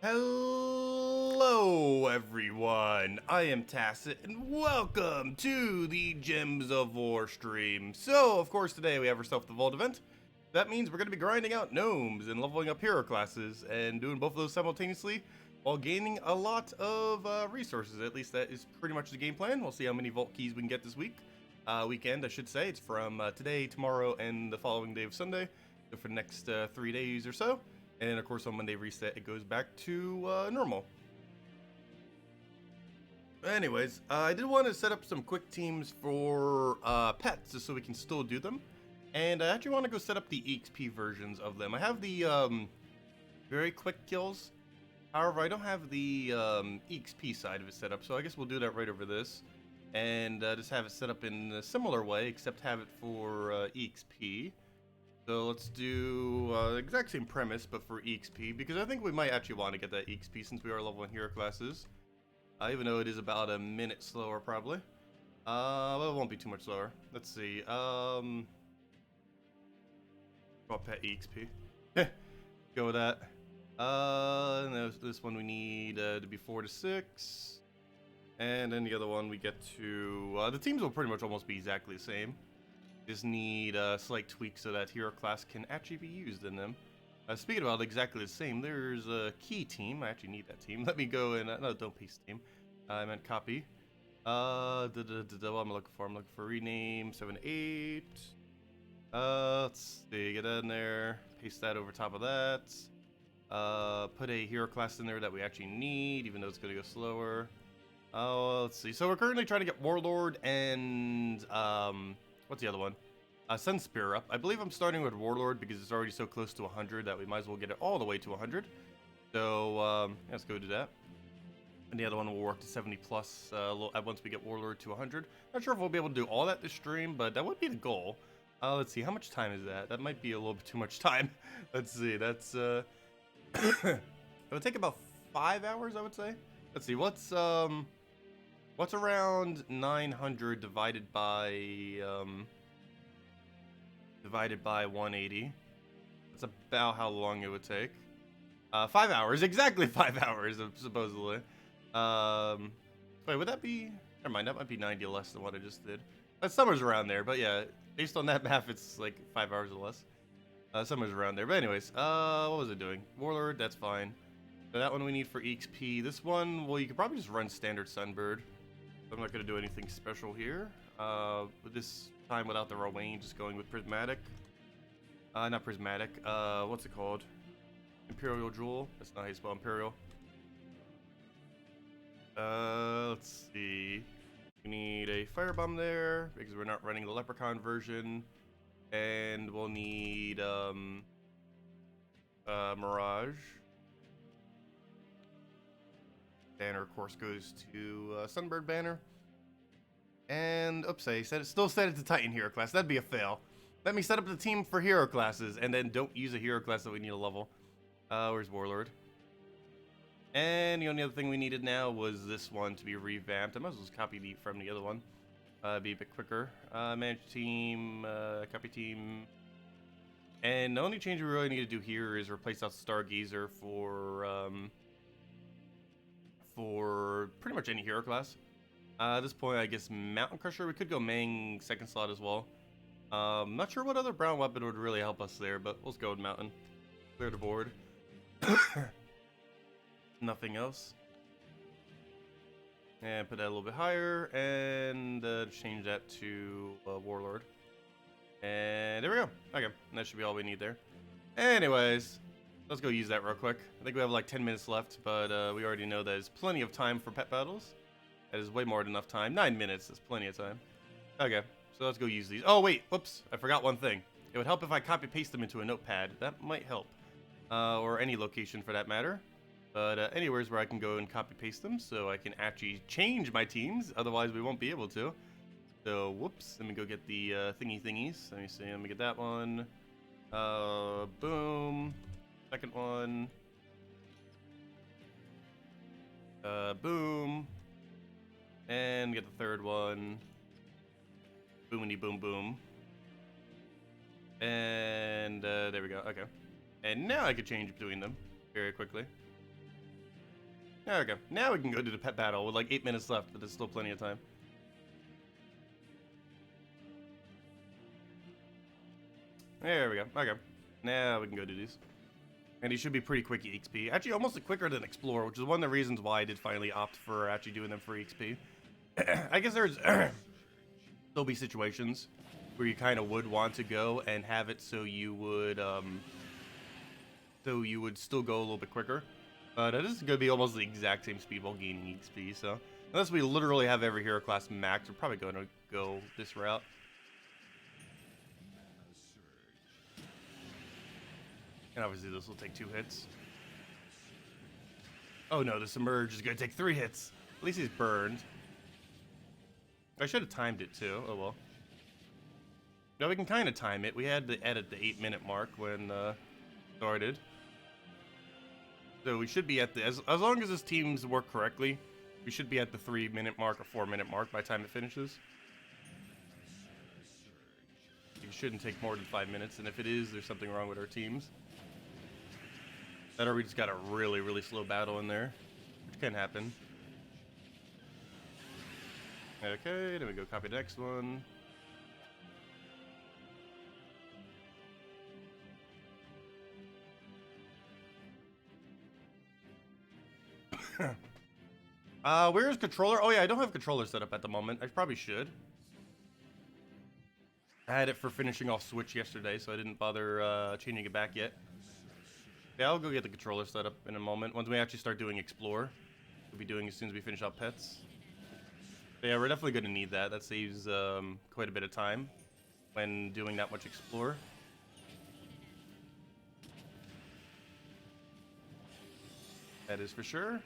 Hello everyone, I am Tacet and welcome to the Gems of War stream. So of course today we have ourselves the Vault event. That means we're going to be grinding out gnomes and leveling up hero classes and doing both of those simultaneously while gaining a lot of resources. At least that is pretty much the game plan. We'll see how many vault keys we can get this weekend I should say. It's from today, tomorrow, and the following day of Sunday. So for the next 3 days or so. And then, of course, on Monday reset, it goes back to normal. Anyways, I did want to set up some quick teams for pets, just so we can still do them. And I actually want to go set up the EXP versions of them. I have the very quick kills. However, I don't have the EXP side of it set up, so I guess we'll do that right over this. And just have it set up in a similar way, except have it for EXP. So let's do the exact same premise, but for EXP, because I think we might actually want to get that EXP since we are leveling hero classes. Even though it is about a minute slower, probably. Well, it won't be too much slower. Let's see. Pet EXP. Go with that. And this one we need to be 4 to 6. And then the other one we get to... the teams will pretty much almost be exactly the same. Just need slight tweaks so that hero class can actually be used in them. Speaking about exactly the same, there's a key team. I actually need that team. Let me go and no, don't paste team. I meant copy. What am I looking for? I'm looking for rename 78. Let's see, get that in there. Paste that over top of that. Put a hero class in there that we actually need, even though it's gonna go slower. Let's see. So we're currently trying to get Warlord and what's the other one? Sunspear up. I believe I'm starting with Warlord because it's already so close to 100 that we might as well get it all the way to 100. So let's go do that. And the other one will work to 70 plus once we get Warlord to 100. Not sure if we'll be able to do all that this stream, but that would be the goal. Let's see, how much time is that? That might be a little bit too much time. Let's see, that's it would take about 5 hours, I would say. Let's see, what's around 900 divided by 180? That's about how long it would take. 5 hours, exactly 5 hours, supposedly. Wait, would that be? Never mind, that might be 90 less than what I just did. Somewhere's around there, but yeah, based on that math, it's like 5 hours or less. Somewhere's around there. But anyways, what was it doing? Warlord, that's fine. So that one we need for EXP. This one, well, you could probably just run standard Sunbird. I'm not going to do anything special here. This time without the Rowan, just going with Prismatic. Not Prismatic. What's it called? Imperial Jewel. That's not how you spell Imperial. Let's see. We need a Firebomb there because we're not running the Leprechaun version. And we'll need Mirage. Banner, of course, goes to Sunbird Banner. And, oops, I still set it to Titan Hero class. That'd be a fail. Let me set up the team for hero classes, and then don't use a hero class that we need to level. Where's Warlord? And the only other thing we needed now was this one to be revamped. I might as well just copy the from the other one. Be a bit quicker. Manage team, copy team. And the only change we really need to do here is replace out Stargazer for pretty much any hero class. At this point, I guess Mountain Crusher. We could go Mang second slot as well. Not sure what other brown weapon would really help us there, but let's go with Mountain. Clear the board. Nothing else. And put that a little bit higher, and change that to Warlord. And there we go. Okay, that should be all we need there. Anyways, let's go use that real quick. I think we have like 10 minutes left, but we already know there's plenty of time for pet battles. That is way more than enough time. 9 minutes is plenty of time. Okay, so let's go use these. Oh wait, whoops, I forgot one thing. It would help if I copy paste them into a notepad. That might help. Or any location for that matter. But anywhere's where I can go and copy paste them so I can actually change my teams. Otherwise we won't be able to. So whoops, let me go get the thingies. Let me see, let me get that one. Boom. Second one. Boom. And get the third one. Boomity boom boom. And we go. Okay. And now I could change between them very quickly. There we go. Now we can go to the pet battle with like 8 minutes left, but there's still plenty of time. There we go. Okay. Now we can go do these. And he should be pretty quick EXP. Actually, almost quicker than Explore, which is one of the reasons why I did finally opt for actually doing them for EXP. I guess there's there'll be situations where you kind of would want to go and have it so you would still go a little bit quicker. But this is going to be almost the exact same speed while gaining EXP, so unless we literally have every hero class max, we're probably going to go this route. And obviously this will take 2 hits. Oh no, the Submerge is going to take 3 hits. At least he's burned. I should have timed it too. Oh well. No, we can kind of time it. We had to edit the 8-minute mark when started. So we should be at the, as long as his teams work correctly, we should be at the 3-minute mark or 4-minute mark by the time it finishes. It shouldn't take more than 5 minutes, and if it is, there's something wrong with our teams. That or we just got a really, really slow battle in there, which can happen. Okay, then we go copy the next one. Where's controller? Oh yeah, I don't have controller set up at the moment. I probably should. I had it for finishing off Switch yesterday, so I didn't bother changing it back yet. Yeah, I'll go get the controller set up in a moment. Once we actually start doing Explore, we'll be doing as soon as we finish up Pets. But yeah, we're definitely going to need that. That saves quite a bit of time when doing that much Explore. That is for sure.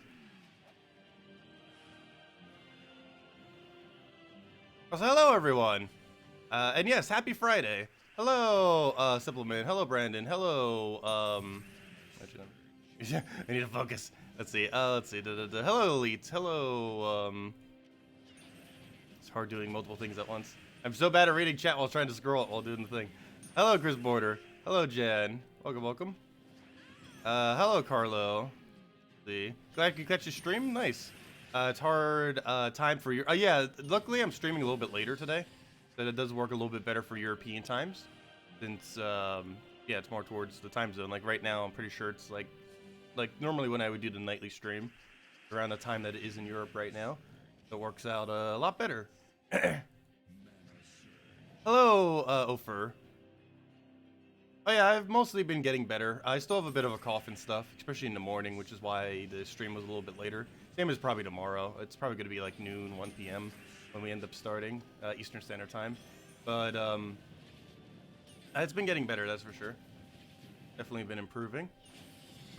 So hello, everyone. And yes, happy Friday. Hello, Supplement. Hello, Brandon. Hello, I need to focus. Let's see. Hello, Elite. Hello, It's hard doing multiple things at once. I'm so bad at reading chat while trying to scroll while doing the thing. Hello, Chris Border. Hello, Jan. Welcome, welcome. Hello, Carlo. See. Glad you catch your stream. Nice. It's hard time for your. Yeah, luckily I'm streaming a little bit later today, so it does work a little bit better for European times, since yeah, it's more towards the time zone. Like right now, I'm pretty sure it's like normally when I would do the nightly stream, around the time that it is in Europe right now, so it works out a lot better. Hello, Ofer. Oh yeah, I've mostly been getting better. I still have a bit of a cough and stuff, especially in the morning, which is why the stream was a little bit later. Same as probably tomorrow. It's probably going to be like noon, 1 p.m. when we end up starting, Eastern Standard Time. But it's been getting better, that's for sure. Definitely been improving.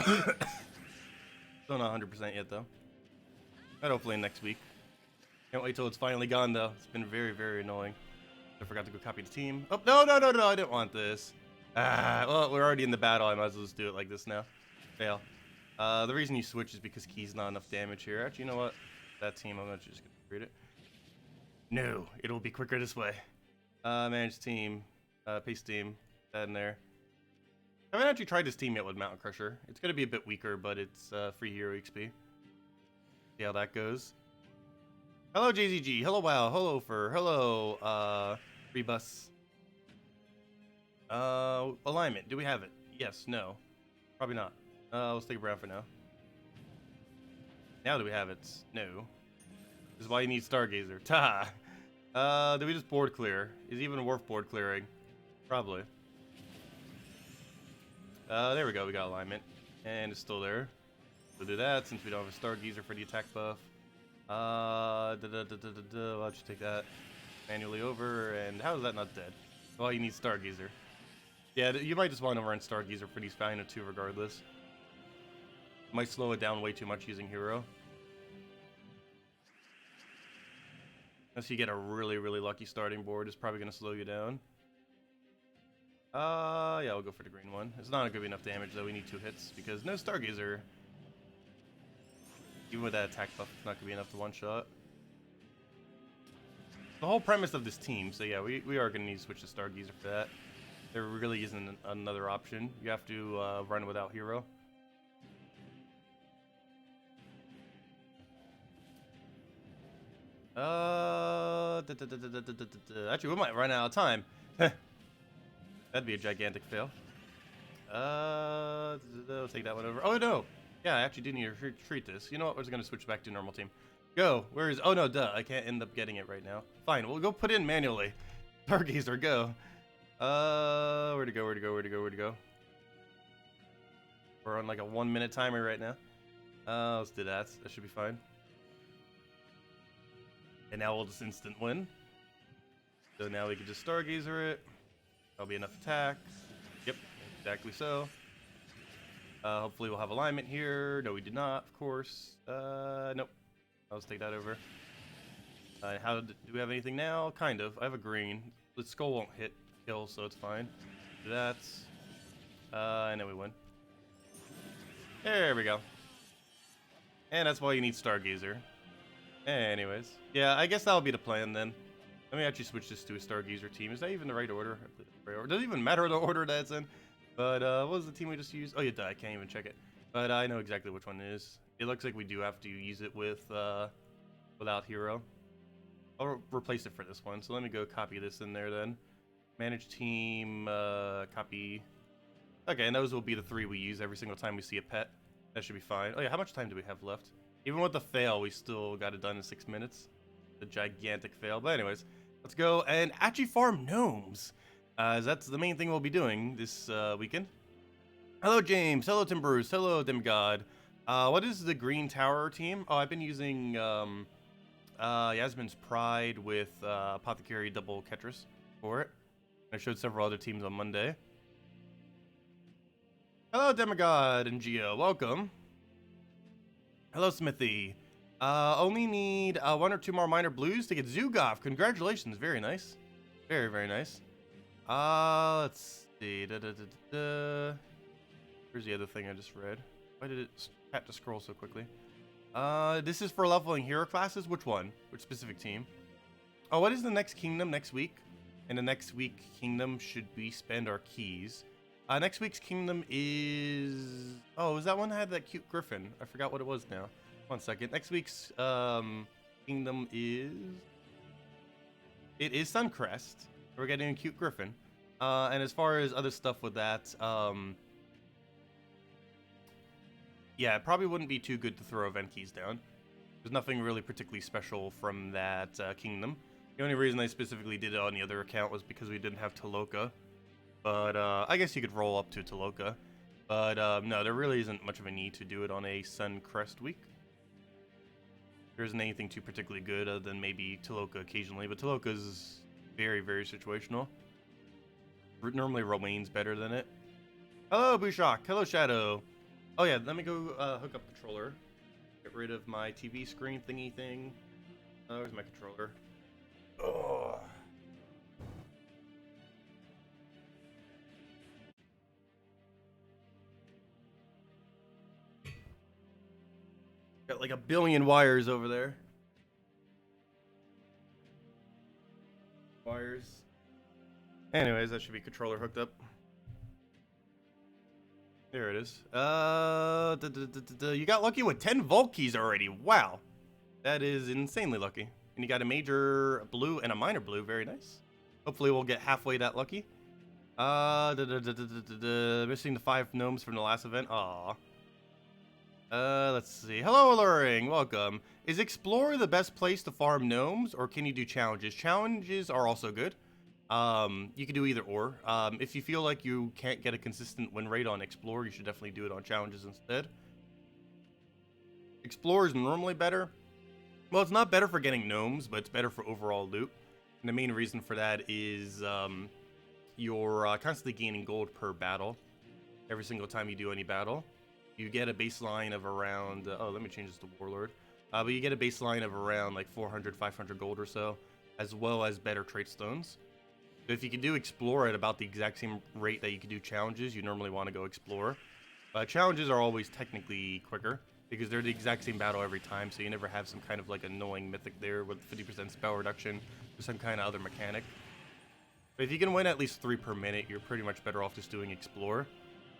Still not 100% yet, though. But hopefully next week. Can't wait till it's finally gone, though. It's been very, very annoying. I forgot to go copy the team. Oh, no, I didn't want this. Well, we're already in the battle. I might as well just do it like this now. Fail. The reason you switch is because Key's not enough damage here. Actually, you know what? That team, I'm not just gonna read it. No, it'll be quicker this way. Manage team, paste team, that in there. I haven't actually tried this team yet with Mountain Crusher. It's gonna be a bit weaker, but it's free hero XP. See how that goes. Hello, JZG. Hello, Wow. Hello, Fur. Hello, Rebus. Alignment. Do we have it? Yes. No. Probably not. Let's take a brown for now. Now do we have it? No. This is why you need Stargazer. Ta! Did we just board clear? Is it even worth board clearing? Probably. There we go. We got alignment. And it's still there. We'll do that since we don't have a Stargazer for the attack buff. I'll just take that manually over. And how is that not dead? Well, you need Stargazer. Yeah, you might just want to run Stargazer for these Final 2 regardless. Might slow it down way too much using hero. Unless you get a really, really lucky starting board, it's probably going to slow you down. Yeah, I'll go for the green one. It's not going to be enough damage, though. We need 2 hits because no Stargazer. Even with that attack buff, it's not going to be enough to one-shot. The whole premise of this team, so yeah, we are going to need to switch to Stargazer for that. There really isn't another option. You have to run without hero. Actually, we might run out of time. That'd be a gigantic fail. I'll take that one over. Oh no! Yeah, I actually do need to retreat this. You know what? We're just gonna switch back to normal team. Go. Where is? Oh no, duh! I can't end up getting it right now. Fine, we'll go put in manually. Stargazer, go. Where to go? Where to go? Where to go? Where to go? We're on like a 1-minute timer right now. Let's do that. That should be fine. And now we'll just instant win. So now we can just Stargazer it. That'll be enough attack. Yep, exactly so. Hopefully we'll have alignment here. No, we did not, of course. Nope. I'll just take that over. Do we have anything now? Kind of. I have a green. The skull won't hit kill, so it's fine. Do that. And then we win. There we go. And that's why you need Stargazer. Anyways. Yeah, I guess that'll be the plan then. Let me actually switch this to a Stargazer team. Is that even the right order? It doesn't even matter the order that's in. But what was the team we just used? Oh, yeah, I can't even check it. But I know exactly which one it is. It looks like we do have to use it with without hero. I'll replace it for this one. So let me go copy this in there then. Manage team, copy. Okay, and those will be the 3 we use every single time we see a pet. That should be fine. Oh yeah, how much time do we have left? Even with the fail, we still got it done in 6 minutes. The gigantic fail. But anyways, let's go and actually farm gnomes. As that's the main thing we'll be doing this weekend. Hello, James. Hello, Tim Bruce. Hello, Demigod. What is the Green Tower team? Oh, I've been using Yasmin's Pride with Apothecary Double Ketris for it. I showed several other teams on Monday. Hello, Demigod and Geo. Welcome. Hello, Smithy. Only need 1 or 2 more minor blues to get Zugoff. Congratulations. Very nice. Very, very nice. Let's see. Where's the other thing I just read? Why did it have to scroll so quickly? This is for leveling hero classes. Which one? Which specific team? Oh, what is the next kingdom next week? And the next week kingdom should we spend our keys? Next week's kingdom is... Oh, is that one that had that cute griffin? I forgot what it was now. 1 second. Next week's kingdom is... It is Suncrest. We're getting a cute griffin. And as far as other stuff with that, yeah, it probably wouldn't be too good to throw event keys down. There's nothing really particularly special from that kingdom. The only reason I specifically did it on the other account was because we didn't have Taloka. But I guess you could roll up to Taloka. But no, there really isn't much of a need to do it on a Suncrest week. There isn't anything too particularly good other than maybe Taloka occasionally. But Taloka's very, very situational. Normally Romaine's better than it. Hello, Bushok. Hello, Shadow. Oh yeah, let me go hook up controller. Get rid of my TV screen thingy thing. Where's my controller? Oh. Got like a billion wires over there. Wires. Anyways, that should be controller hooked up. There it is. You got lucky with 10 Vault keys already. Wow. That is insanely lucky. And you got a major blue and a minor blue. Very nice. Hopefully we'll get halfway that lucky. Missing the 5 gnomes from the last event. Aw. Let's see. Hello, Alluring. Welcome. Is Explorer the best place to farm gnomes, or can you do challenges? Challenges are also good. You can do either or. If you feel like you can't get a consistent win rate on Explorer, you should definitely do it on challenges instead. Explorer is normally better. Well, it's not better for getting gnomes, but it's better for overall loot. And the main reason for that is you're constantly gaining gold per battle. Every single time you do any battle. You get a baseline of around... oh, let me change this to Warlord. But you get a baseline of around like 400, 500 gold or so, as well as better trait stones. So if you can do Explore at about the exact same rate that you can do challenges, you normally want to go Explore. Challenges are always technically quicker, because they're the exact same battle every time, so you never have some kind of like annoying mythic there with 50% spell reduction or some kind of other mechanic. If you can win at least 3 per minute, you're pretty much better off just doing Explore,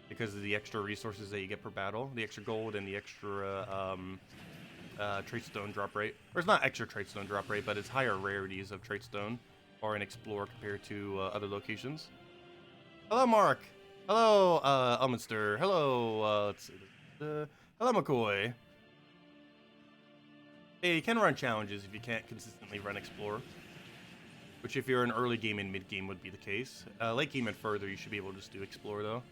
because of the extra resources that you get per battle, the extra gold and the extra trait stone drop rate. Or it's not extra trait stone drop rate, but it's higher rarities of trait stone or in Explore compared to other locations. Hello, Mark. Hello, Elminster. Hello, let's see. Hello, McCoy. Hey, you can run challenges if you can't consistently run Explore. Which, if you're in early game and mid game, would be the case. Late game and further, you should be able to just do Explore, though.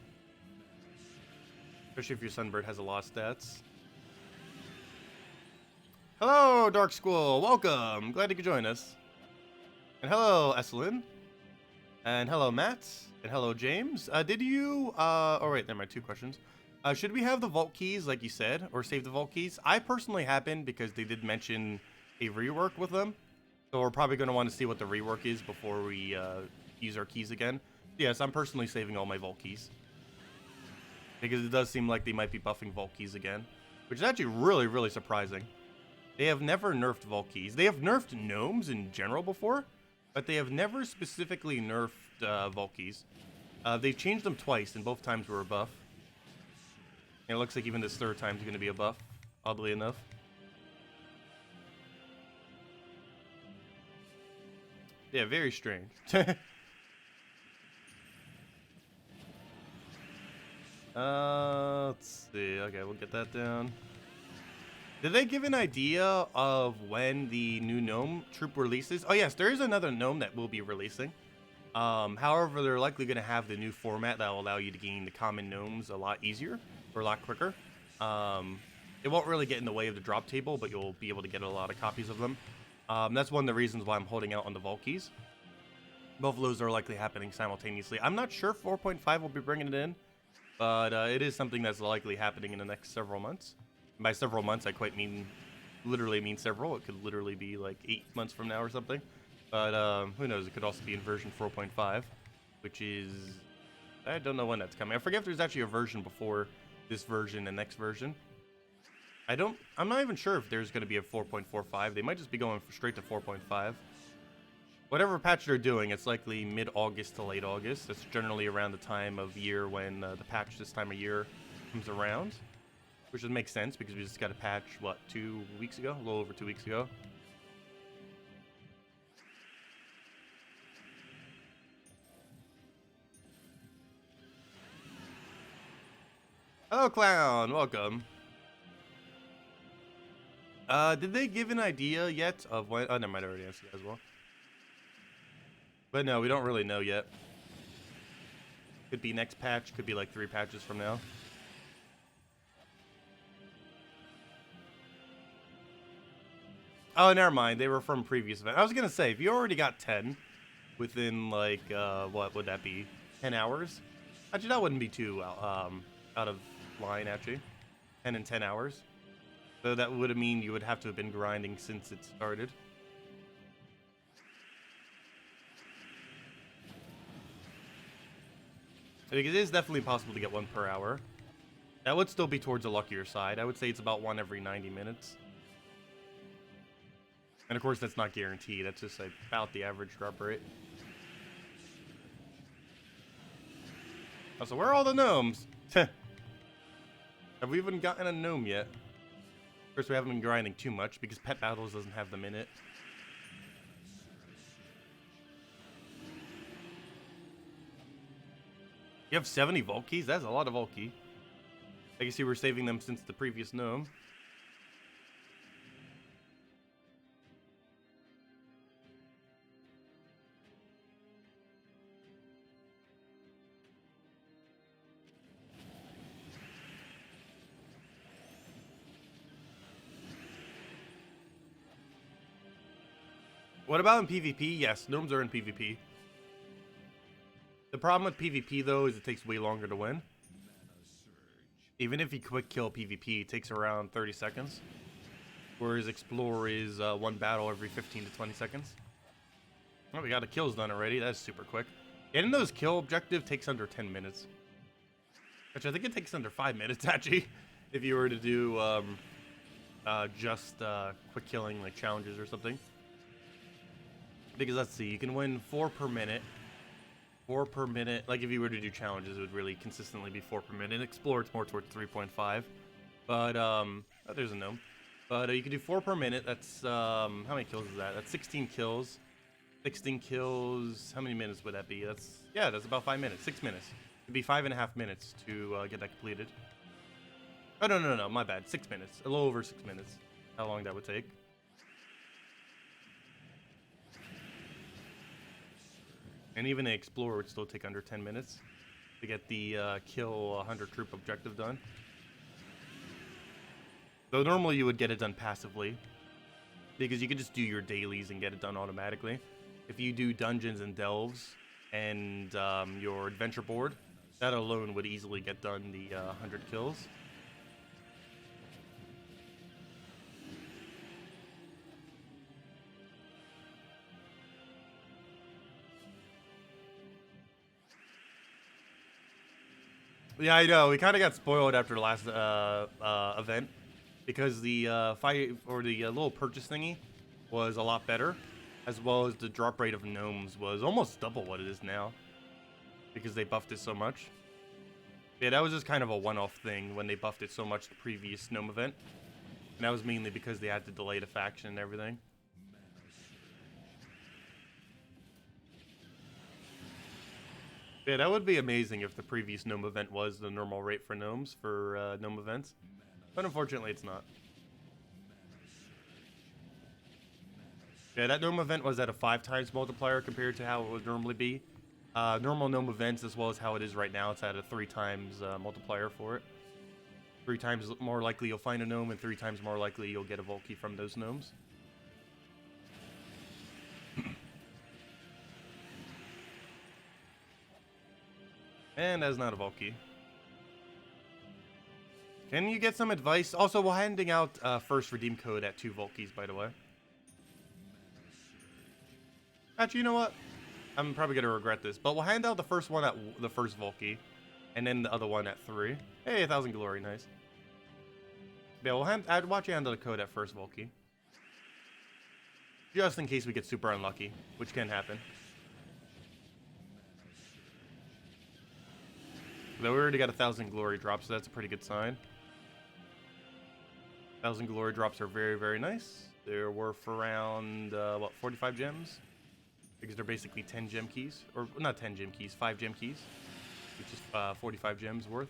Especially if your Sunbird has a lot of stats. Hello, Dark Squirrel. Welcome. Glad you could join us. And hello, Esselin. And hello, Matt. And hello, James. Did you... oh, wait, there are my 2 questions. Should we have the vault keys, like you said, or save the vault keys? I personally haven't, because they did mention a rework with them. So we're probably going to want to see what the rework is before we use our keys again. Yes, I'm personally saving all my vault keys. Because it does seem like they might be buffing vault keys again. Which is actually really, really surprising. They have never nerfed vault keys. They have nerfed gnomes in general before, but they have never specifically nerfed vault keys. They've changed them twice, and both times were a buff. And it looks like even this 3rd time is going to be a buff, oddly enough. Yeah, very strange. Let's see. Okay, we'll get that down. Did they give an idea of when the new gnome troop releases? Oh yes, there is another gnome that will be releasing. However, they're likely going to have the new format that will allow you to gain the common gnomes a lot easier, or a lot quicker. It won't really get in the way of the drop table, but you'll be able to get a lot of copies of them. That's one of the reasons why I'm holding out on the vault keys. Both of those are likely happening simultaneously. I'm not sure 4.5 will be bringing it in, but it is something that's likely happening in the next several months. And by several months, I literally mean several. It could literally be like 8 months from now or something. But who knows? It could also be in version 4.5, which is... I don't know when that's coming. I forget if there's actually a version before this version and next version. I'm not even sure if there's going to be a 4.45. They might just be going straight to 4.5. Whatever patch they're doing, it's likely mid-August to late August. That's generally around the time of year when the patch this time of year comes around. Which would make sense because we just got a patch, what, 2 weeks ago? A little over 2 weeks ago. Hello, Clown. Welcome. Did they give an idea yet of when... Oh, never mind, I already answered that as well. But no, we don't really know yet. Could be next patch, could be like 3 patches from now. Oh, never mind, they were from previous event. I was gonna say, if you already got 10 within like, what would that be? 10 hours? Actually, that wouldn't be too out of line, actually. 10 in 10 hours. So that would mean you would have to have been grinding since it started. Because it is definitely possible to get 1 per hour. That would still be towards the luckier side. I would say it's about 1 every 90 minutes. And of course, that's not guaranteed. That's just like about the average drop rate. Oh, so where are all the gnomes? Have we even gotten a gnome yet? Of course, we haven't been grinding too much because Pet Battles doesn't have them in it. You have 70 vault keys? That's a lot of vault key. I guess you were saving them since the previous gnome. What about in PvP? Yes, gnomes are in PvP. The problem with PvP, though, is it takes way longer to win. Even if you quick kill PvP, it takes around 30 seconds. Whereas Explore is 1 battle every 15 to 20 seconds. Oh, we got the kills done already. That's super quick. Getting those kill objective takes under 10 minutes. Which I think it takes under 5 minutes, actually. If you were to do just quick killing, like challenges or something. Because let's see, you can win 4 per minute. 4 per minute. Like if you were to do challenges, it would really consistently be 4 per minute. Explore, it's more towards 3.5. But oh, there's a gnome. But you can do 4 per minute. That's how many kills is that? That's 16 kills. 16 kills. How many minutes would that be? That's about 5 minutes. 6 minutes. It'd be 5.5 minutes to get that completed. Oh no, my bad. 6 minutes. A little over 6 minutes. How long that would take. And even the Explorer would still take under 10 minutes to get the kill 100 troop objective done. Though normally you would get it done passively, because you could just do your dailies and get it done automatically. If you do dungeons and delves and your adventure board, that alone would easily get done the 100 kills. Yeah, I know. We kind of got spoiled after the last event because the fight or the little purchase thingy was a lot better, as well as the drop rate of gnomes was almost double what it is now because they buffed it so much. Yeah, that was just kind of a one-off thing when they buffed it so much the previous gnome event, and that was mainly because they had to delay the faction and everything. Yeah, that would be amazing if the previous gnome event was the normal rate for gnomes for gnome events. But unfortunately, it's not. Yeah, that gnome event was at a 5 times multiplier compared to how it would normally be. Normal gnome events, as well as how it is right now, it's at a 3 times multiplier for it. 3 times more likely you'll find a gnome, and 3 times more likely you'll get a Volkey from those gnomes. And that's not a Volkey. Can you get some advice? Also, we're handing out first redeem code at 2 Volkeys, by the way. Actually, you know what? I'm probably going to regret this, but we'll hand out the first one at the first Volkey, and then the other one at 3. Hey, 1,000 glory, nice. Yeah, I'd watch you hand out the code at first Volkey. Just in case we get super unlucky, which can happen. Though we already got 1,000 glory drops, so that's a pretty good sign. 1,000 glory drops are very, very nice. They're worth around, what, 45 gems? Because they're basically 10 gem keys. Or, not 10 gem keys, 5 gem keys. Which is 45 gems worth.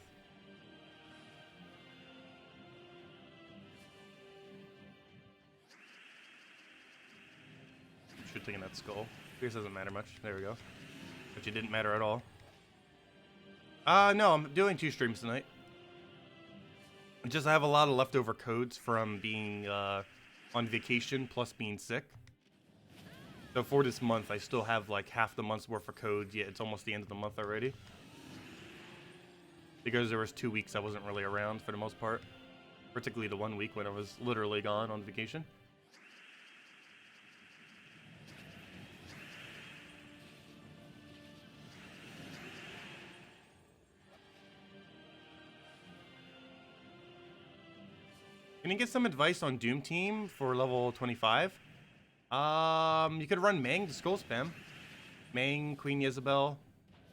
Should have taken that skull. I guess it doesn't matter much. There we go. But it didn't matter at all. No, I'm doing 2 streams tonight. Just I have a lot of leftover codes from being on vacation plus being sick. So for this month, I still have like half the month's worth of codes. Yeah, it's almost the end of the month already. Because there was 2 weeks I wasn't really around for the most part. Particularly the 1 week when I was literally gone on vacation. Can you get some advice on Doom Team for level 25? You could run Mang to Skull Spam. Mang, Queen Isabel,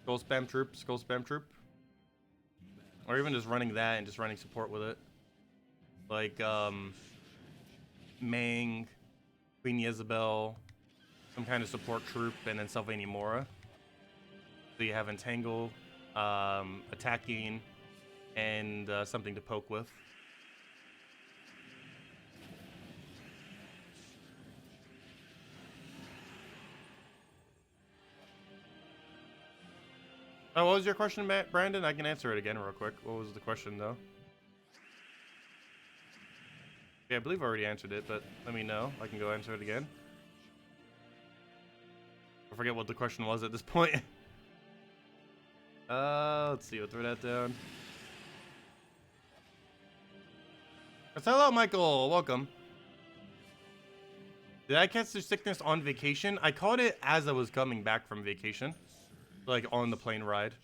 Skull Spam Troop, Skull Spam Troop. Or even just running that and just running support with it. Like, Mang, Queen Isabel, some kind of support troop, and then Sylvania Mora. So you have Entangle, attacking, and something to poke with. Oh, what was your question, Brandon? I can answer it again real quick. What was the question, though? Yeah, I believe I already answered it, but let me know. I can go answer it again. I forget what the question was at this point. Let's see. We'll throw that down. Hello, Michael. Welcome. Did I catch the sickness on vacation? I caught it as I was coming back from vacation. Like, on the plane ride.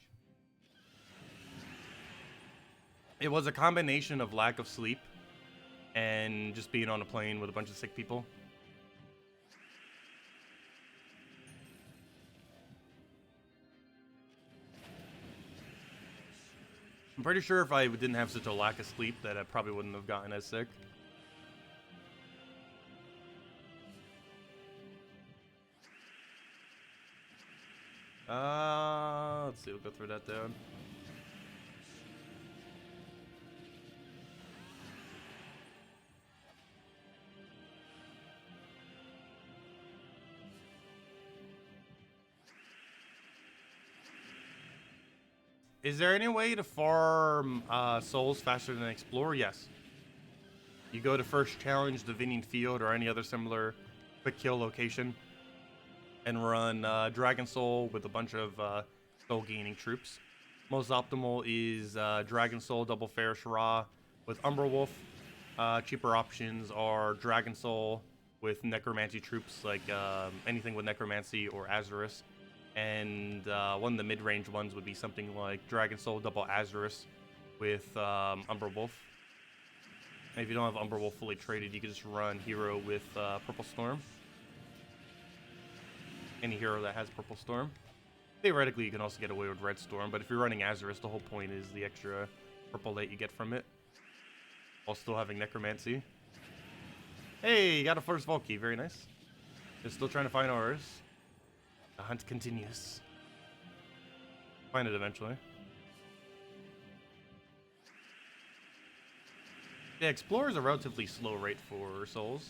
It was a combination of lack of sleep and just being on a plane with a bunch of sick people. I'm pretty sure if I didn't have such a lack of sleep that I probably wouldn't have gotten as sick. Let's see, we'll go through that down. Is there any way to farm souls faster than Explore? Yes. You go to first challenge, the Vinning Field, or any other similar quick kill location, and run Dragon Soul with a bunch of soul gaining troops. Most optimal is Dragon Soul, Double Fair, Shara with Wolf. Cheaper options are Dragon Soul with Necromancy troops, like anything with Necromancy or Azarus. And one of the mid-range ones would be something like Dragon Soul, Double Azarus with Wolf. And if you don't have Wolf fully traded, you can just run Hero with Purple Storm. Any hero that has Purple Storm. Theoretically, you can also get away with Red Storm, but if you're running Azarus, the whole point is the extra purple that you get from it, while still having Necromancy. Hey, you got a first Valky, very nice. Just still trying to find ours. The hunt continues. Find it eventually. Yeah, Explorer is a relatively slow rate for souls.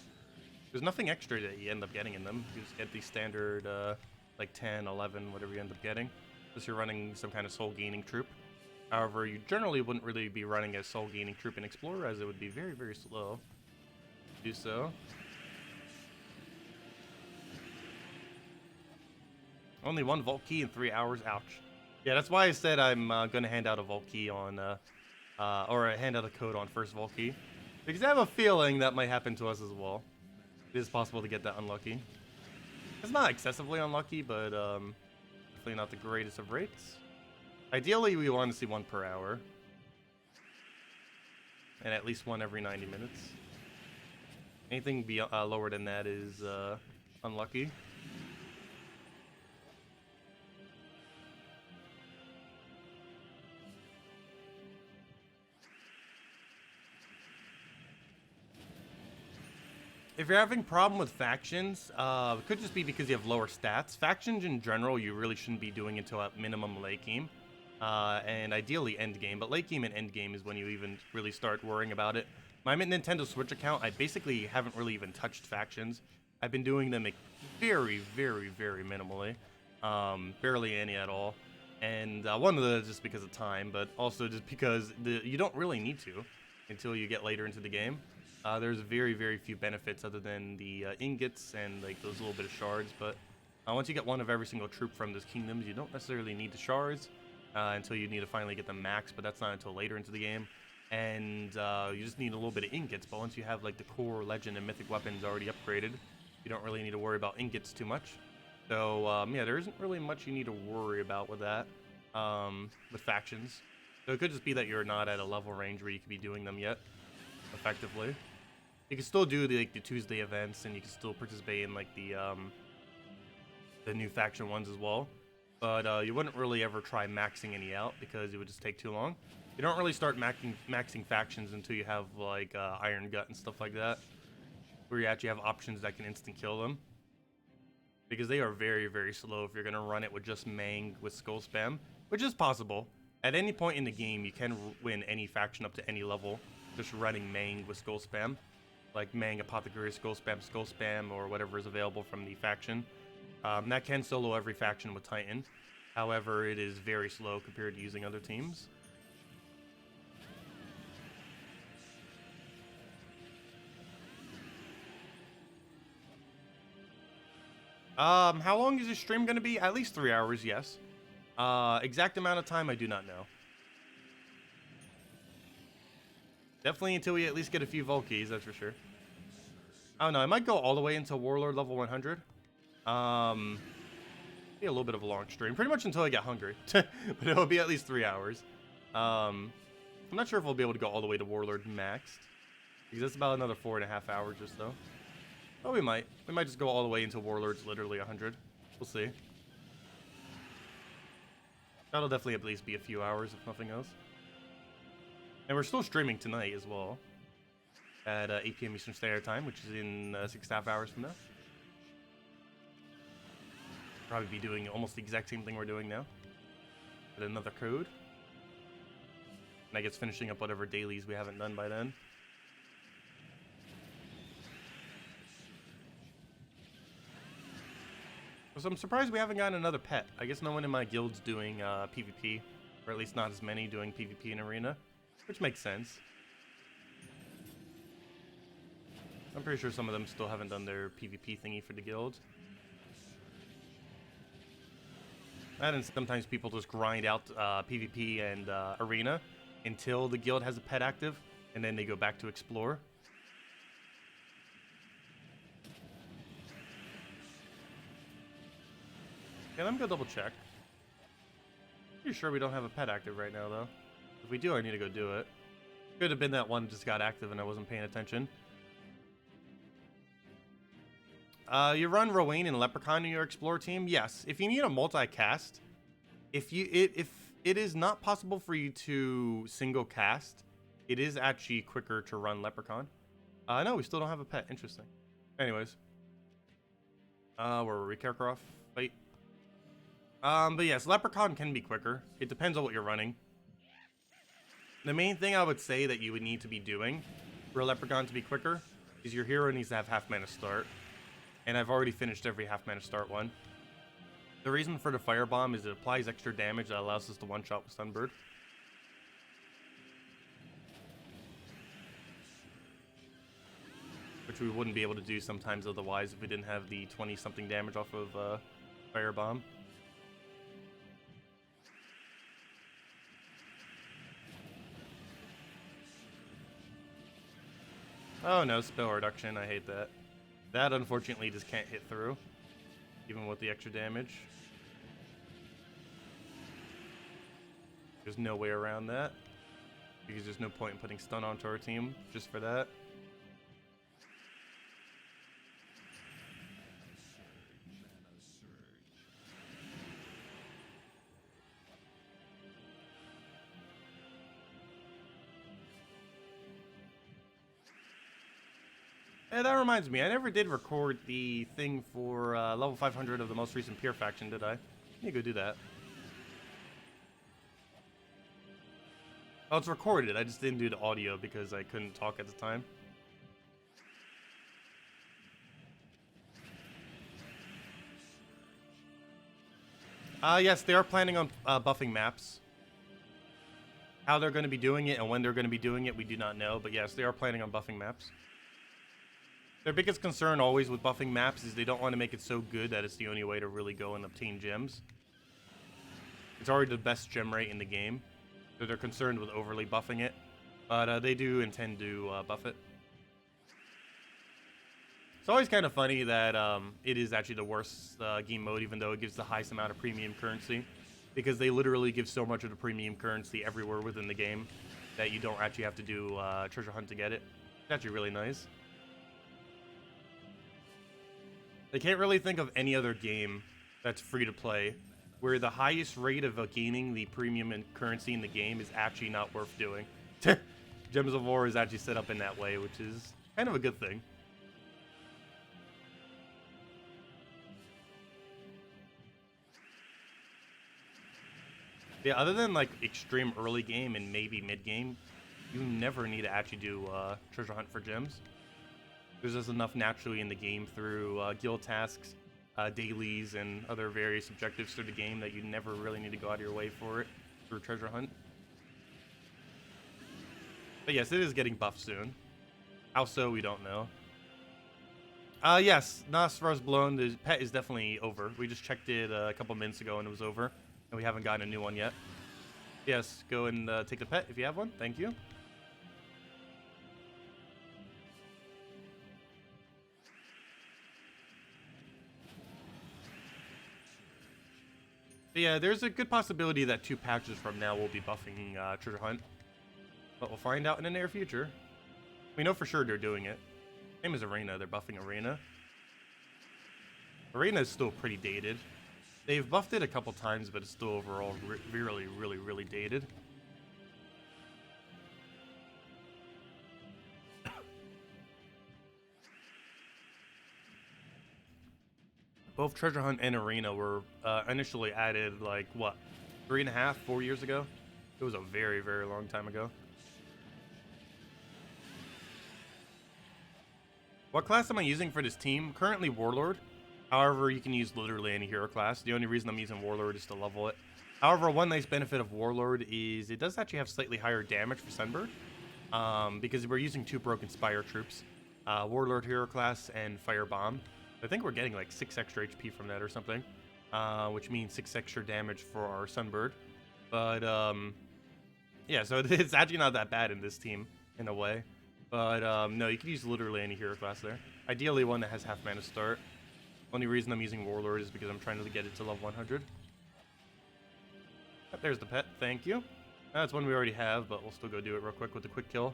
There's nothing extra that you end up getting in them. You just get the standard, like 10, 11, whatever you end up getting. Unless you're running some kind of soul gaining troop. However, you generally wouldn't really be running a soul gaining troop in Explorer, as it would be very, very slow to do so. Only one Vault Key in 3 hours, ouch. Yeah, that's why I said I'm going to hand out a Vault Key on, or hand out a code on first Vault Key. Because I have a feeling that might happen to us as well. It is possible to get that unlucky. It's not excessively unlucky, but definitely not the greatest of rates. Ideally, we want to see one per hour. And at least one every 90 minutes. Anything lower than that is unlucky. If you're having problem with factions, it could just be because you have lower stats. Factions in general, you really shouldn't be doing until at minimum late game. And ideally end game, but late game and end game is when you even really start worrying about it. My Nintendo Switch account, I basically haven't really even touched factions. I've been doing them very, very, very minimally. Barely any at all. And one of those just because of time, but also just because you don't really need to until you get later into the game. There's very, very few benefits other than the ingots and like those little bit of shards, but once you get one of every single troop from those kingdoms, you don't necessarily need the shards until you need to finally get them max, but that's not until later into the game. And you just need a little bit of ingots, but once you have like the core legend and mythic weapons already upgraded, you don't really need to worry about ingots too much. So yeah, there isn't really much you need to worry about with that, with factions. So it could just be that you're not at a level range where you could be doing them yet, effectively. You can still do the Tuesday events, and you can still participate in like the new faction ones as well. But you wouldn't really ever try maxing any out because it would just take too long. You don't really start maxing factions until you have like Iron Gut and stuff like that, where you actually have options that can instant kill them. Because they are very, very slow if you're gonna run it with just Mang with Skull Spam, which is possible. At any point in the game, you can win any faction up to any level just running Mang with Skull Spam. Like Mang, Apothecary, Skull Spam, or whatever is available from the faction. That can solo every faction with Titan. However, it is very slow compared to using other teams. How long is your stream going to be? At least 3 hours, yes. Exact amount of time, I do not know. Definitely until we at least get a few Valkies, that's for sure. I don't know, I might go all the way into Warlord level 100. Be a little bit of a long stream, pretty much until I get hungry. But it'll be at least 3 hours. I'm not sure if we'll be able to go all the way to Warlord maxed, because it's about another 4.5 hours or so. But we might. We might just go all the way into Warlord's literally 100. We'll see. That'll definitely at least be a few hours, if nothing else. And we're still streaming tonight as well at 8 p.m. Eastern Standard Time, which is in 6.5 hours from now. Probably be doing almost the exact same thing we're doing now with another code. And I guess finishing up whatever dailies we haven't done by then. So I'm surprised we haven't gotten another pet. I guess no one in my guild's doing PvP, or at least not as many doing PvP in Arena, which makes sense. I'm pretty sure some of them still haven't done their PvP thingy for the guild. And sometimes people just grind out PvP and Arena until the guild has a pet active, and then they go back to explore. Okay, let me go double check. Pretty sure we don't have a pet active right now, though. If we do, I need to go do it. Could have been that one just got active and I wasn't paying attention. You run Rowan and Leprechaun in your Explorer team? Yes. If you need a multi-cast, if it is not possible for you to single cast, it is actually quicker to run Leprechaun. No, we still don't have a pet. Interesting. Anyways. Where were we? Karkaroff? Wait. But yes, Leprechaun can be quicker. It depends on what you're running. The main thing I would say that you would need to be doing for a Leprechaun to be quicker is your hero needs to have half mana start. And I've already finished every half mana start one. The reason for the Firebomb is it applies extra damage that allows us to one-shot with Sunbird. Which we wouldn't be able to do sometimes otherwise if we didn't have the 20-something damage off of Firebomb. Oh no, spell reduction, I hate that. That unfortunately just can't hit through, even with the extra damage. There's no way around that, because there's no point in putting stun onto our team just for that. And that reminds me, I never did record the thing for level 500 of the most recent Pure faction, did I? I need to go do that. Oh, it's recorded. I just didn't do the audio because I couldn't talk at the time. Yes, they are planning on buffing maps. How they're going to be doing it and when they're going to be doing it, we do not know. But yes, they are planning on buffing maps. Their biggest concern always with buffing maps is they don't want to make it so good that it's the only way to really go and obtain gems. It's already the best gem rate in the game, so they're concerned with overly buffing it. But they do intend to buff it. It's always kind of funny that it is actually the worst game mode, even though it gives the highest amount of premium currency. Because they literally give so much of the premium currency everywhere within the game that you don't actually have to do treasure hunt to get it. It's actually really nice. I can't really think of any other game that's free to play where the highest rate of gaining the premium and currency in the game is actually not worth doing. Gems of War is actually set up in that way, which is kind of a good thing. Yeah, other than like extreme early game and maybe mid game, you never need to actually do treasure hunt for gems. There's just enough naturally in the game through guild tasks, dailies, and other various objectives through the game that you never really need to go out of your way for it through treasure hunt. But yes, it is getting buffed soon. How so, we don't know. Yes, Nosfer's blown. The pet is definitely over. We just checked it a couple minutes ago and it was over. And we haven't gotten a new one yet. Yes, go and take the pet if you have one. Thank you. But yeah, there's a good possibility that 2 patches from now we'll be buffing treasure hunt. But we'll find out in the near future. We know for sure they're doing it. Same as Arena, they're buffing Arena. Arena is still pretty dated. They've buffed it a couple times, but it's still overall really dated. Both Treasure Hunt and Arena were initially added, like, what, 3.5, 4 years ago? It was a very, very long time ago. What class am I using for this team? Currently Warlord. However, you can use literally any hero class. The only reason I'm using Warlord is to level it. However, one nice benefit of Warlord is it does actually have slightly higher damage for Sunbird. Because we're using 2 Broken Spire troops. Warlord hero class and Firebomb. I think we're getting like 6 extra HP from that or something. Which means 6 extra damage for our Sunbird. But, yeah, so it's actually not that bad in this team, in a way. But, no, you can use literally any hero class there. Ideally one that has half mana start. Only reason I'm using Warlord is because I'm trying to get it to level 100. Yep, there's the pet, thank you. That's one we already have, but we'll still go do it real quick with the quick kill.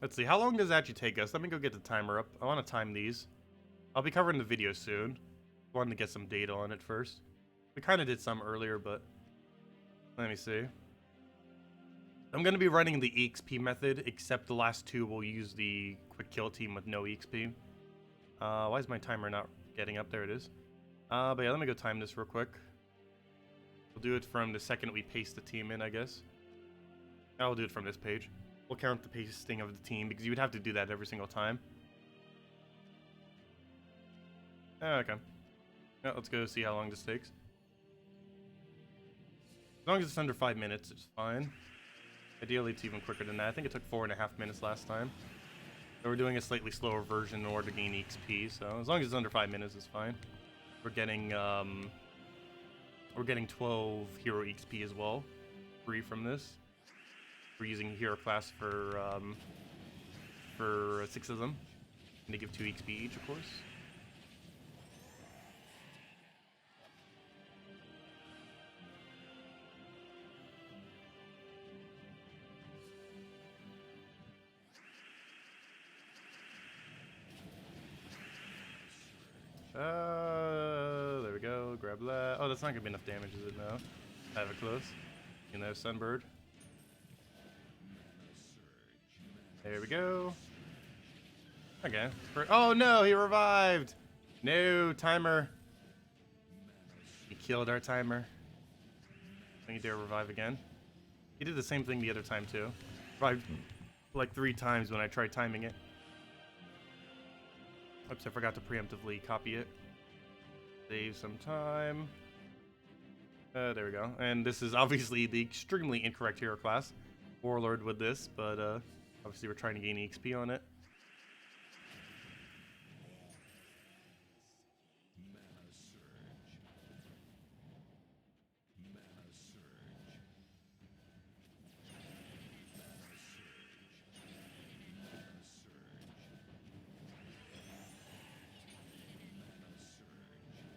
Let's see, how long does it actually take us? Let me go get the timer up. I want to time these. I'll be covering the video soon. Wanted to get some data on it first. We kind of did some earlier, but let me see. I'm going to be running the EXP method, except the last 2 will use the quick kill team with no EXP. Why is my timer not getting up? There it is. But yeah, let me go time this real quick. We'll do it from the second we paste the team in, I guess. I'll do it from this page. We'll count the pasting of the team, because you would have to do that every single time. Okay. Yeah, let's go see how long this takes. As long as it's under 5 minutes, it's fine. Ideally, it's even quicker than that. I think it took 4.5 minutes last time. So we're doing a slightly slower version in order to gain XP, so as long as it's under 5 minutes, it's fine. We're getting 12 hero XP as well, free from this. We're using hero class for 6 of them, and they give 2 XP each, of course. There we go. Grab that. Oh, that's not gonna be enough damage, is it? No. I have it close. You know, Sunbird. There we go. Okay. Oh no, he revived. No, timer. He killed our timer. Don't you dare revive again. He did the same thing the other time too. Revived like 3 times when I tried timing it. Oops, I forgot to preemptively copy it. Save some time. There we go. And this is obviously the extremely incorrect hero class. Warlord with this, but obviously we're trying to gain EXP on it.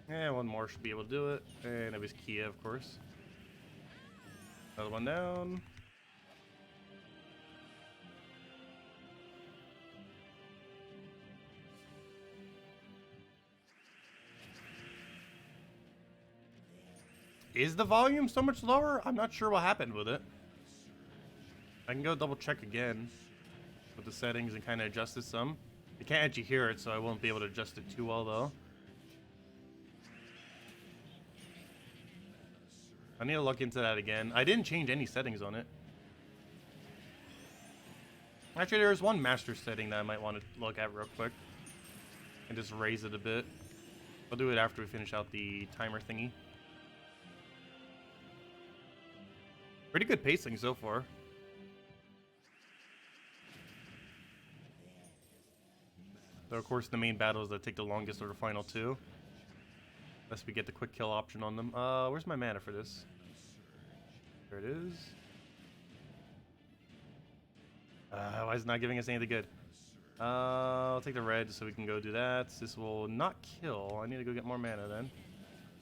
Yeah, one more should be able to do it. And it was Kia, of course. Another one down. Is the volume so much lower? I'm not sure what happened with it. I can go double check again with the settings and kind of adjust it some. I can't actually hear it, so I won't be able to adjust it too well, though. I need to look into that again. I didn't change any settings on it. Actually, there's one master setting that I might want to look at real quick. And just raise it a bit. I'll do it after we finish out the timer thingy. Pretty good pacing so far. So of course the main battles that take the longest are the final 2. Unless we get the quick kill option on them. Where's my mana for this? There it is. Why is it not giving us anything good? I'll take the red so we can go do that. This will not kill. I need to go get more mana then.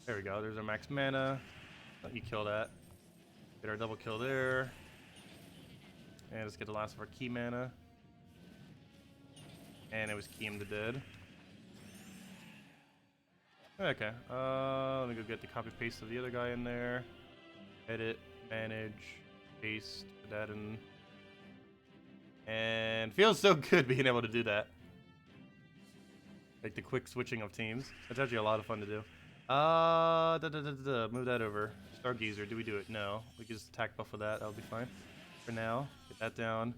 There we go. There's our max mana. Let me kill that. Get our double kill there. And let's get the last of our key mana. And it was Keem the Dead. Okay, let me go get the copy paste of the other guy in there. Edit, manage, paste, put that in. And feels so good being able to do that. Like the quick switching of teams. That's actually a lot of fun to do. Move that over. Stargazer, do we do it? No. We can just attack buff with that. That'll be fine. For now. Get that down.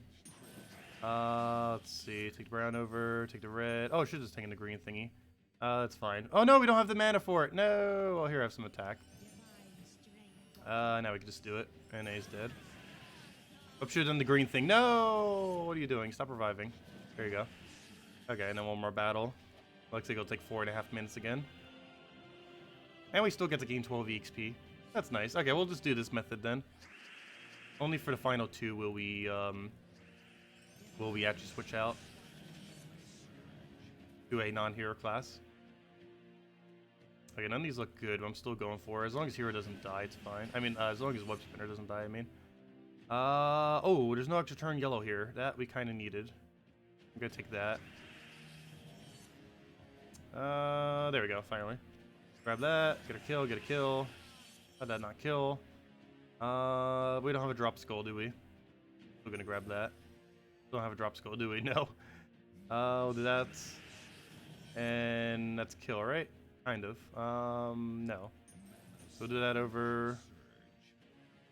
Let's see. Take the brown over. Take the red. Oh, I should have just taken the green thingy. That's fine. Oh no, we don't have the mana for it. No. Well, here I have some attack. Now we can just do it. And A's dead. Oh, should have done the green thing. No! What are you doing? Stop reviving. There you go. Okay, and then one more battle. Looks like it'll take 4.5 minutes again. And we still get to gain 12 EXP. That's nice. Okay, we'll just do this method then. Only for the final 2 will we actually switch out to a non-hero class. Okay, none of these look good, but I'm still going for it. As long as hero doesn't die, it's fine. I mean, as long as web spinner doesn't die, I mean. Oh, there's no extra turn yellow here. That we kind of needed. I'm gonna take that. There we go, finally. Grab that, get a kill, get a kill. How'd that not kill? We don't have a drop skull, do we? We're gonna grab that. Don't have a drop skull, do we? No. We'll do that. And that's kill, right? Kind of. No. So we'll do that over.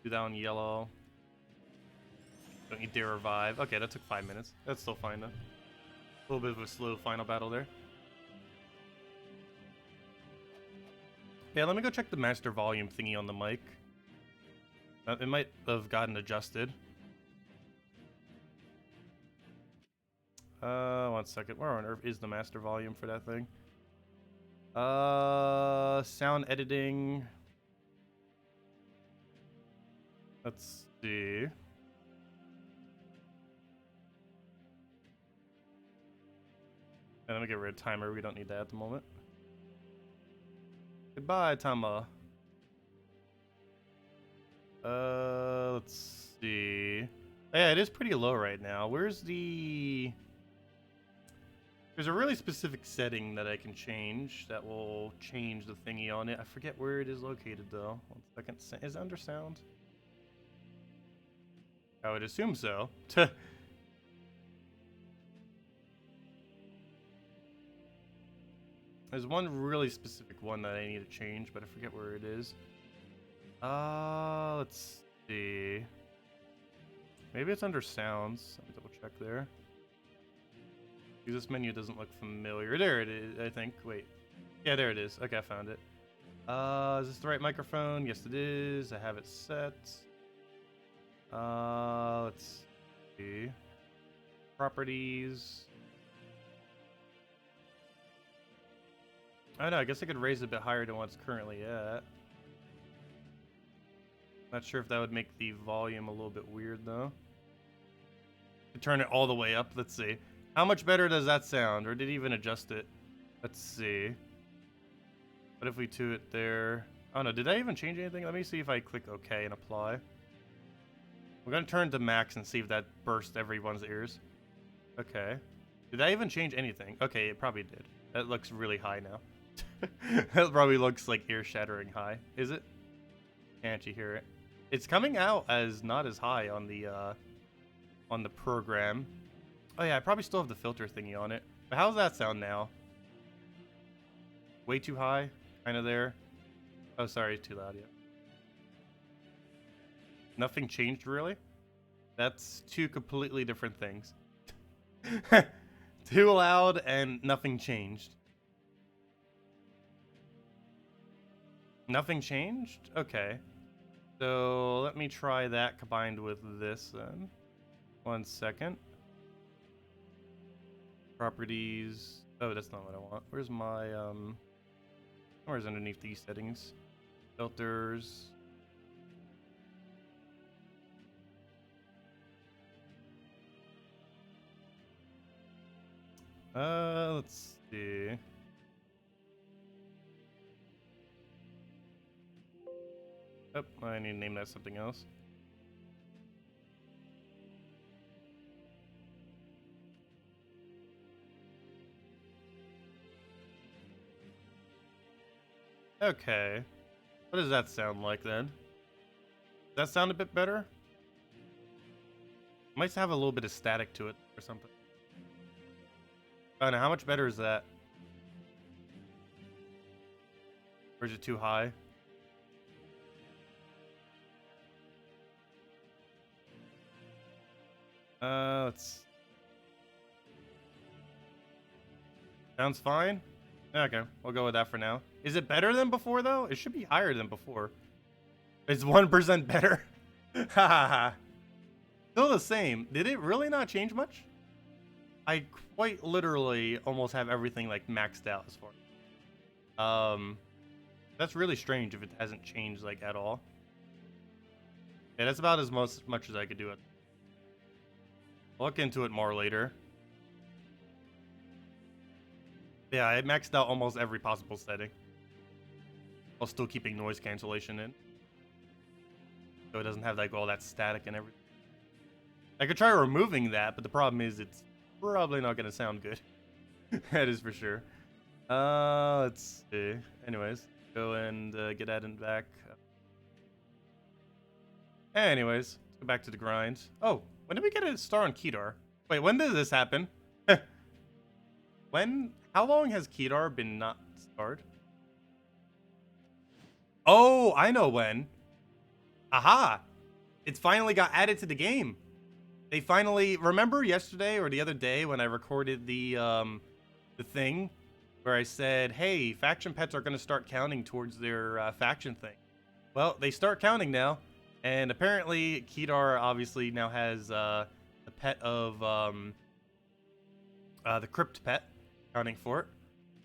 Do that on yellow. Don't you dare revive. Okay, that took 5 minutes. That's still fine though. A little bit of a slow final battle there. Yeah, let me go check the master volume thingy on the mic. It might have gotten adjusted. 1 second. Where on earth is the master volume for that thing? Sound editing. Let's see. And let me get rid of timer. We don't need that at the moment. Goodbye, timer. Let's see. Yeah, it is pretty low right now. Where's the... There's a really specific setting that I can change that will change the thingy on it. I forget where it is located though. 1 second. Is it under sound? I would assume so. There's one really specific one that I need to change, but I forget where it is. Let's see. Maybe it's under sounds. Let me double check there. Because this menu doesn't look familiar. There it is, I think. Wait. Yeah, there it is. Okay, I found it. Is this the right microphone? Yes, it is. I have it set. Let's see. Properties. I don't know, I guess I could raise it a bit higher than what it's currently at. Not sure if that would make the volume a little bit weird though. Turn it all the way up, let's see. How much better does that sound? Or did he even adjust it? Let's see. What if we do it there? Oh no, did I even change anything? Let me see if I click OK and apply. We're gonna turn to max and see if that bursts everyone's ears. Okay. Did I even change anything? Okay, it probably did. That looks really high now. That probably looks like ear-shattering high. Is it? Can't you hear it? It's coming out as not as high on the program. Oh yeah, I probably still have the filter thingy on it. But how's that sound now? Way too high? Kind of there? Oh, sorry, it's too loud, yeah. Nothing changed, really? That's two completely different things. Too loud and nothing changed. Nothing changed? Okay. So let me try that combined with this then. 1 second. Properties. Oh, that's not what I want. Where's my where's underneath these settings? Filters. Let's see. Oh, I need to name that something else. Okay. What does that sound like then? Does that sound a bit better? Might have a little bit of static to it or something. Oh no, how much better is that? Or is it too high? Let's... Sounds fine. Okay, we'll go with that for now. Is it better than before, though? It should be higher than before. It's 1% better. Hahaha. Still the same. Did it really not change much? I quite literally almost have everything like maxed out as far. That's really strange if it hasn't changed like at all. Yeah, that's about as much as I could do it. I'll look into it more later. Yeah, I maxed out almost every possible setting, while still keeping noise cancellation in, so it doesn't have like all that static and everything. I could try removing that, but the problem is it's probably not going to sound good. That is for sure. Let's see. Anyways, go and get Adamp back. Anyways, let's go back to the grind. Oh, when did we get a star on Kedar? Wait, when did this happen? When? How long has Kedar been not starred? Oh, I know when. Aha! It's finally got added to the game. They finally, remember yesterday or the other day when I recorded the thing where I said, hey, faction pets are going to start counting towards their faction thing. Well, they start counting now, and apparently Kedar obviously now has the pet of the Crypt pet counting for it.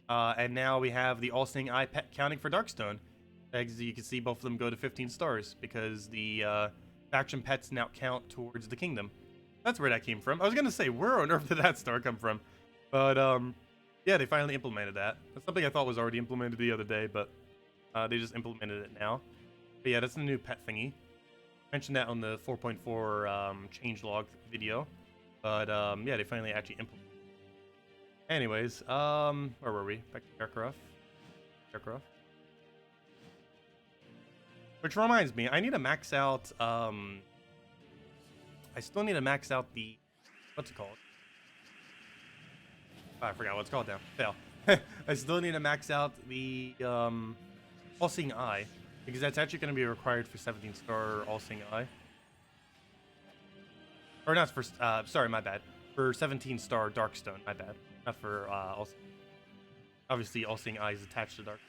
And now we have the All-Seeing Eye pet counting for Darkstone. As you can see, both of them go to 15 stars because the faction pets now count towards the kingdom. That's where that came from. I was going to say, where on earth did that star come from? But, yeah, they finally implemented that. That's something I thought was already implemented the other day, but they just implemented it now. But yeah, that's the new pet thingy. I mentioned that on the 4.4 changelog video. But, yeah, they finally actually implemented it. Anyways, where were we? Back to Aircraft. Which reminds me, I need to max out, I still need to max out the, what's it called? Oh, I forgot what it's called now. Fail. I still need to max out the, All-Seeing Eye, because that's actually going to be required for 17-star All-Seeing Eye. Or not for, sorry, my bad. For 17-star Darkstone, my bad. Not for, obviously, All-Seeing Eye is attached to Dark.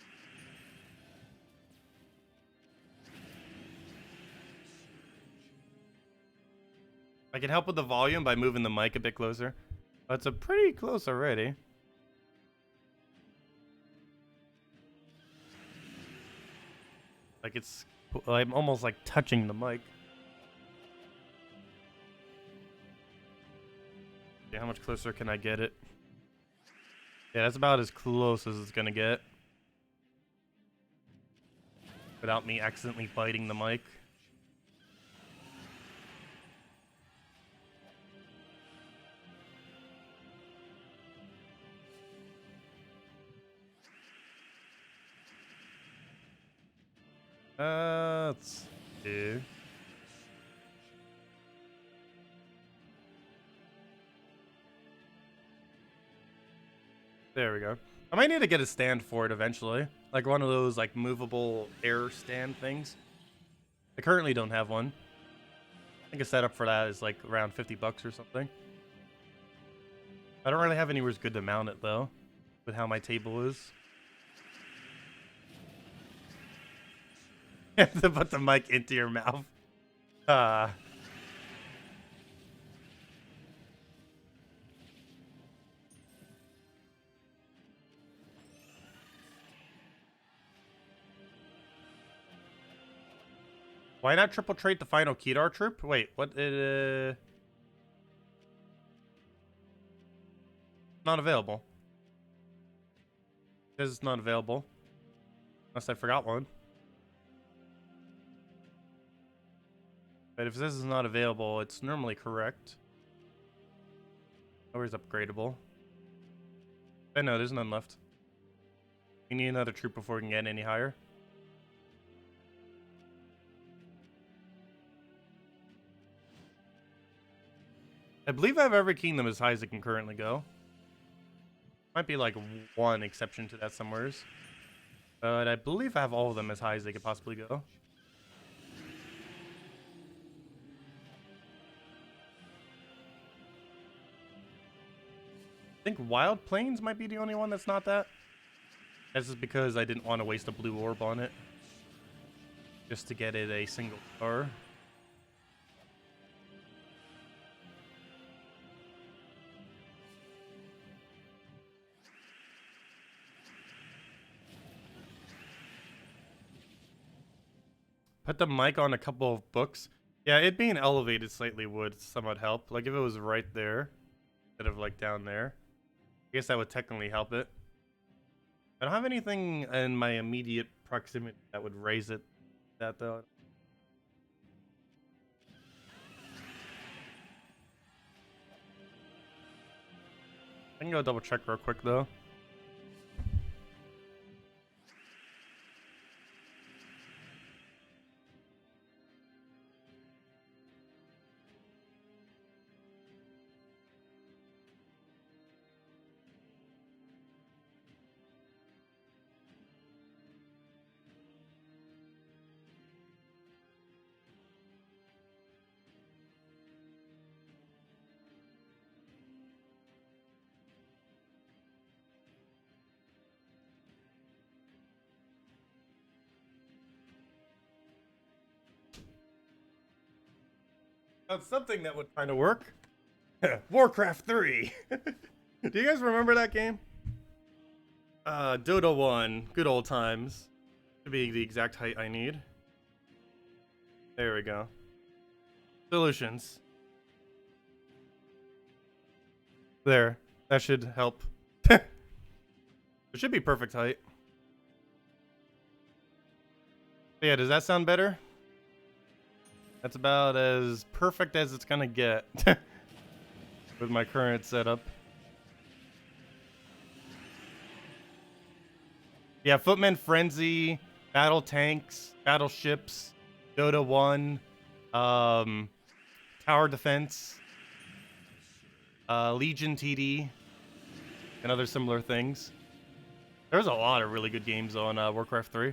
I can help with the volume by moving the mic a bit closer. But it's a pretty close already. Like it's, I'm almost like touching the mic. Okay, how much closer can I get it? Yeah, that's about as close as it's gonna get. Without me accidentally biting the mic. Let's see. There we go. I might need to get a stand for it eventually. Like one of those like movable air stand things. I currently don't have one. I think a setup for that is like around 50 bucks or something. I don't really have anywhere good to mount it though, with how my table is. You have to put the mic into your mouth. Why not triple trade the final Kedar troop? Wait, what? Not available. It says it's not available. Unless I forgot one. But if this is not available, it's normally correct. Always upgradable. But no, there's none left. We need another troop before we can get any higher. I believe I have every kingdom as high as it can currently go. Might be like one exception to that somewheres. But I believe I have all of them as high as they could possibly go. I think Wild Plains might be the only one that's not that. This is because I didn't want to waste a blue orb on it. Just to get it a single star. Put the mic on a couple of books. Yeah, it being elevated slightly would somewhat help. Like if it was right there instead of like down there. I guess that would technically help it. I don't have anything in my immediate proximity that would raise it. That though. I can go double check real quick though. That's something that would kind of work. Warcraft 3. Do you guys remember that game? Dota 1. Good old times. To be the exact height I need. There we go. Solutions. There. That should help. It should be perfect height. Yeah, does that sound better? That's about as perfect as it's gonna get with my current setup. Yeah, Footman Frenzy, Battle Tanks, Battleships, Dota 1, Tower Defense, Legion TD, and other similar things. There's a lot of really good games on Warcraft 3.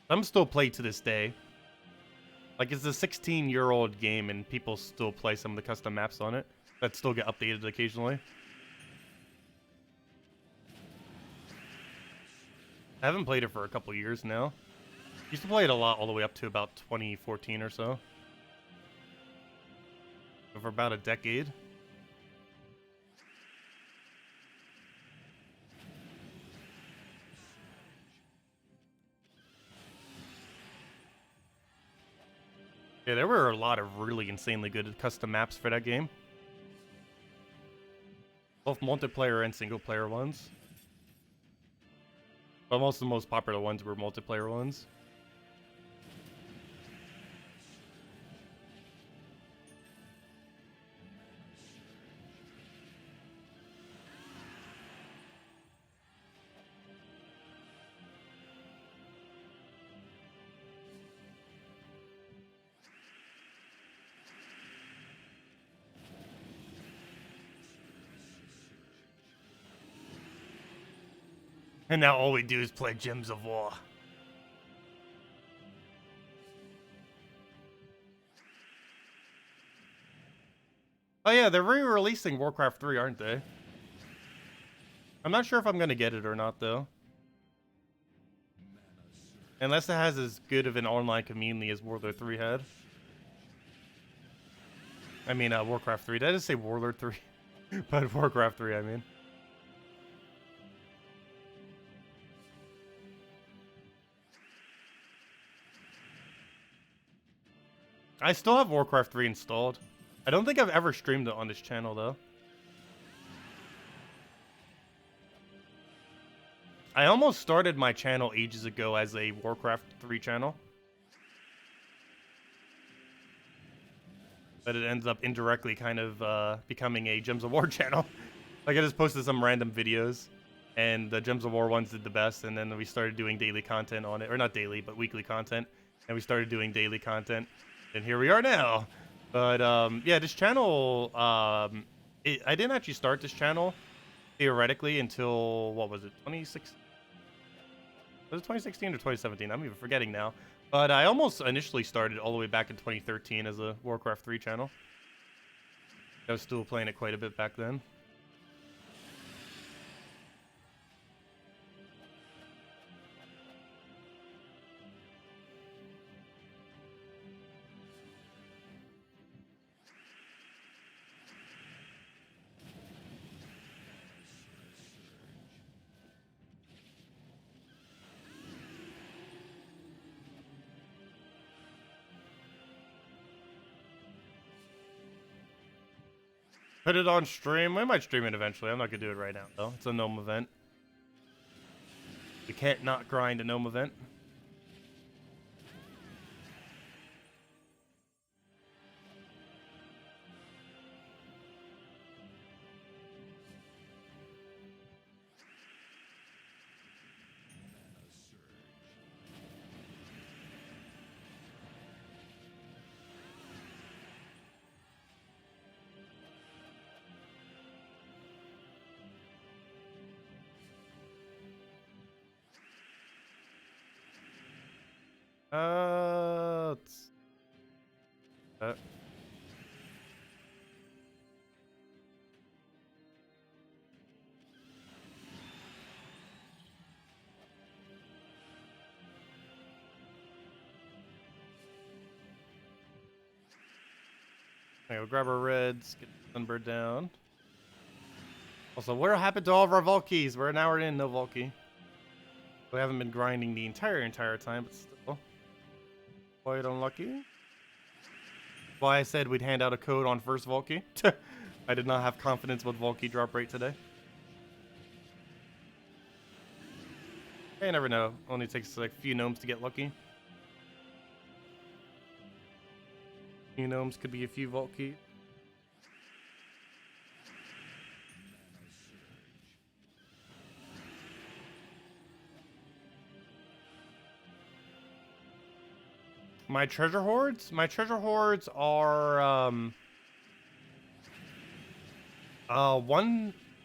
Some still play to this day. Like, it's a 16-year-old game, and people still play some of the custom maps on it that still get updated occasionally. I haven't played it for a couple years now. Used to play it a lot all the way up to about 2014 or so. For about a decade. Yeah, there were a lot of really insanely good custom maps for that game. Both multiplayer and single player ones. But most of the most popular ones were multiplayer ones. And now all we do is play Gems of War. Oh yeah, they're re-releasing Warcraft 3, aren't they? I'm not sure if I'm gonna get it or not, though. Unless it has as good of an online community as Warlord 3 had. I mean, Warcraft 3. Did I just say Warlord 3? But Warcraft 3, I mean. I still have Warcraft 3 installed. I don't think I've ever streamed it on this channel, though. I almost started my channel ages ago as a Warcraft 3 channel. But it ends up indirectly kind of becoming a Gems of War channel. Like, I just posted some random videos, and the Gems of War ones did the best, and then we started doing daily content on it. Or not daily, but weekly content. And we started doing daily content. And here we are now. But, yeah, this channel, I didn't actually start this channel, theoretically, until, what was it, 2016? Was it 2016 or 2017? I'm even forgetting now. But I almost initially started all the way back in 2013 as a Warcraft 3 channel. I was still playing it quite a bit back then. Put it on stream. I might stream it eventually. I'm not gonna do it right now though. It's a gnome event. You can't not grind a gnome event. Okay, we'll grab our reds, get the Sunbird down. Also, what happened to all of our Volkies? We're an hour in, no Volky. We haven't been grinding the entire time, but still. Quite unlucky. Why I said we'd hand out a code on first Volky. I did not have confidence with Volky drop rate today. You never know. Only takes like a few gnomes to get lucky. Few gnomes could be a few Volky. My treasure hoards? My treasure hoards are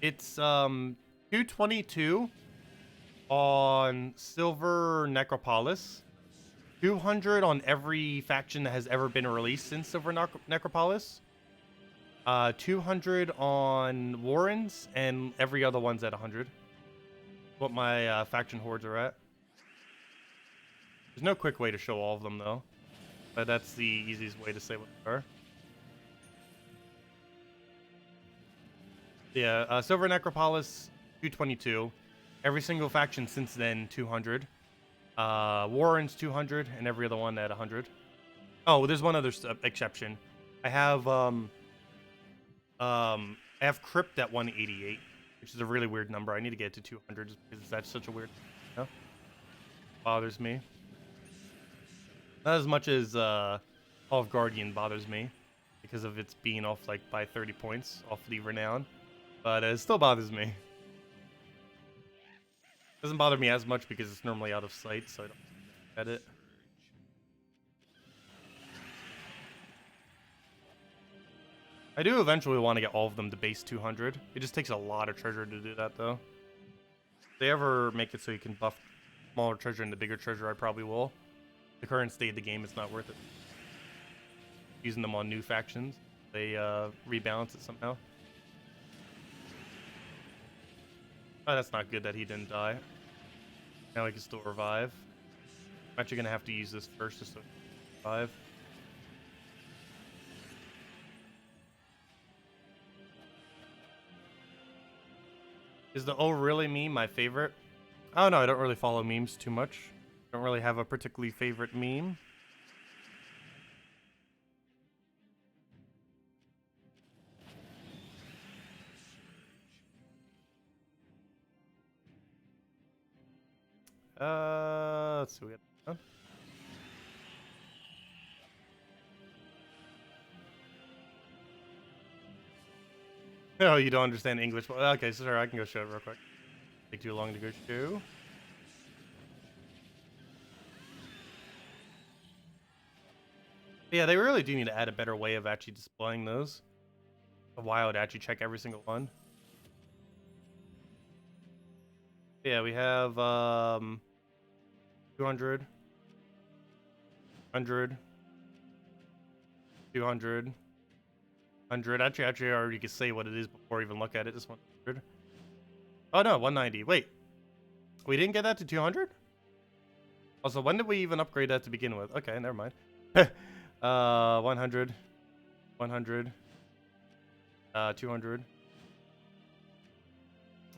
it's 222 on Silver Necropolis. 200 on every faction that has ever been released since Silver Necropolis. 200 on Warrens, and every other one's at 100. What my faction hoards are at. There's no quick way to show all of them though. But that's the easiest way to say what they are. Yeah, Silver Necropolis, 222. Every single faction since then, 200. Warren's 200, and every other one at 100. Oh, there's one other exception. I have Crypt at 188, which is a really weird number. I need to get to 200 just because that's such a weird, you know? Bothers me. Not as much as Hall of Guardian bothers me because of its being off like by 30 points off the renown, but it still bothers me. Doesn't bother me as much because it's normally out of sight, so I don't get it. I do eventually want to get all of them to base 200. It just takes a lot of treasure to do that though. If they ever make it so you can buff smaller treasure into bigger treasure, I probably will. The current state of the game, it's not worth it. Using them on new factions, they rebalance it somehow. Oh, that's not good that he didn't die. Now he can still revive. I'm actually gonna have to use this first just to revive. Is the "oh really" meme my favorite? Oh no, I don't really follow memes too much. Don't really have a particularly favorite meme. Let's see what we got. Oh, you don't understand English. Okay, so sorry, I can go show it real quick. Take too long to go show. Yeah, they really do need to add a better way of actually displaying those. A while to actually check every single one. Yeah, we have 200. 100. 200. 100. Actually, I already can say what it is before I even look at it. This 100. Oh no, 190. Wait. We didn't get that to 200? Also, when did we even upgrade that to begin with? Okay, never mind. 100. 100. 200.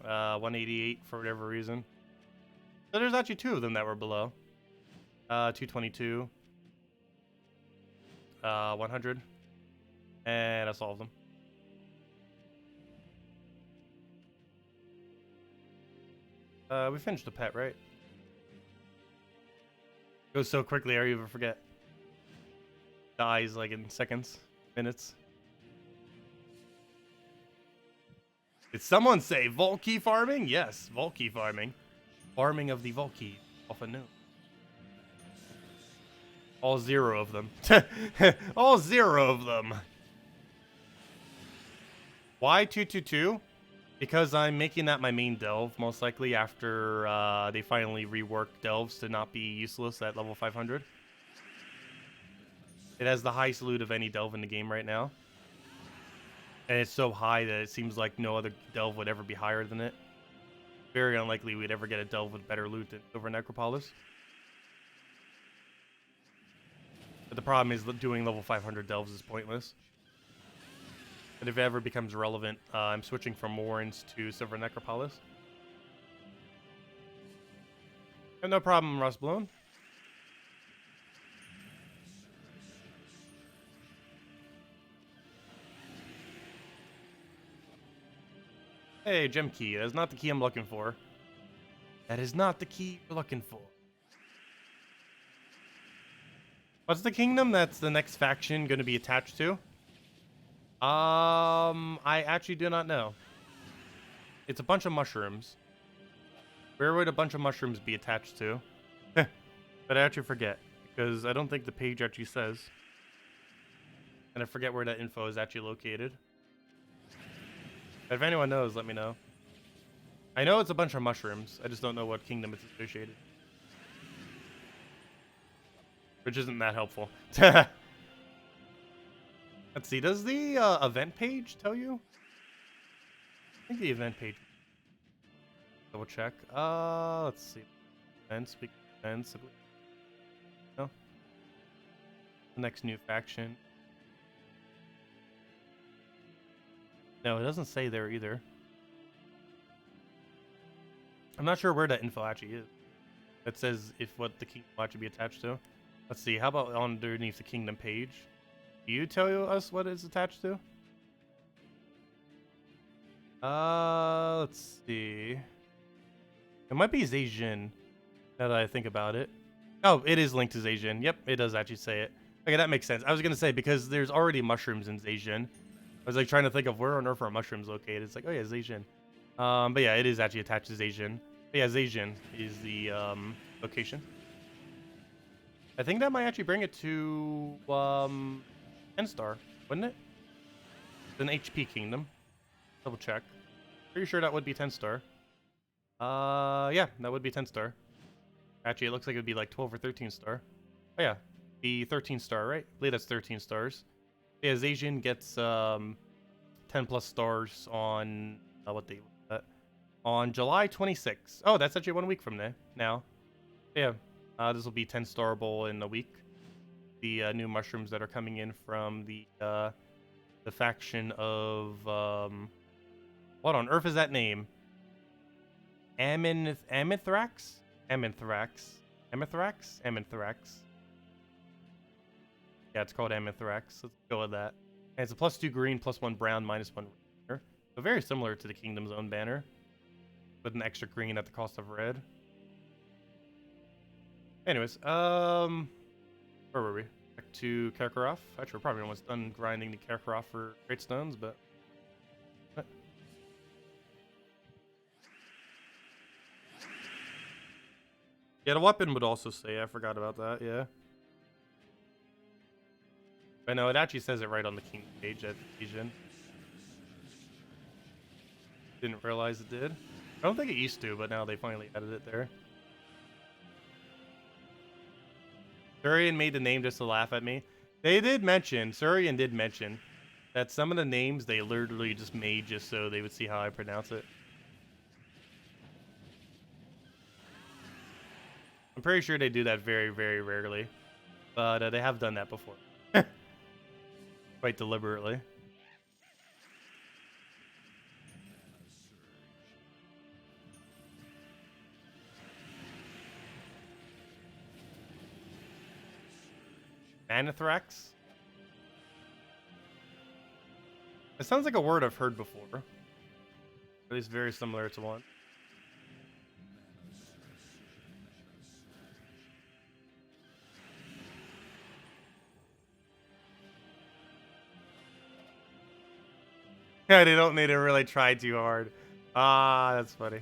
188 for whatever reason. So there's actually 2 of them that were below. 222. 100. And that's all of them. We finished the pet, right? Goes so quickly, I even forget. Dies like in seconds, minutes. Did someone say vault key farming? Yes, vault key farming. Farming of the vault key. Often known. All 0 of them. All 0 of them. Why 222? Because I'm making that my main delve, most likely after they finally rework delves to not be useless at level 500. It has the highest loot of any delve in the game right now. And it's so high that it seems like no other delve would ever be higher than it. Very unlikely we'd ever get a delve with better loot than over Necropolis. But the problem is that doing level 500 delves is pointless. But if it ever becomes relevant, I'm switching from Warrens to Silver Necropolis. No problem, Rust Blown. Hey, gem key. That is not the key I'm looking for. That is not the key we're looking for. What's the kingdom that's the next faction going to be attached to? I actually do not know. It's a bunch of mushrooms. Where would a bunch of mushrooms be attached to? But I actually forget, because I don't think the page actually says. And I forget where that info is actually located. But if anyone knows, let me know. I know it's a bunch of mushrooms. I just don't know what kingdom it's associated. Which isn't that helpful. Let's see, does the event page tell you? I think the event page. Double check. Let's see. Events, big events. No. The next new faction. No, it doesn't say there either. I'm not sure where that info actually is. It says if what the kingdom will actually be attached to. Let's see, how about underneath the kingdom page? Do you tell us what it's attached to? Let's see. It might be Zhejian, now that I think about it. Oh, it is linked to Zhejian. Yep, it does actually say it. Okay, that makes sense. I was going to say, because there's already mushrooms in Zhejian. I was like trying to think of where on earth are mushrooms located. It's like, oh yeah, Zhejian. But yeah, it is actually attached to Zhejian. But yeah, Zhejian is the location. I think that might actually bring it to 10-star, wouldn't it? It's an HP kingdom. Double check. Pretty sure that would be 10-star. Yeah, that would be 10-star. Actually, it looks like it would be like 12 or 13-star. Oh yeah, be 13-star, right? I believe that's 13 stars. Yeah, Zhejian gets 10+ stars on what day was that? On July 26th. Oh, that's actually 1 week from now. Yeah, this will be 10-starable in a week. The new mushrooms that are coming in from the faction of what on earth is that name? Amanthrax. Yeah, it's called Amanthrax. Let's go with that. And it's a +2 green, +1 brown, -1 red. So very similar to the Kingdom's own banner, with an extra green at the cost of red. Anyways, where were we? Back to Karkaroff. Actually, we're probably almost done grinding the Karkaroff for great stones, but yeah, the weapon would also say. I forgot about that. Yeah. But no, it actually says it right on the King page at Asian. Didn't realize it did. I don't think it used to, but now they finally added it there. Surian made the name just to laugh at me. They did mention, Surian did mention, that some of the names they literally just made just so they would see how I pronounce it. I'm pretty sure they do that very, very rarely. But they have done that before. Quite deliberately. Manithrax? It sounds like a word I've heard before. At least very similar to one. Yeah, they don't need to really try too hard. Ah, that's funny.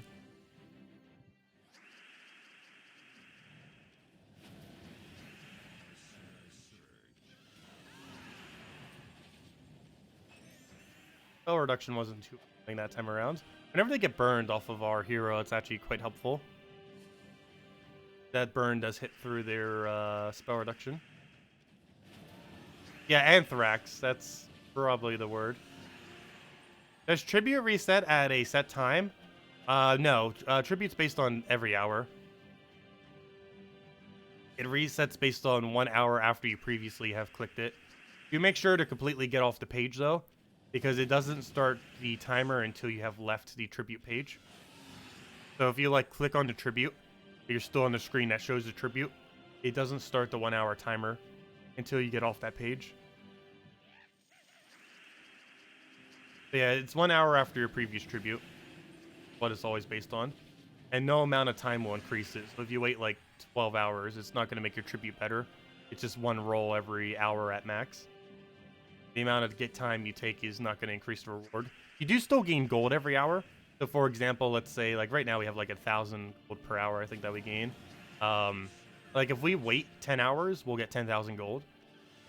Spell reduction wasn't too big that time around. Whenever they get burned off of our hero, it's actually quite helpful. That burn does hit through their spell reduction. Yeah, anthrax. That's probably the word. Does tribute reset at a set time? No. Tribute's based on every hour. It resets based on 1 hour after you previously have clicked it. You make sure to completely get off the page, though, because it doesn't start the timer until you have left the tribute page. So if you, like, click on the tribute, but you're still on the screen that shows the tribute, it doesn't start the 1 hour timer until you get off that page. But yeah, it's 1 hour after your previous tribute, what it's always based on. And no amount of time will increase it. So if you wait like 12 hours, it's not going to make your tribute better. It's just one roll every hour at max. The amount of get time you take is not going to increase the reward. You do still gain gold every hour. So for example, let's say like right now we have like 1,000 gold per hour, I think that we gain. Like if we wait 10 hours, we'll get 10,000 gold.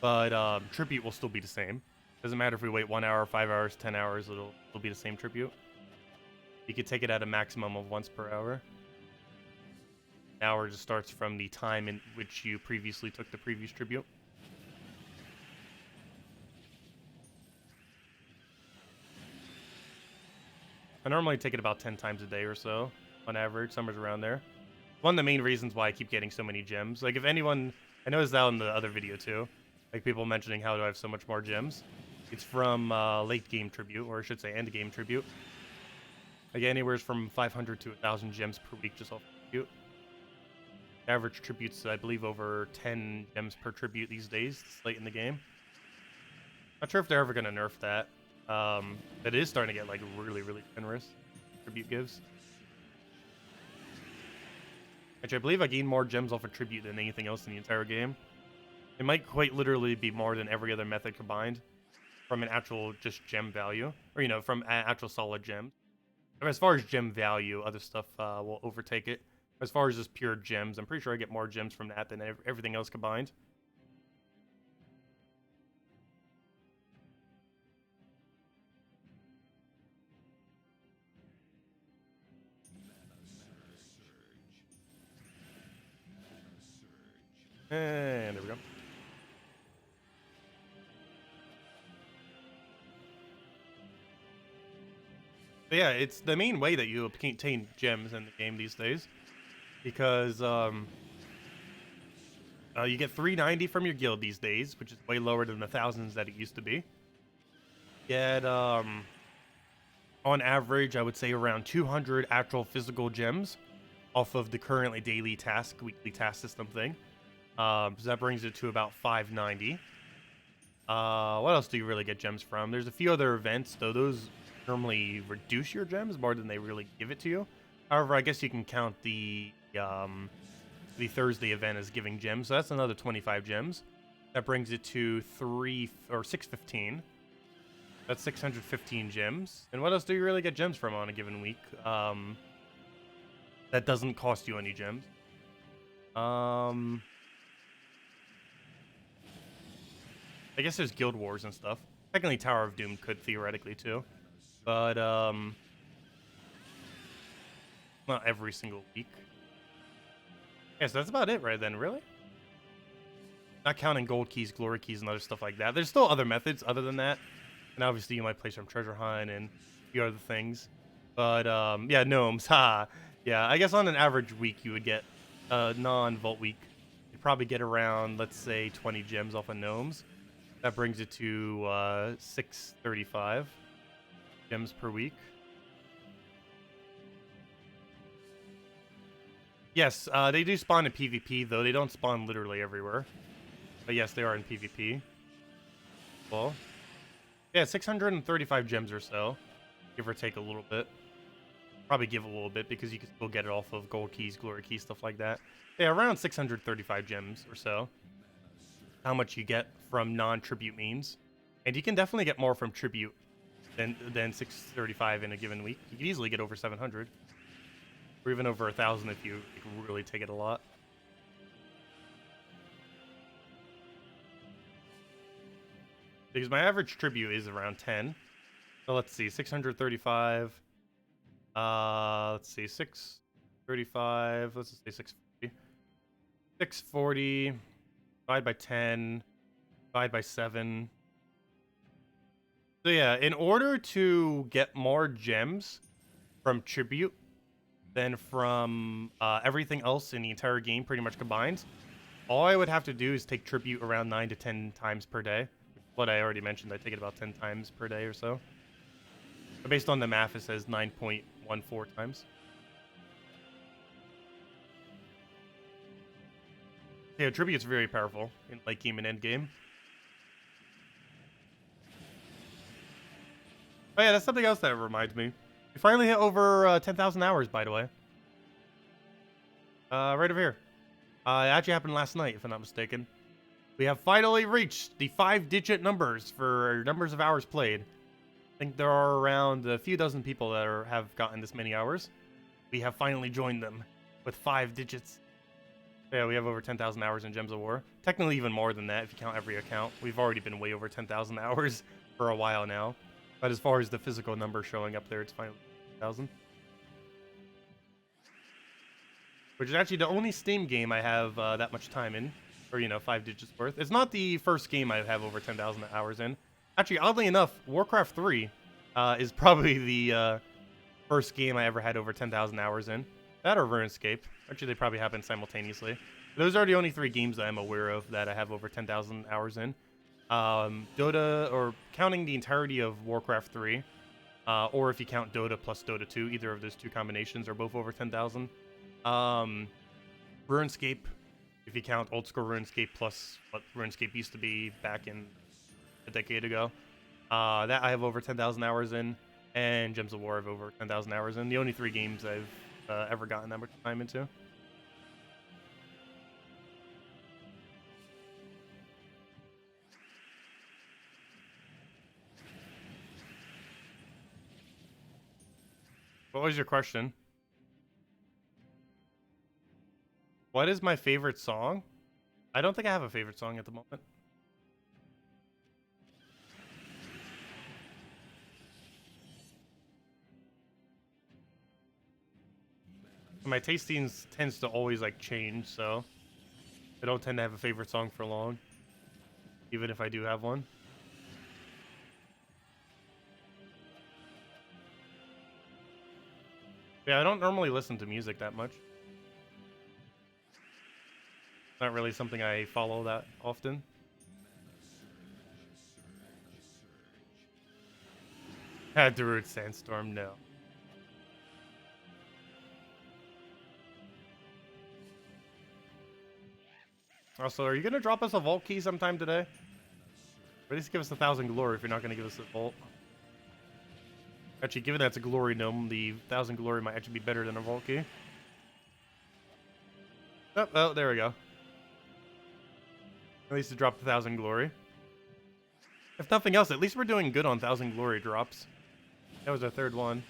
But tribute will still be the same. Doesn't matter if we wait 1 hour, 5 hours, 10 hours, it'll be the same tribute. You could take it at a maximum of once per hour. An hour just starts from the time in which you previously took the previous tribute. I normally take it about 10 times a day or so, on average, somewhere around there. One of the main reasons why I keep getting so many gems. Like if anyone, I noticed that in the other video too, like people mentioning how do I have so much more gems. It's from late game tribute, or I should say end game tribute. I get anywhere from 500 to 1,000 gems per week just off tribute. Average tributes, I believe, over 10 gems per tribute these days. It's late in the game. Not sure if they're ever going to nerf that. It is starting to get like really, really generous. Tribute gives. Actually, I believe I gain more gems off a tribute than anything else in the entire game. It might quite literally be more than every other method combined from an actual just gem value. Or, you know, from actual solid gems. As far as gem value, other stuff will overtake it. As far as just pure gems, I'm pretty sure I get more gems from that than everything else combined. And there we go. But yeah, it's the main way that you obtain gems in the game these days. Because you get 390 from your guild these days, which is way lower than the thousands that it used to be. You get, on average, I would say around 200 actual physical gems off of the currently daily task, weekly task system thing. So that brings it to about 590. What else do you really get gems from? There's a few other events, though those normally reduce your gems more than they really give it to you. However, I guess you can count the Thursday event as giving gems, so that's another 25 gems. That brings it to 615. That's 615 gems. And what else do you really get gems from on a given week? That doesn't cost you any gems. I guess there's Guild Wars and stuff. Technically, Tower of Doom could theoretically too, but not every single week. Yeah, so that's about it right then, really? Not counting gold keys, glory keys, and other stuff like that. There's still other methods other than that. And obviously you might play some treasure hunt and a few other things. But, yeah, gnomes, ha. Yeah, I guess on an average week you would get, non-vault week, you'd probably get around, let's say, 20 gems off of gnomes. That brings it to, 635 gems per week. Yes, they do spawn in PvP, though. They don't spawn literally everywhere. But yes, they are in PvP. Well, yeah, 635 gems or so. Give or take a little bit. Probably give a little bit because you can still get it off of gold keys, glory keys, stuff like that. Yeah, around 635 gems or so. How much you get from non-tribute means. And you can definitely get more from tribute than 635 in a given week. You could easily get over 700. Or even over 1,000 if you really take it a lot. Because my average tribute is around 10. So let's see, 635. Let's see, 635. Let's just say 640. 640. Divide by 10. Divide by 7. So yeah, in order to get more gems from tribute than from everything else in the entire game pretty much combined, all I would have to do is take tribute around 9 to 10 times per day. What I already mentioned, I take it about 10 times per day or so. But based on the math, it says 9.14 times. Yeah, tribute's very powerful in late game and end game. Oh yeah, that's something else that reminds me. We finally hit over 10,000 hours, by the way. Right over here. It actually happened last night, if I'm not mistaken. We have finally reached the 5-digit numbers for numbers of hours played. I think there are around a few dozen people that have gotten this many hours. We have finally joined them with 5 digits. Yeah, we have over 10,000 hours in Gems of War. Technically even more than that if you count every account. We've already been way over 10,000 hours for a while now. But as far as the physical number showing up there, it's finally 10,000. Which is actually the only Steam game I have that much time in. Or, 5 digits worth. It's not the first game I have over 10,000 hours in. Actually, oddly enough, Warcraft 3 is probably the first game I ever had over 10,000 hours in. That or RuneScape. Actually, they probably happen simultaneously. Those are the only 3 games that I'm aware of that I have over 10,000 hours in. Dota, or counting the entirety of Warcraft 3, or if you count Dota plus Dota 2, either of those 2 combinations are both over 10,000. RuneScape, if you count old school RuneScape plus what RuneScape used to be back in a decade ago. That I have over 10,000 hours in, and Gems of War I have over 10,000 hours in. The only 3 games I've ever gotten that much time into. What was your question? What is my favorite song? I don't think I have a favorite song at the moment. My tasting tends to always change, so I don't tend to have a favorite song for long, even if I do have one. Yeah, I don't normally listen to music that much. Not really something I follow that often. Druid Sandstorm, no. Also, are you gonna drop us a vault key sometime today? Or at least give us 1,000 glory if you're not gonna give us a vault. Actually, given that's a glory gnome, the 1,000 glory might actually be better than a vault key. Oh, there we go. At least it dropped 1,000 glory. If nothing else, at least we're doing good on 1,000 glory drops. That was our 3rd one.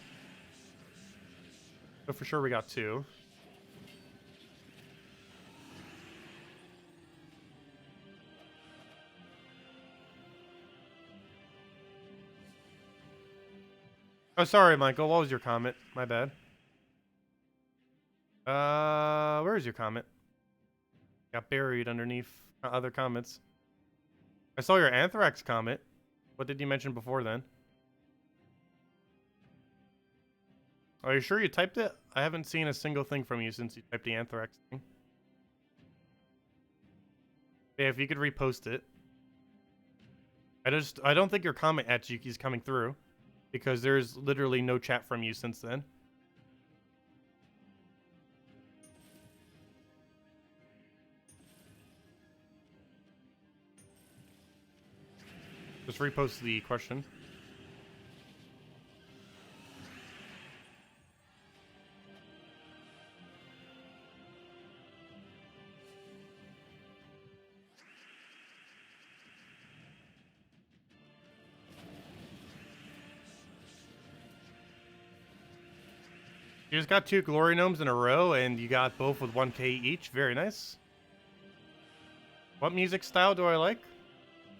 So for sure we got 2. Oh, sorry, Michael. What was your comment? My bad. Where is your comment? Got buried underneath Other comments. I saw your Anthrax comment. What did you mention before then? Are you sure you typed it? I haven't seen a single thing from you since you typed the Anthrax thing. Yeah, if you could repost it. I don't think your comment at Yuki's coming through because there's literally no chat from you since then. Just repost the question. You just got 2 glory gnomes in a row, and you got both with 1k each. Very nice. What music style do I like?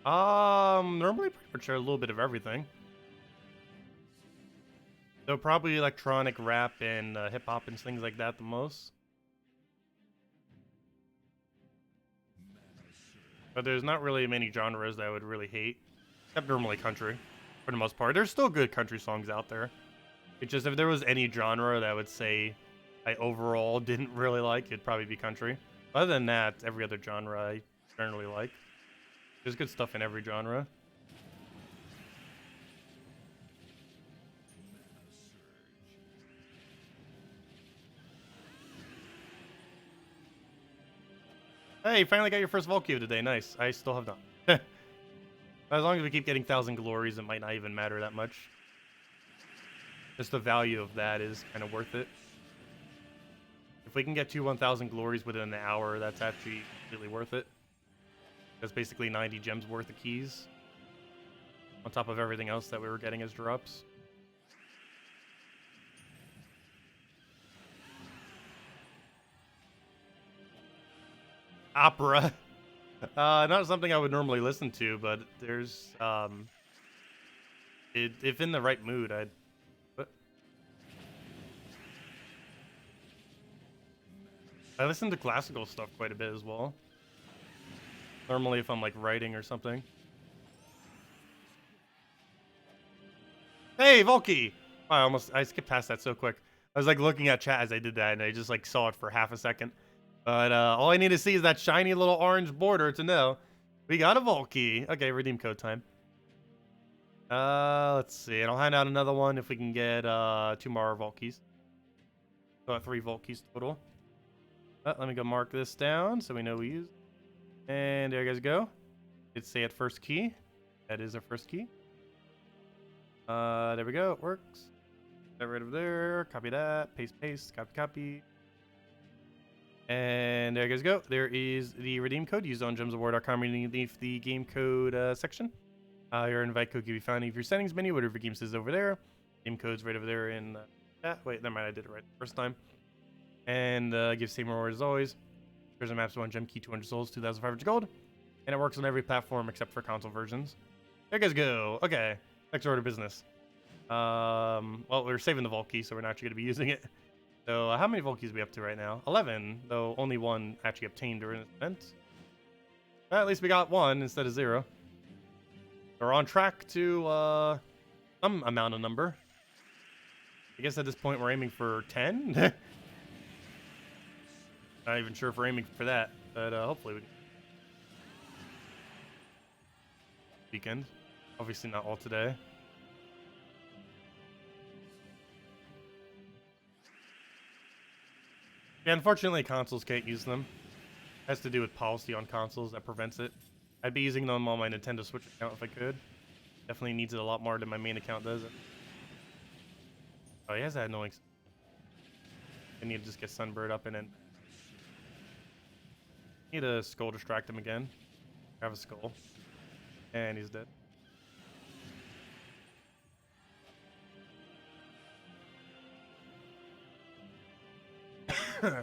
Normally pretty much a little bit of everything. So probably electronic rap and hip hop and things like that the most. But there's not really many genres that I would really hate, except normally country, for the most part. There's still good country songs out there. It's just if there was any genre that I would say I overall didn't really like, it'd probably be country. Other than that, every other genre I generally like. There's good stuff in every genre. Hey, you finally got your first Volcue today. Nice. I still have not. As long as we keep getting 1,000 glories, it might not even matter that much. Just the value of that is kind of worth it. If we can get to 1,000 glories within an hour, that's actually really worth it. That's basically 90 gems worth of keys. On top of everything else that we were getting as drops. Opera. Not something I would normally listen to, but there's if in the right mood, I'd. I listen to classical stuff quite a bit as well. Normally, if I'm like writing or something. Hey, Volky! I skipped past that so quick. I was like looking at chat as I did that, and I just like saw it for half a second. But all I need to see is that shiny little orange border to know we got a Volky. Okay, redeem code time. Let's see, and I'll hand out another one if we can get 2 more Volkies. So 3 Volkies total. Let me go mark this down so we know we use. And there you guys go. It's say at first key. That is our first key. There we go. It works. That right over there. Copy that. Paste, paste. Copy, copy. And there you guys go. There is the redeem code used on gemsaward.com underneath the game code section. Your invite code can be found in your settings menu, whatever game says over there. Game code's right over there in chat. Wait, never mind. I did it right the first time. And gives same reward as always. There's a maps 1 gem key, 200 souls, 2,500 gold. And it works on every platform except for console versions. There you guys go. Okay. Next order of business. Well, we're saving the Volky, so we're not actually going to be using it. So how many Volkies are we up to right now? 11, though only 1 actually obtained during this event. Well, at least we got 1 instead of 0. We're on track to some amount of number. I guess at this point we're aiming for 10. Not even sure if we're aiming for that, but hopefully we can. Weekend. Obviously not all today. Yeah, unfortunately consoles can't use them. It has to do with policy on consoles that prevents it. I'd be using them on my Nintendo Switch account if I could. Definitely needs it a lot more than my main account does it. Oh, he has that annoying. I need to just get Sunbird up and then. Need a skull distract him again. Have a skull. And he's dead. Hey,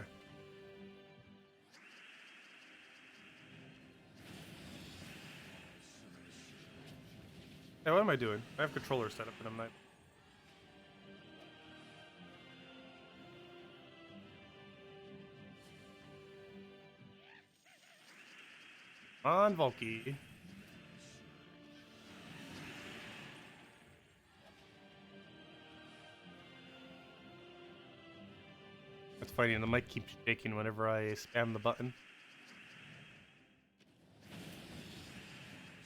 what am I doing? I have controller set up and I'm not. On Volky. That's funny, the mic keeps shaking whenever I spam the button.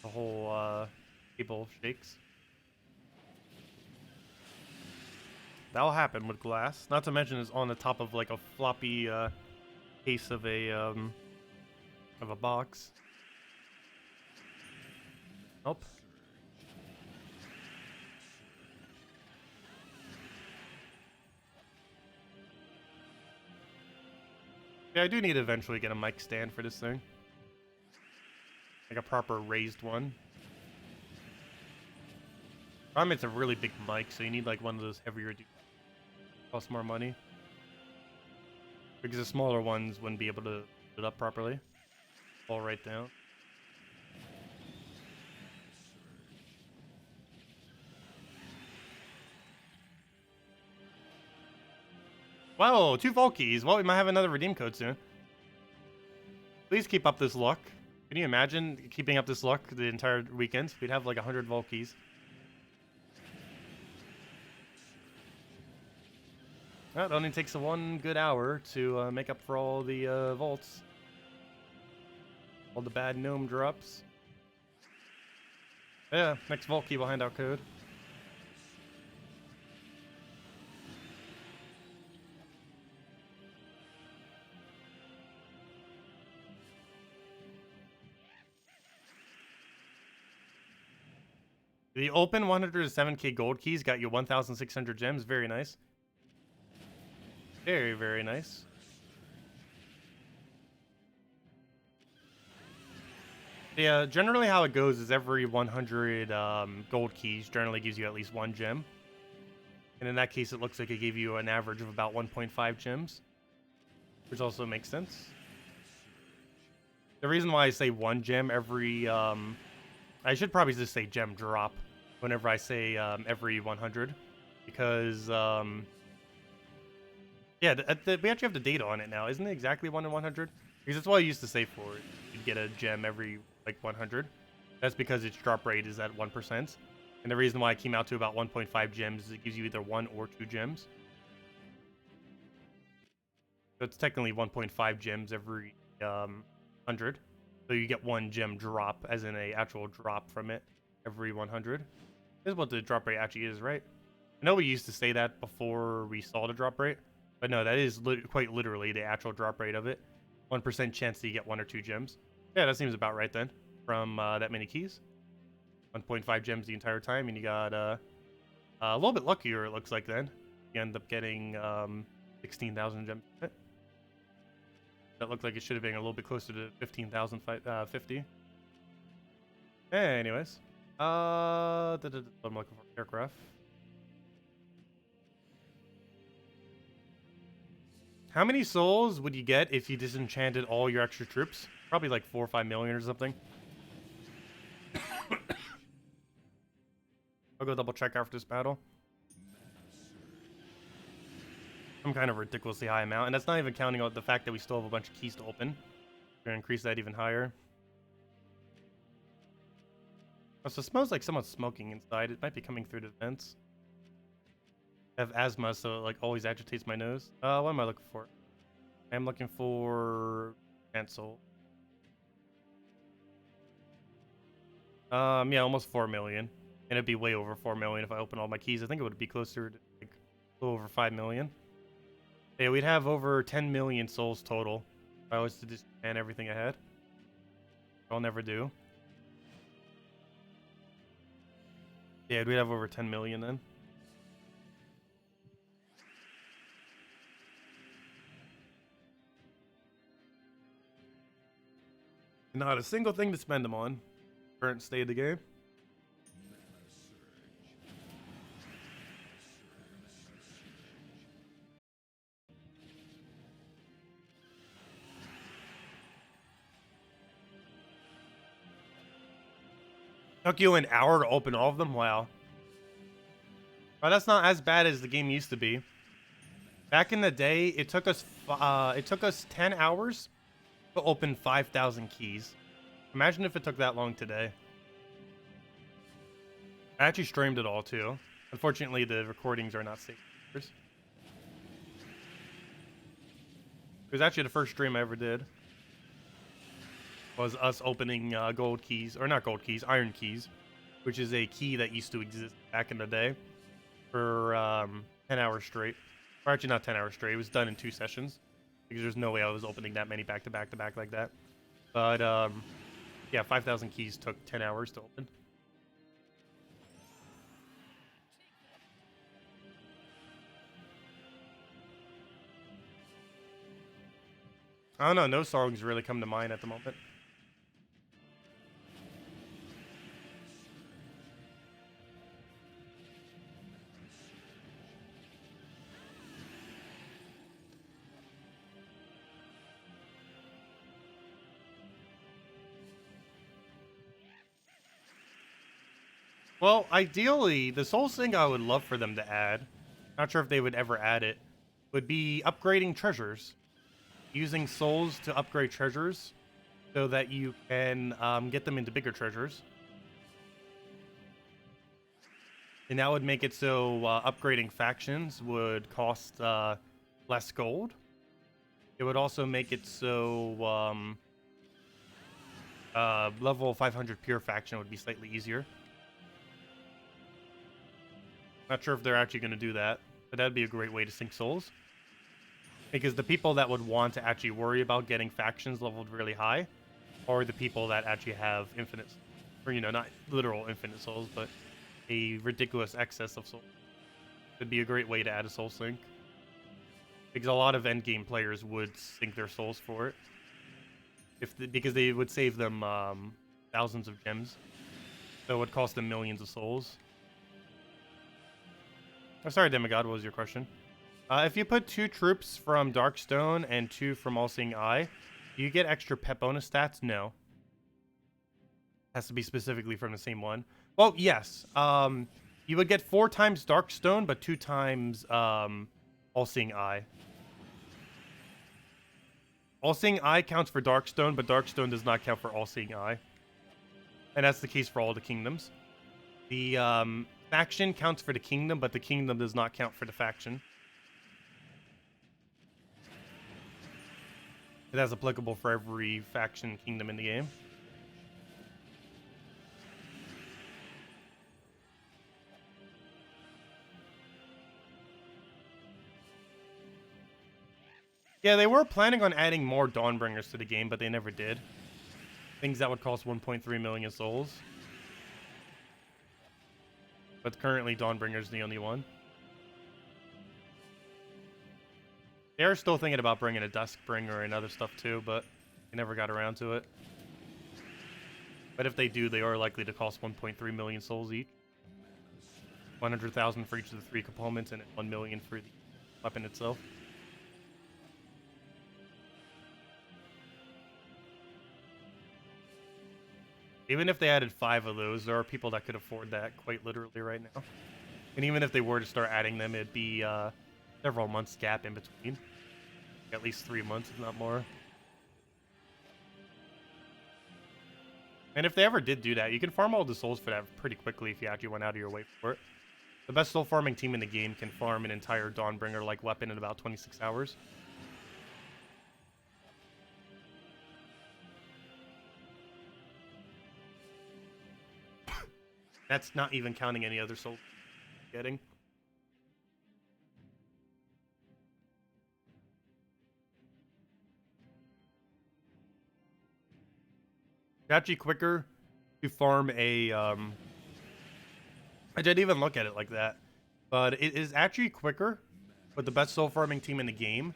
The whole cable shakes. That'll happen with glass. Not to mention it's on the top of like a floppy case of a box. Nope. Yeah, I do need to eventually get a mic stand for this thing. Like a proper raised one. Problem, it's a really big mic, so you need like one of those heavier dudes. Cost more money. Because the smaller ones wouldn't be able to put it up properly. Fall right down. Wow, 2 Volkies. Well, we might have another redeem code soon. Please keep up this luck. Can you imagine keeping up this luck the entire weekend? We'd have like 100 Volkies. Well, it only takes 1 good hour to make up for all the vaults. All the bad gnome drops. Yeah, next Volky will hand out code. The open 107k gold keys got you 1,600 gems. Very nice. Very, very nice. Yeah, generally how it goes is every 100 gold keys generally gives you at least 1 gem. And in that case, it looks like it gave you an average of about 1.5 gems. Which also makes sense. The reason why I say 1 gem every... I should probably just say gem drop whenever I say every 100. Because... yeah, we actually have the data on it now. Isn't it exactly 1 in 100? Because that's what I used to say for it. You'd get a gem every, like, 100. That's because its drop rate is at 1%. And the reason why it came out to about 1.5 gems is it gives you either 1 or 2 gems. So it's technically 1.5 gems every 100. So you get 1 gem drop, as in a actual drop from it every 100. This is what the drop rate actually is, right? I know we used to say that before we saw the drop rate. But no, that is quite literally the actual drop rate of it. 1% chance that you get 1 or 2 gems. Yeah, that seems about right then. From that many keys. 1.5 gems the entire time, and you got a little bit luckier, it looks like then. You end up getting 16,000 gems. That looked like it should have been a little bit closer to 15,050. Anyways. I'm looking for aircraft. How many souls would you get if you disenchanted all your extra troops? Probably like 4 or 5 million or something. I'll go double check after this battle. Some kind of ridiculously high amount, and that's not even counting out the fact that we still have a bunch of keys to open. We're gonna increase that even higher. Oh, so it smells like someone's smoking inside. It might be coming through the vents. I have asthma, so it like always agitates my nose. What am I looking for? I'm looking for cancel. Yeah, almost 4 million. And it'd be way over 4 million if I open all my keys. I think it would be closer to like a little over 5 million. Yeah, we'd have over 10 million souls total if I was to just ban everything ahead. I'll never do. Yeah, we'd have over 10 million then. Not a single thing to spend them on. Current state of the game. Took you an hour to open all of them? Wow. Well, that's not as bad as the game used to be. Back in the day, it took us 10 hours to open 5,000 keys. Imagine if it took that long today. I actually streamed it all too. Unfortunately, the recordings are not safe. It was actually the first stream I ever did. Was us opening gold keys, or not gold keys, iron keys, which is a key that used to exist back in the day for 10 hours straight. Or actually not 10 hours straight, it was done in 2 sessions. Because there's no way I was opening that many back to back to back like that. But yeah, 5,000 keys took 10 hours to open. I don't know, no songs really come to mind at the moment. Well, ideally, the Souls thing I would love for them to add, not sure if they would ever add it, would be upgrading treasures. Using souls to upgrade treasures so that you can get them into bigger treasures. And that would make it so upgrading factions would cost less gold. It would also make it so level 500 pure faction would be slightly easier. Not sure if they're actually going to do that, but that'd be a great way to sink souls. Because the people that would want to actually worry about getting factions leveled really high are the people that actually have infinite, or, you know, not literal infinite souls, but a ridiculous excess of souls. It'd be a great way to add a soul sink. Because a lot of endgame players would sink their souls for it. Because they would save them thousands of gems. So it would cost them millions of souls. Oh, sorry, Demigod, what was your question? If you put 2 troops from Darkstone and 2 from All-Seeing Eye, do you get extra pet bonus stats? No. Has to be specifically from the same one. Well, yes. You would get 4 times Darkstone, but 2 times All-Seeing Eye. All-Seeing Eye counts for Darkstone, but Darkstone does not count for All-Seeing Eye. And that's the case for all the kingdoms. The faction counts for the kingdom, but the kingdom does not count for the faction. That's applicable for every faction kingdom in the game. Yeah, they were planning on adding more Dawnbringers to the game, but they never did. Things that would cost 1.3 million souls. But currently, Dawnbringer's the only one. They're still thinking about bringing a Duskbringer and other stuff too, but they never got around to it. But if they do, they are likely to cost 1.3 million souls each. 100,000 for each of the 3 components, and 1 million for the weapon itself. Even if they added 5 of those, there are people that could afford that quite literally right now. And even if they were to start adding them, it'd be several months gap in between. At least 3 months, if not more. And if they ever did do that, you can farm all the souls for that pretty quickly if you actually went out of your way for it. The best soul farming team in the game can farm an entire Dawnbringer-like weapon in about 26 hours. That's not even counting any other soul getting. It's actually quicker to farm a I didn't even look at it like that, but it is actually quicker with the best soul farming team in the game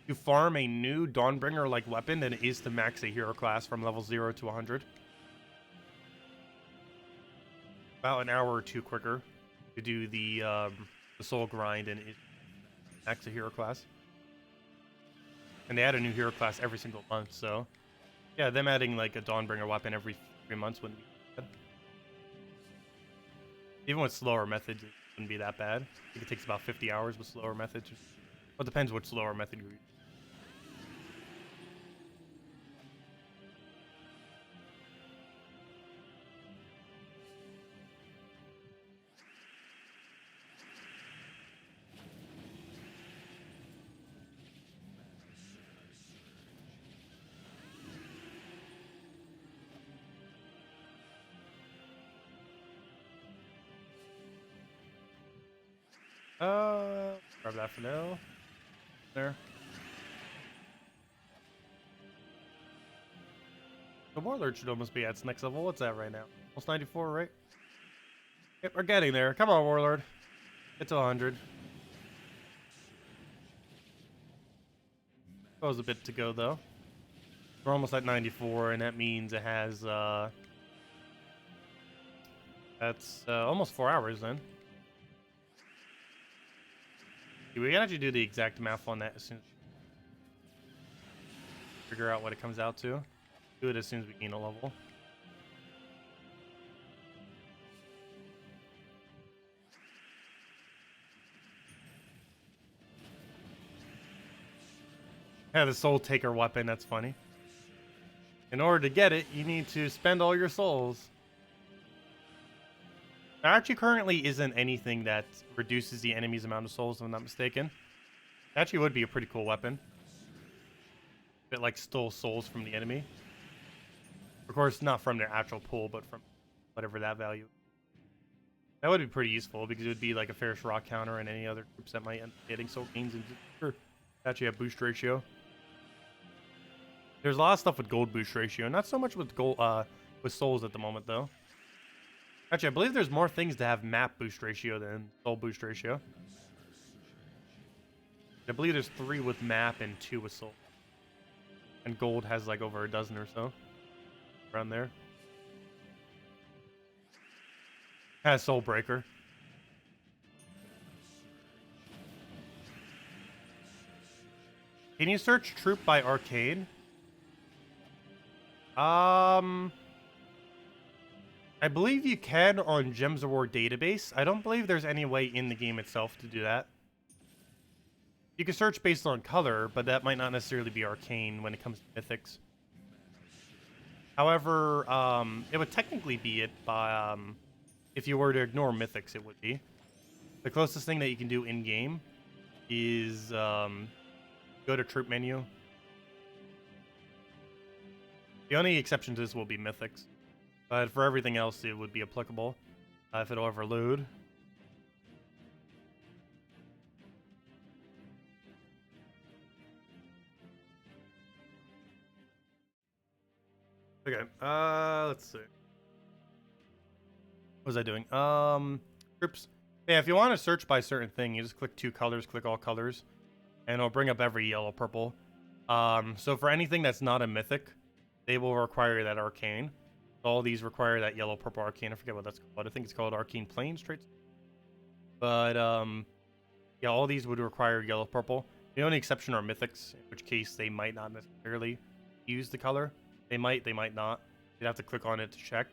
to farm a new Dawnbringer like weapon than it is to max a hero class from level 0 to 100. About an hour or 2 quicker to do the soul grind and max a hero class. And they add a new hero class every single month, so yeah, them adding like a Dawnbringer weapon every 3 months wouldn't be bad. Even with slower methods, it wouldn't be that bad. I think it takes about 50 hours with slower methods. Well, it depends which slower method you use. Grab that for now. There. The Warlord should almost be at its next level. What's that right now? Almost 94, right? Yep, we're getting there. Come on, Warlord. Get to 100. That was a bit to go, though. We're almost at 94, and that means it has, that's almost 4 hours, then. We can actually do the exact math on that as soon as figure out what it comes out to. Do it as soon as we gain a level. Yeah, the soul taker weapon, that's funny. In order to get it, you need to spend all your souls. There actually currently isn't anything that reduces the enemy's amount of souls, if I'm not mistaken. It actually would be a pretty cool weapon. It like stole souls from the enemy. Of course, not from their actual pool, but from whatever that value is. That would be pretty useful because it would be like a Ferris Rock counter and any other groups that might end up getting soul gains. And actually have boost ratio. There's a lot of stuff with gold boost ratio, not so much with gold with souls at the moment though. Actually, I believe there's more things to have map boost ratio than soul boost ratio. I believe there's 3 with map and 2 with soul. And gold has like over a dozen or so. Around there. Has Soul Breaker. Can you search troop by arcane? I believe you can on Gems of War database. I don't believe there's any way in the game itself to do that. You can search based on color, but that might not necessarily be arcane when it comes to mythics. However, it would technically be it by, if you were to ignore mythics, it would be. The closest thing that you can do in-game is go to troop menu. The only exception to this will be mythics. But for everything else, it would be applicable if it'll ever load. Okay, let's see. What was I doing? Troops. Yeah, if you want to search by certain thing, you just click 2 colors, click all colors, and it'll bring up every yellow, purple. So for anything that's not a mythic, they will require that arcane. All these require that yellow, purple arcane. I forget what that's called. I think it's called Arcane Plains traits. But, yeah, all these would require yellow, purple. The only exception are mythics, in which case they might not necessarily use the color. They might not. You'd have to click on it to check.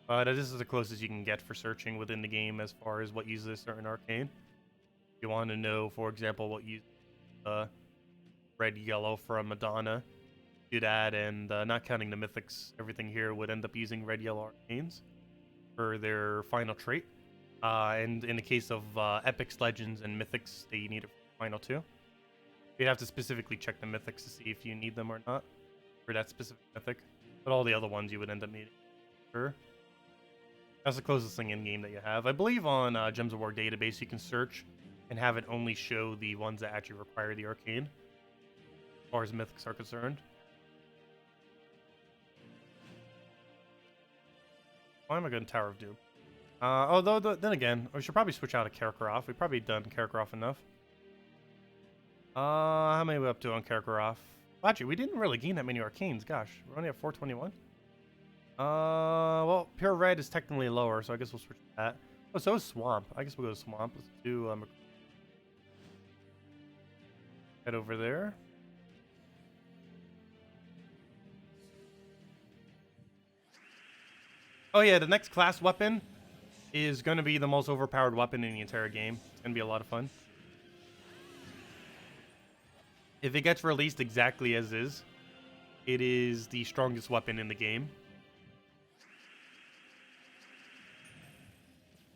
But this is the closest you can get for searching within the game as far as what uses a certain arcane. If you want to know, for example, what uses red, yellow from Madonna, do that, and not counting the mythics, everything here would end up using red, yellow arcanes for their final trait. And in the case of epics, legends, and mythics, they need it for the final 2. You'd have to specifically check the mythics to see if you need them or not for that specific mythic. But all the other ones you would end up needing. Sure. That's the closest thing in-game that you have. I believe on Gems of War database you can search and have it only show the ones that actually require the arcane, as far as mythics are concerned. Why am I going Tower of Doom? Although, then again, we should probably switch out of Karkaroff. We've probably done Karkaroff enough. How many are we up to on Karkaroff? Well, actually, we didn't really gain that many arcanes. Gosh, we're only at 421. Well, Pure Red is technically lower, so I guess we'll switch to that. Oh, so is Swamp. I guess we'll go to Swamp. Let's do, head over there. Oh yeah, the next class weapon is going to be the most overpowered weapon in the entire game. It's going to be a lot of fun. If it gets released exactly as is, it is the strongest weapon in the game.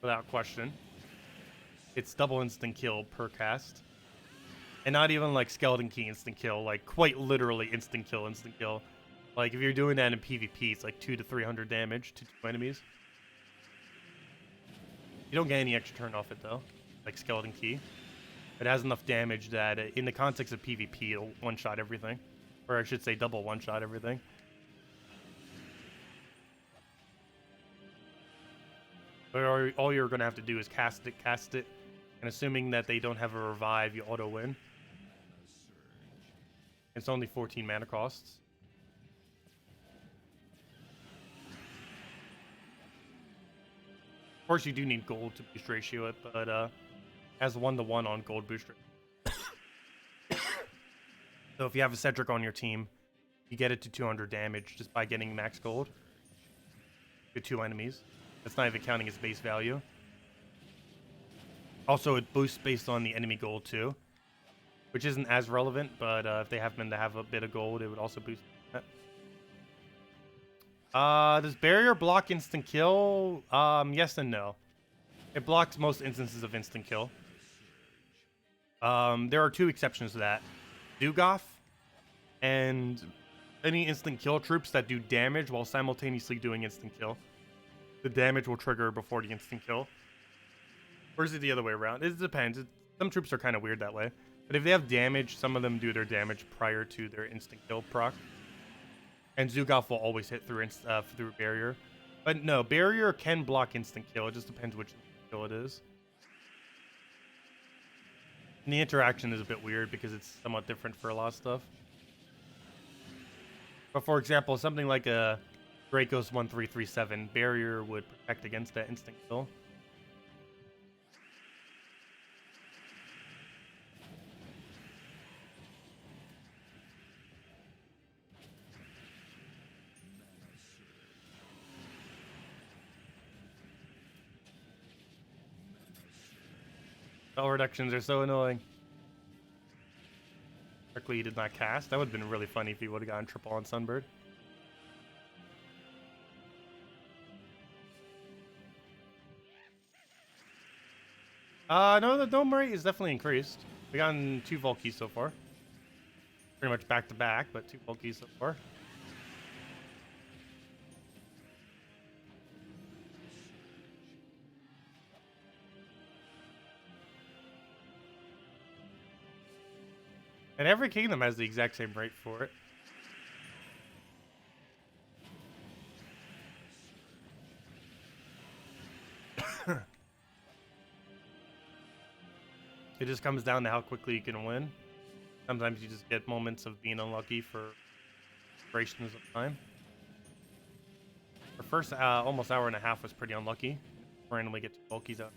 Without question. It's double instant kill per cast. And not even like skeleton key instant kill, like quite literally instant kill. Like if you're doing that in PvP, it's like 200 to 300 damage to 2 enemies. You don't get any extra turn off it though. like Skeleton Key. It has enough damage that in the context of PvP, it'll one-shot everything. Or I should say double one-shot everything. But all you're going to have to do is cast it. And assuming that they don't have a revive, you auto-win. It's only 14 mana costs. Of course, you do need gold to boost ratio it, but has 1-to-1 on gold boost ratio. So if you have a Cedric on your team, you get it to 200 damage just by getting max gold to 2 enemies. That's not even counting its base value. Also, it boosts based on the enemy gold too, which isn't as relevant, but if they happen to have a bit of gold, it would also boost that. Does barrier block instant kill? Yes and no. It blocks most instances of instant kill. There are 2 exceptions to that. Duggoth and any instant kill troops that do damage while simultaneously doing instant kill. The damage will trigger before the instant kill. Or is it the other way around? It depends. Some troops are kind of weird that way. But if they have damage, some of them do their damage prior to their instant kill proc. And Zuggoth will always hit through barrier. But no, barrier can block instant kill. It just depends which instant kill it is. And the interaction is a bit weird because it's somewhat different for a lot of stuff. But for example, something like a Dracos 1337, barrier would protect against that instant kill. Spell reductions are so annoying. Luckily, he did not cast. That would have been really funny if he would have gotten triple on Sunbird. No, the dome rate is definitely increased. We gotten 2 Volkies so far. Pretty much back to back, but 2 Volkies so far. And every kingdom has the exact same rate for it. It just comes down to how quickly you can win. Sometimes you just get moments of being unlucky for durations of time. Our first almost hour and a half was pretty unlucky. Randomly get 2 bulkies out.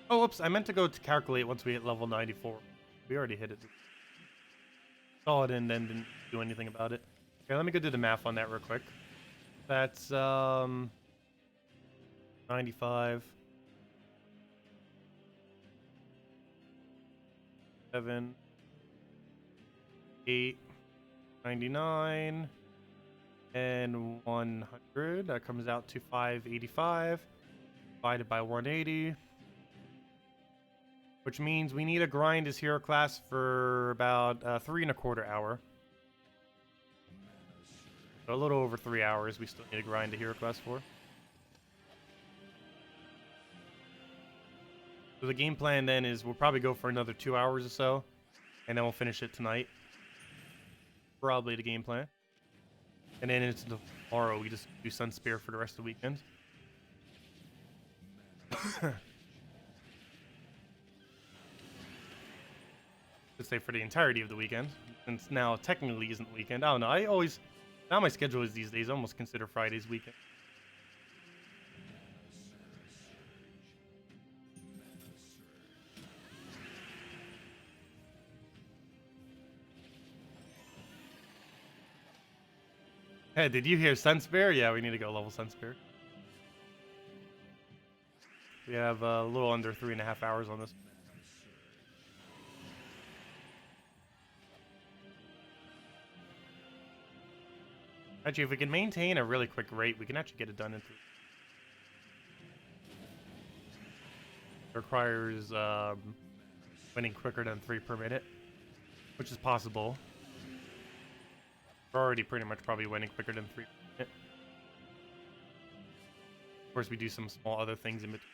Oh, whoops, I meant to go to calculate once we hit level 94. We already hit it. Saw it and then didn't do anything about it. Okay, let me go do the math on that real quick. That's 95. 7. 8. 99. And 100. That comes out to 585. Divided by 180. Which means we need to grind his hero class for about 3¼ hour. So a little over 3 hours we still need to grind the hero class for. So the game plan then is we'll probably go for another 2 hours or so. And then we'll finish it tonight. Probably the game plan. And then into tomorrow we just do Sun Spear for the rest of the weekend. Say for the entirety of the weekend, since now technically isn't weekend. I don't know. Now my schedule is these days I almost consider Fridays weekend. Hey, did you hear Sunspear? Yeah, we need to go level Sunspear. We have a little under 3.5 hours on this. Actually, if we can maintain a really quick rate, we can actually get it done in 3. It requires winning quicker than 3 per minute, which is possible. We're already pretty much probably winning quicker than 3 per minute. Of course, we do some small other things in between.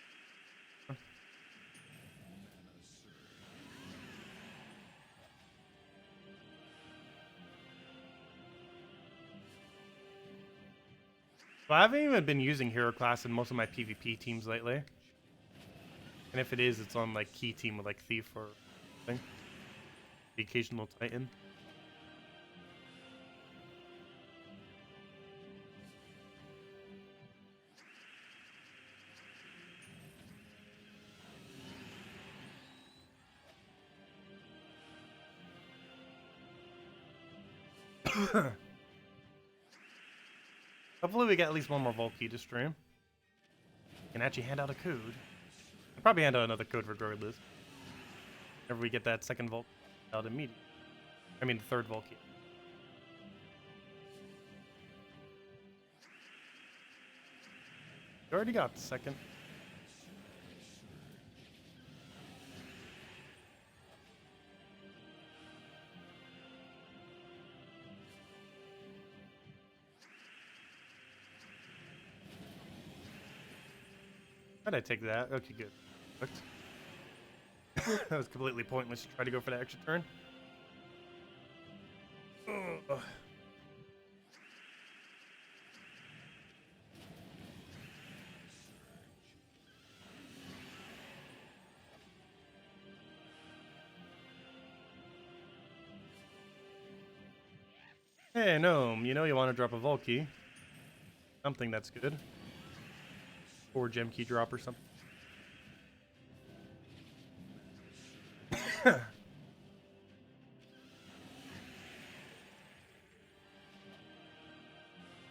So I haven't even been using hero class in most of my PvP teams lately. And if it is, it's on like key team with like Thief or something. The occasional Titan. Hopefully we get at least one more Vault key to stream. Can actually hand out a code. I'll probably hand out another code regardless. Whenever we get that second Vault out immediately. I mean the third Vault key. You already got the second. How'd I take that? Okay, good. That was completely pointless to try to go for that extra turn. Ugh. Hey, Gnome, you know you want to drop a Vault key. Something that's good. Or gem key drop or something.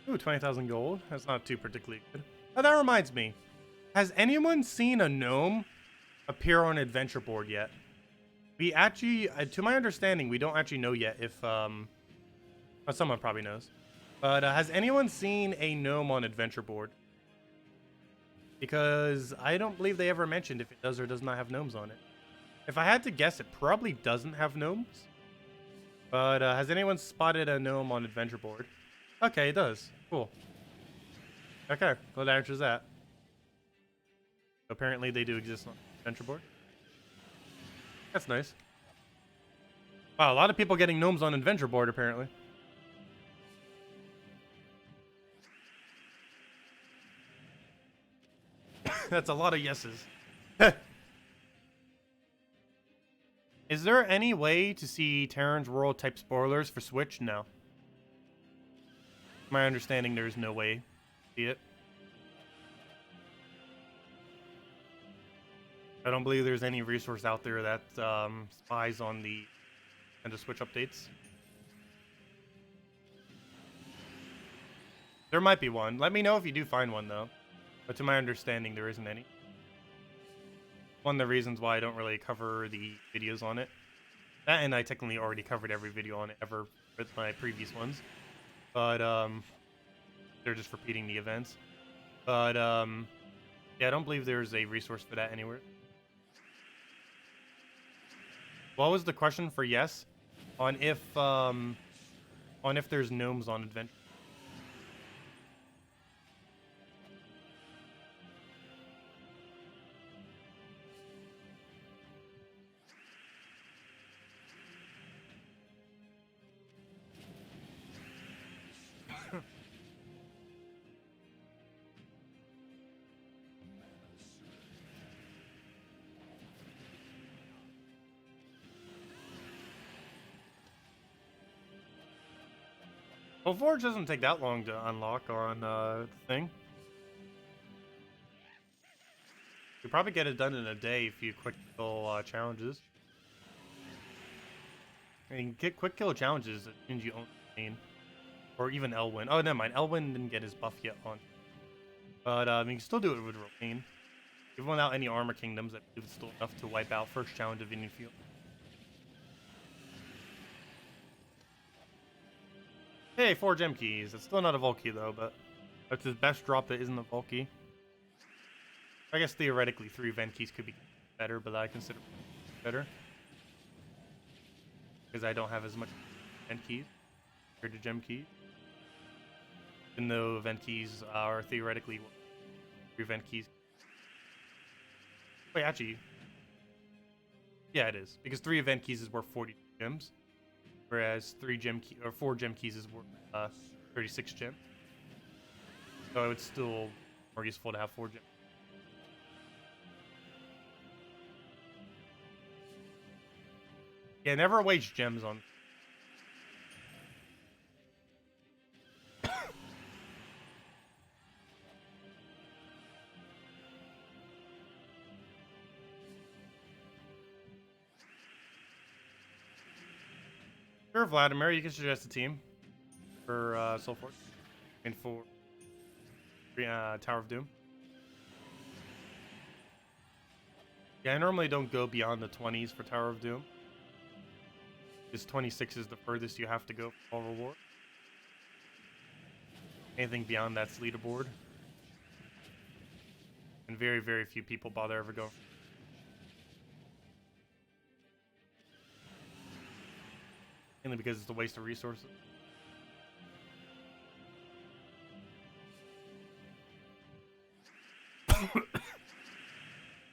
Ooh, 20,000 gold. That's not too particularly good. Oh, that reminds me. Has anyone seen a gnome appear on adventure board yet? We actually, to my understanding, we don't actually know yet if, well, someone probably knows. But has anyone seen a gnome on adventure board? Because I don't believe they ever mentioned if it does or does not have gnomes on it. If I had to guess, it probably doesn't have gnomes. But has anyone spotted a gnome on adventure board? Okay, it does. Cool. Okay, well that answers that. Apparently they do exist on adventure board. That's nice. Wow, a lot of people getting gnomes on adventure board apparently. That's a lot of yeses. Is there any way to see Terran's World type spoilers for Switch? No. My understanding, there's no way to see it. I don't believe there's any resource out there that spies on the Nintendo Switch updates. There might be one. Let me know if you do find one, though. But to my understanding, there isn't any. One of the reasons why I don't really cover the videos on it. That, and I technically already covered every video on it ever with my previous ones. But, they're just repeating the events. But, yeah, I don't believe there's a resource for that anywhere. What was the question for yes? On if there's gnomes on adventure. Well, Forge doesn't take that long to unlock on the thing. You probably get it done in a day if you quick kill challenges. I mean, get quick kill challenges that means you own the main. Or even Elwyn. Oh, never mind. Elwyn didn't get his buff yet on. But you can still do it with Romaine. Even without any armor kingdoms, I believe it's still enough to wipe out first challenge of any field. Hey, 4 gem keys. It's still not a Volkey though, but that's his best drop that isn't a Volkey. I guess theoretically 3 event keys could be better, but I consider better. Because I don't have as much event keys compared to gem keys. Even though event keys are theoretically 3 event keys. Wait, actually. Yeah, it is. Because 3 event keys is worth 40 gems. Whereas 4 gem keys is worth 36 gems. So it's still more useful to have 4 gems. Yeah, never waste gems on. Sure, Vladimir, you can suggest a team for Soulforce. And for Tower of Doom. Yeah, I normally don't go beyond the 20s for Tower of Doom. Because 26 is the furthest you have to go for all reward. Anything beyond that's leaderboard. And very, very few people bother ever going. Mainly because it's a waste of resources.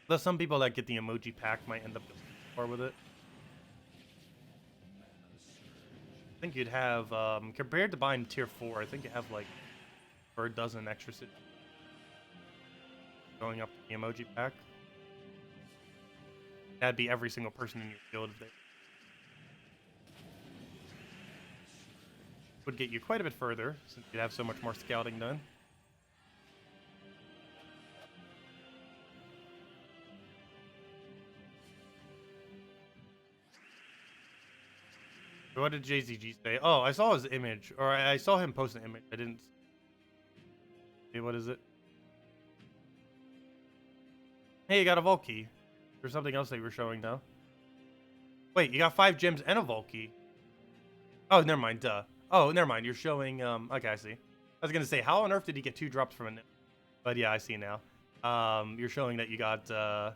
Though some people that get the emoji pack might end up going far with it. I think you'd have, compared to buying tier 4, I think you have like for a dozen extra cities going up the emoji pack. That'd be every single person in your guild if they would get you quite a bit further since you'd have so much more scouting done. What did JZG say? Oh, I saw his image, or I saw him post an image. I didn't. Hey, what is it? Hey, you got a Volkey. There's something else that you were showing now. Wait, you got 5 gems and a Volkey. Oh, never mind. Duh. Oh, never mind. You're showing. Okay, I see. I was gonna say, how on earth did he get 2 drops from a nip? But yeah, I see now. You're showing that you got a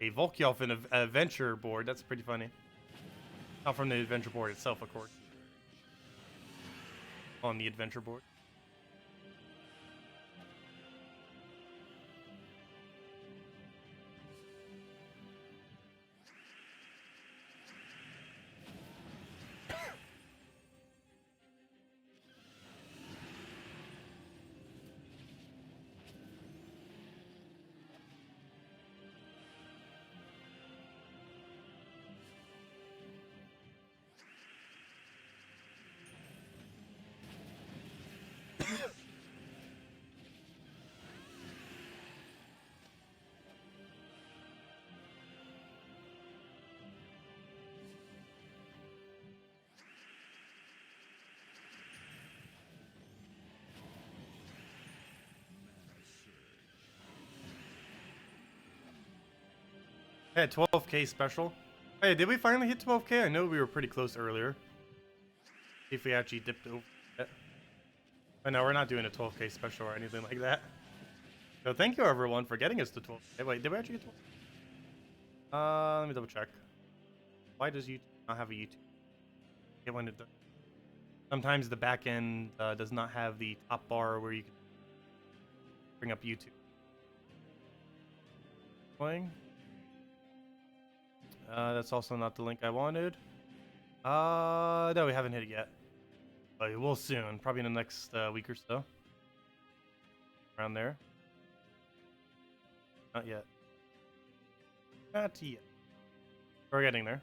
Volkey off an adventure board. That's pretty funny. Not from the adventure board itself, of course. On the adventure board. Yeah, 12k special. Hey, did we finally hit 12k? I know we were pretty close earlier. See if we actually dipped over it. But no, we're not doing a 12k special or anything like that. So thank you everyone for getting us to 12k. Wait, did we actually get 12k? Let me double check. Why does YouTube not have a YouTube? Get when it does. Sometimes the back end does not have the top bar where you can bring up YouTube. Playing. That's also not the link I wanted. No, we haven't hit it yet. But we will soon, probably in the next week or so. Around there. Not yet. Not yet. We're getting there.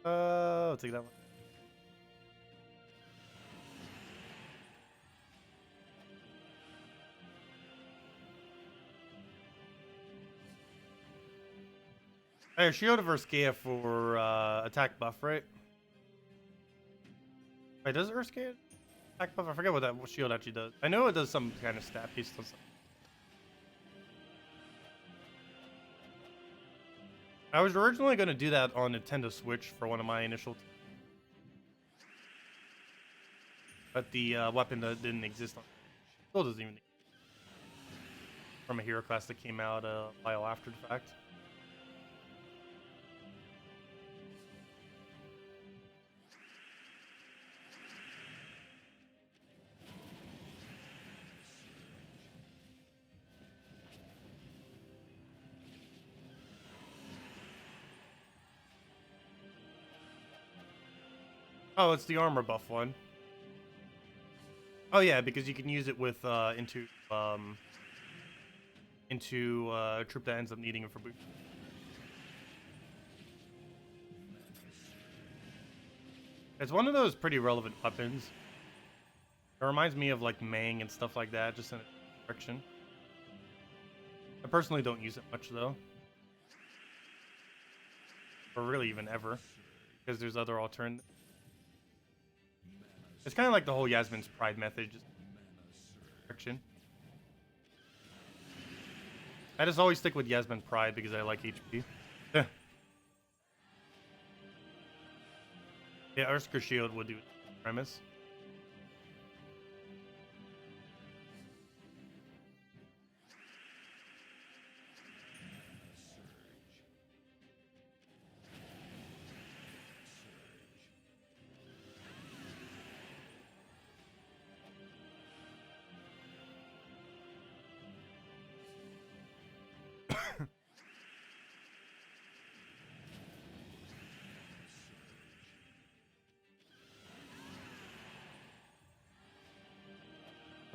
I'll take that one. Hey, shield versus Gaia for attack buff, right? Wait, does it versus Gaia attack buff? I forget what that shield actually does. I know it does some kind of stat piece. I was originally going to do that on Nintendo Switch for one of my initial, but the weapon that didn't exist on, still doesn't even from a hero class that came out a while after the fact. Oh, it's the armor buff one. Oh yeah, because you can use it with into a troop that ends up needing it for boot. It's one of those pretty relevant weapons. It reminds me of like Mang and stuff like that, just in a direction. I personally don't use it much though, or really even ever, because there's other alternatives. It's kind of like the whole Yasmin's Pride method, just direction. I just always stick with Yasmin Pride because I like HP. Yeah, Earthscrew Shield would do premise.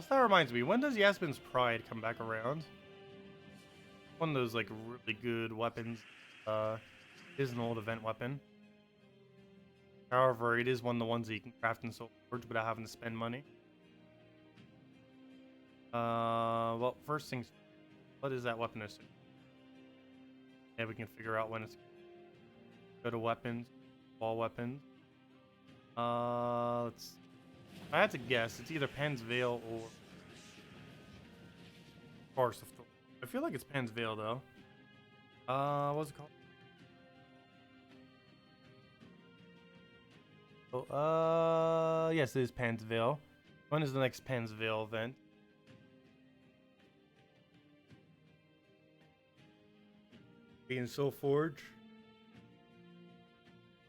That reminds me, when does Yasmin's Pride come back around? One of those like really good weapons. Is an old event weapon. However, it is one of the ones that you can craft in Soul Forge without having to spend money. Well, first things, what is that weapon? Yeah, we can figure out when it's. Go to weapons, wall weapons. Let's. If I had to guess, it's either Pan's Veil or Force of Thor. I feel like it's Pan's Veil though. What's it called? Oh, yes, it is Pan's Veil. When is the next Pan's Veil event? Being Soul Forge.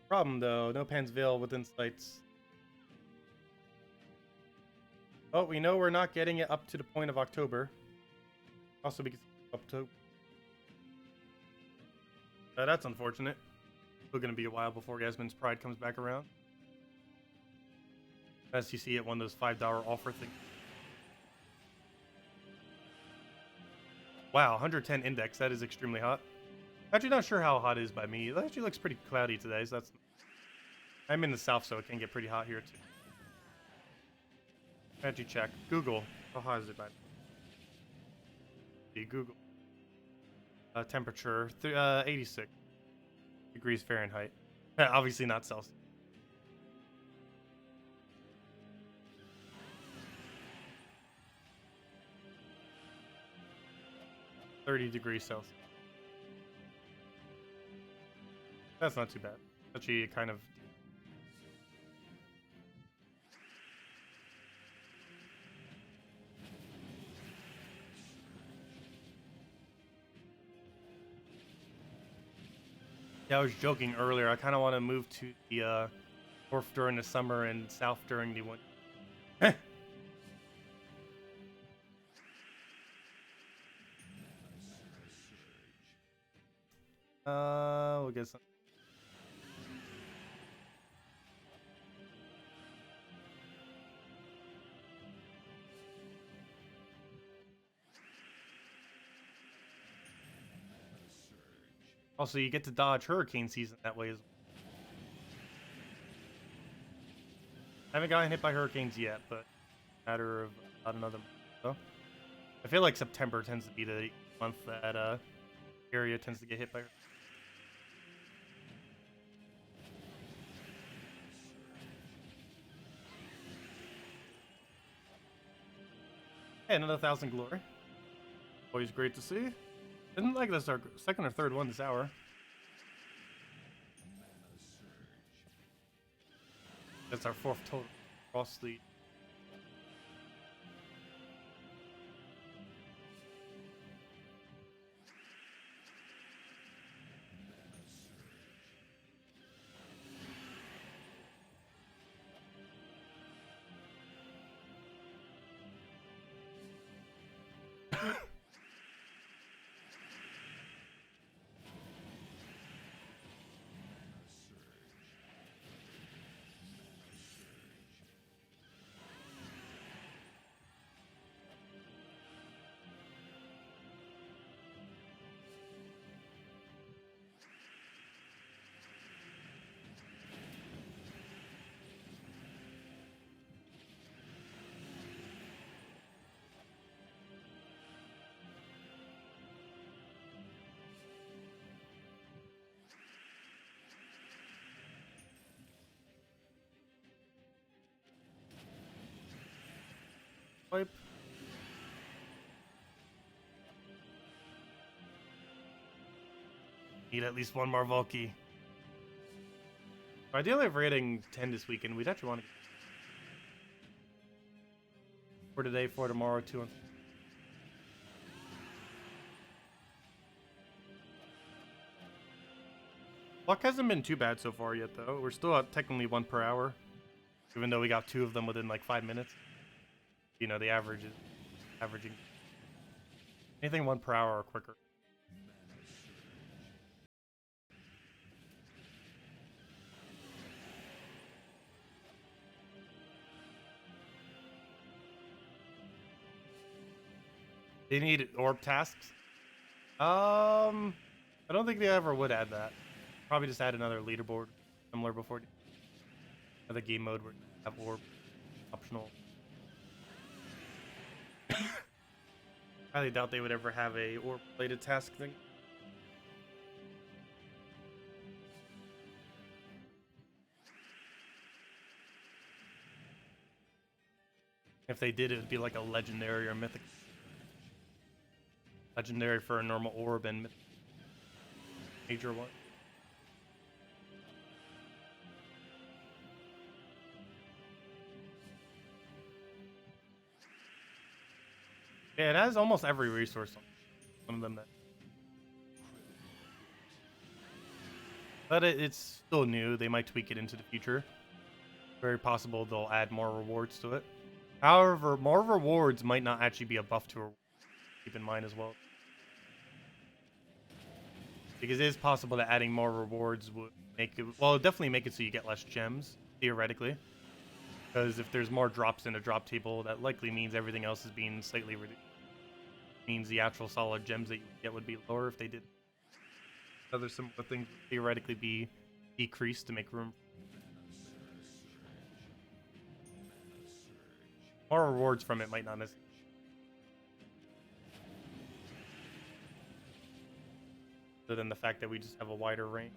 Problem though, no Pan's Veil within sights. Oh, we know we're not getting it up to the point of October. Also because up to. That's unfortunate. Still gonna be a while before Yasmin's Pride comes back around. As you see it, one of those $5 offer things. Wow, 110 index. That is extremely hot. Actually, not sure how hot it is by me. It actually looks pretty cloudy today, so that's. I'm in the south, so it can get pretty hot here too. Actually, check. Google. How hot is it by me? Google. Temperature 86 degrees Fahrenheit. Obviously not Celsius. $30 Celsius. That's not too bad. Actually, kind of. Yeah, I was joking earlier. I kind of want to move to the north during the summer and south during the winter. We'll get some. Also, you get to dodge hurricane season that way as well. I haven't gotten hit by hurricanes yet, but matter of about another month. So I feel like September tends to be the month that area tends to get hit by. Hey, another 1,000 glory. Always great to see. Isn't like this our second or third one this hour? That's our 4th total across the. Wipe. Need at least one more Valky. Ideally, if we're hitting 10 this weekend, we'd actually want to. For today, for tomorrow, 2 on. Luck hasn't been too bad so far yet, though. We're still at technically 1 per hour, even though we got 2 of them within like 5 minutes. You know, the average is averaging anything 1 per hour or quicker. They need orb tasks. I don't think they ever would add that. Probably just add another leaderboard similar before another game mode where you have orb optional. Highly doubt they would ever have a orb related task thing. If they did, it would be like a legendary or mythic. Legendary for a normal orb and major one. Yeah, it has almost every resource on some of them that. But it's still new. They might tweak it into the future. Very possible they'll add more rewards to it. However, more rewards might not actually be a buff to reward. Keep in mind as well. Because it is possible that adding more rewards would make it, well, definitely make it so you get less gems, theoretically. Because if there's more drops in a drop table, that likely means everything else is being slightly reduced. Means the actual solid gems that you get would be lower if they did. Other similar things would theoretically be decreased to make room. More rewards from it might not necessarily. Other than the fact that we just have a wider range.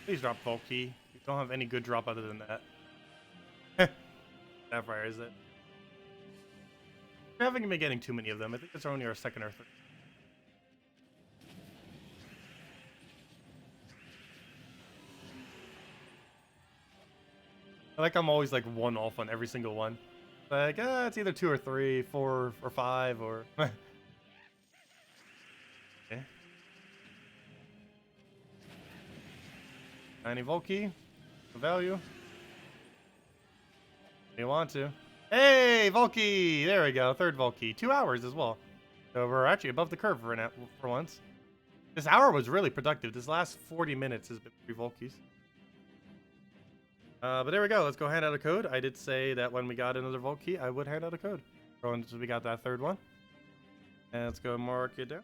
Please drop Valky. You don't have any good drop other than that. That fire is it. We haven't been getting too many of them. I think it's only our 2nd or 3rd. I like I'm always like 1 off on every single one. Like, it's either 2 or 3, 4 or 5 or. Okay. Any Valky? The value? You want to? Hey, Valky! There we go. 3rd Valky. 2 hours as well. So we're actually above the curve for once. This hour was really productive. This last 40 minutes has been 3 Valkys. But there we go. Let's go hand out a code. I did say that when we got another Valky, I would hand out a code. So we got that 3rd one. And let's go mark it down.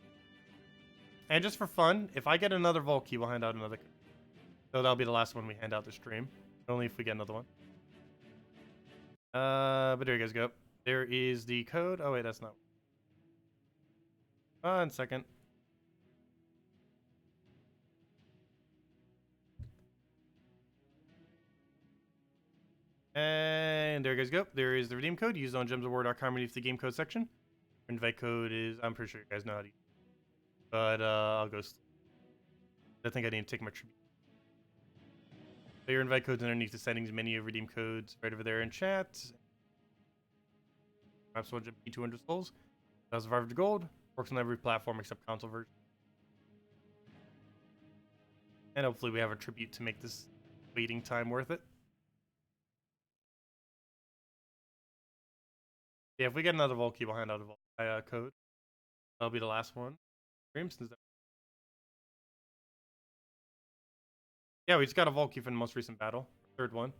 And just for fun, if I get another Valky, we'll hand out another code. So that'll be the last one we hand out this stream. Only if we get another one. But there you guys go. There is the code. Oh, wait, that's not. 1 second. And there you guys go. There is the redeem code used on gemsofwar.com underneath the game code section. Invite code is, I'm pretty sure you guys know how to use it. But I'll go. I think I need to take my tribute. So your invite code's underneath the settings menu, redeem codes right over there in chat. Perhaps 200 souls. 1,500 gold. Works on every platform except console version. And hopefully we have a tribute to make this waiting time worth it. Yeah, if we get another Volkey, we'll hand out a code. That'll be the last one. Yeah, we just got a Volkey from the most recent battle. Third one.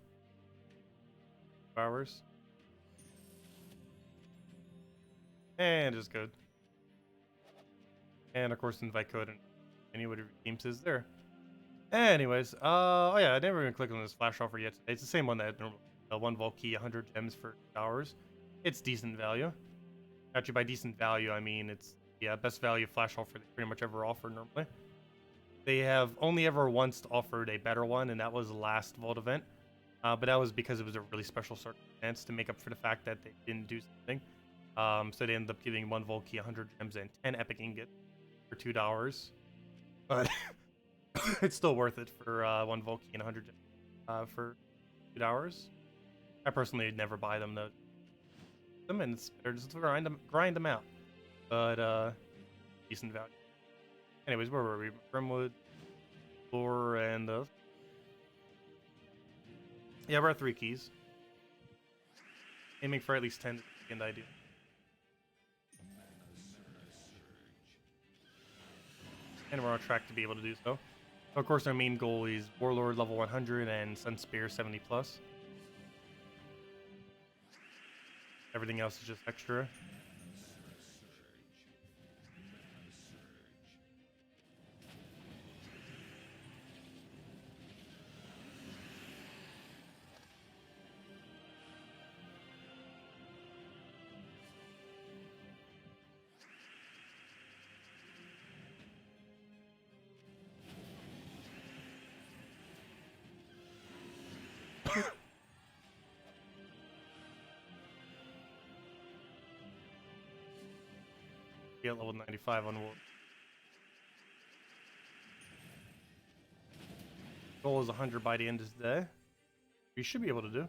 2 hours. And it's good. And of course, invite code and anybody redeems is there. Anyways, oh yeah, I never even clicked on this flash offer yet today. It's the same one that normally 1 Volkey, 100 gems for 2 hours. It's decent value. Actually, by decent value, I mean it's best value flash offer they pretty much ever offer normally. They have only ever once offered a better one, and that was the last Vault event. But that was because it was a really special circumstance to make up for the fact that they didn't do something. So they ended up giving 1 Volkey 100 gems and 10 epic ingots for $2. But it's still worth it for 1 Volkey and 100 gems for $2. I personally would never buy them though. And it's better just to grind them out. But decent value. Anyways, where were we? RimWorld, Lore, and yeah, we're at 3 keys. Aiming for at least 10 and I do. And we're on track to be able to do so. Of course, our main goal is Warlord level 100 and Sun Spear 70+. Everything else is just extra. At level 95 on World. Goal is 100 by the end of the day. We should be able to do.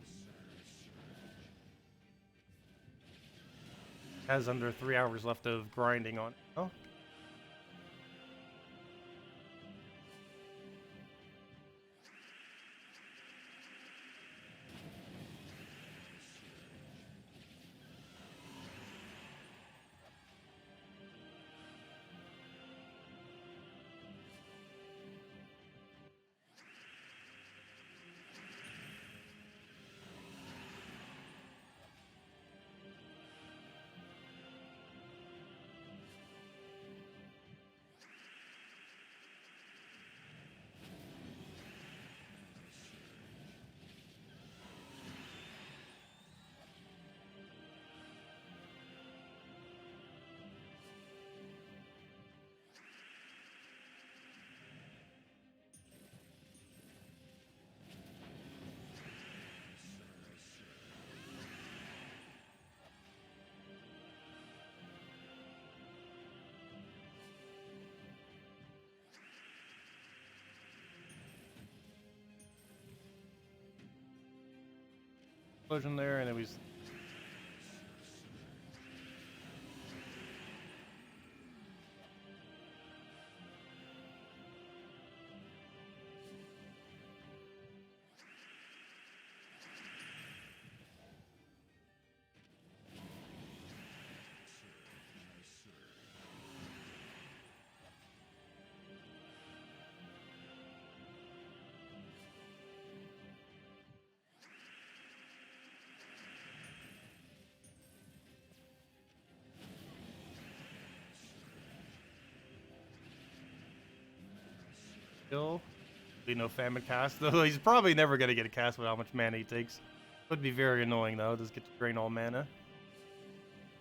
Has under 3 hours left of grinding on it. Oh. Explosion there, and then we. Still, no famine cast, though he's probably never gonna get a cast with how much mana he takes. Would be very annoying though. Does get to drain all mana.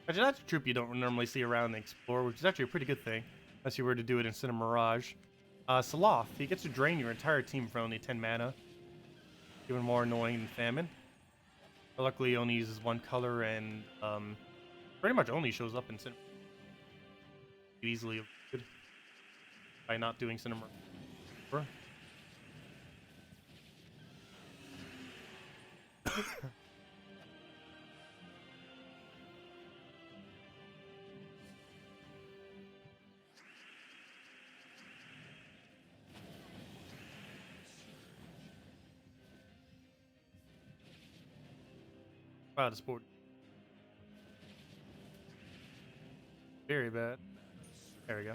Actually, that's a troop you don't normally see around the Explore, which is actually a pretty good thing, unless you were to do it instead of Mirage. Sloth, he gets to drain your entire team for only 10 mana. Even more annoying than famine. But luckily, it only uses one color and pretty much only shows up in cinema. Easily avoided by not doing cinema. Wow, the sport. Very bad. There we go.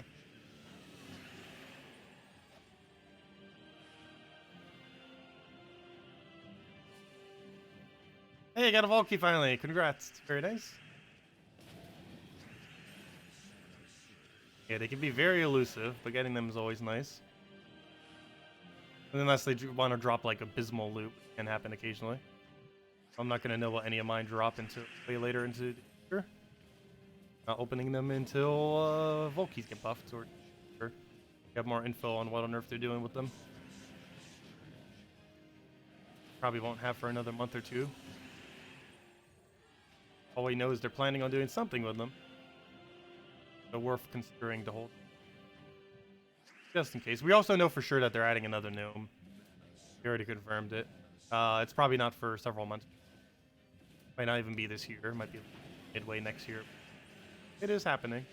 Hey, I got a Valky finally. Congrats. Very nice. Yeah, they can be very elusive, but getting them is always nice. Unless they want to drop like Abysmal Loop, can happen occasionally. I'm not going to know what any of mine drop until way later into the year. Not opening them until Volkies get buffed, or have more info on what on earth they're doing with them. Probably won't have for another month or two. All we know is they're planning on doing something with them. So worth considering to hold. Just in case. We also know for sure that they're adding another gnome. We already confirmed it. It's probably not for several months. Might not even be this year. Might be midway next year. It is happening.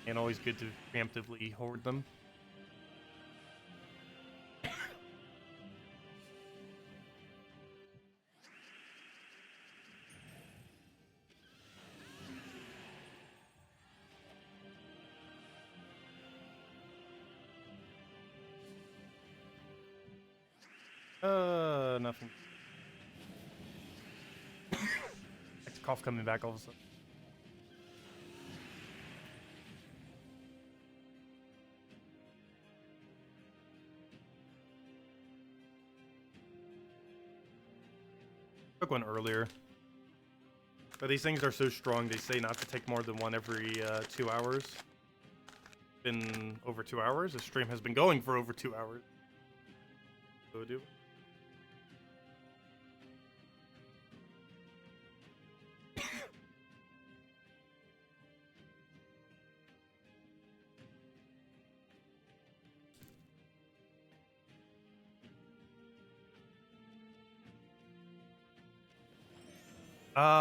And always good to preemptively hoard them. Nothing. It's cough coming back all of a sudden. Took one earlier. But these things are so strong, they say not to take more than one every 2 hours. Been over 2 hours. The stream has been going for over 2 hours. So do.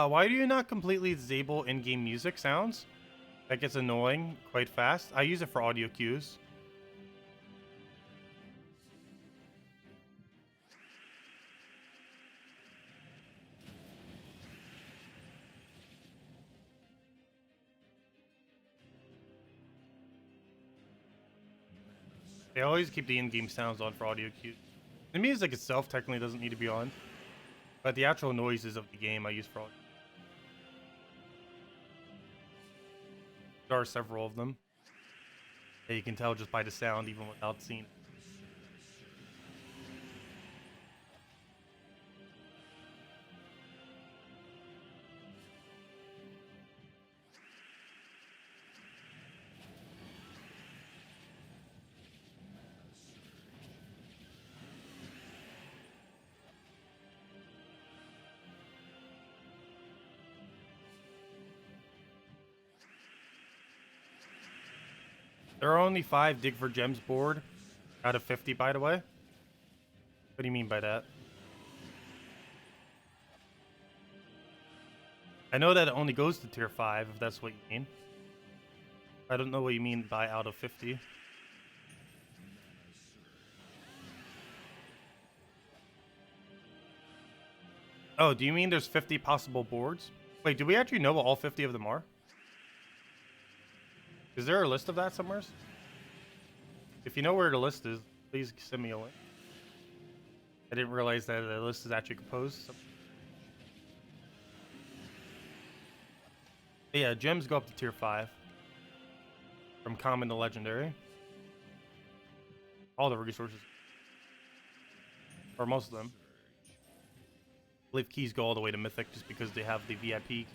Why do you not completely disable in-game music sounds? That gets annoying quite fast. I use it for audio cues. They always keep the in-game sounds on for audio cues. The music itself technically doesn't need to be on, but the actual noises of the game I use for audio. There are several of them that you can tell just by the sound, even without seeing it. There are only 5 dig for gems board out of 50, by the way. What do you mean by that? I know that it only goes to tier 5, if that's what you mean. I don't know what you mean by out of 50. Oh, do you mean there's 50 possible boards? Wait, do we actually know what all 50 of them are? Is there a list of that somewhere? If you know where the list is, please send me a link. I didn't realize that the list is actually composed. But yeah, gems go up to tier 5. From common to legendary. All the resources. Or most of them. I believe keys go all the way to mythic just because they have the VIP.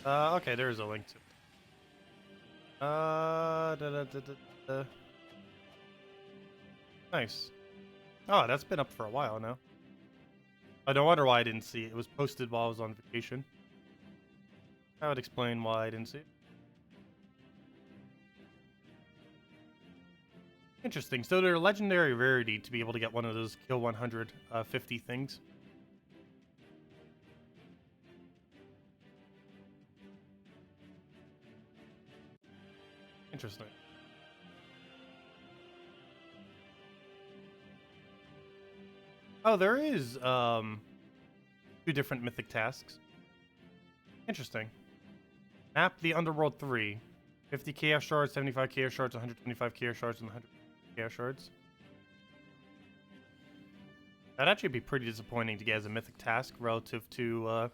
Okay, there's a link to it. Nice. Oh, that's been up for a while now. I don't wonder why I didn't see it. It was posted while I was on vacation. That would explain why I didn't see it. Interesting. So they're legendary rarity to be able to get one of those kill 150 things. Interesting. Oh, there is 2 different mythic tasks. Interesting. Map the Underworld 3. 50 Chaos Shards, 75 Chaos Shards, 125 Chaos Shards, and 100 Chaos Shards. That'd actually be pretty disappointing to get as a mythic task relative to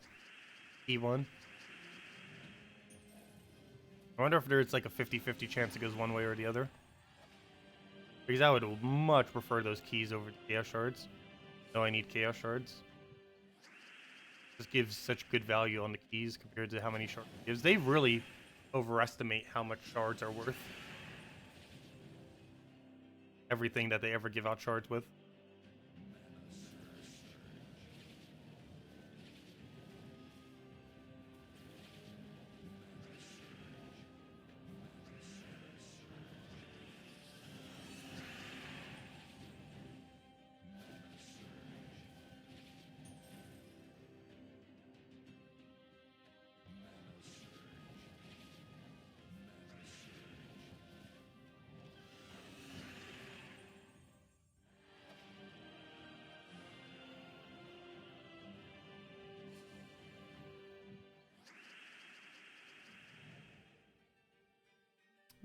E1. I wonder if there's like a 50-50 chance it goes one way or the other. Because I would much prefer those keys over the Chaos Shards. No, I need Chaos Shards. This gives such good value on the keys compared to how many shards it gives. They really overestimate how much shards are worth. Everything that they ever give out shards with.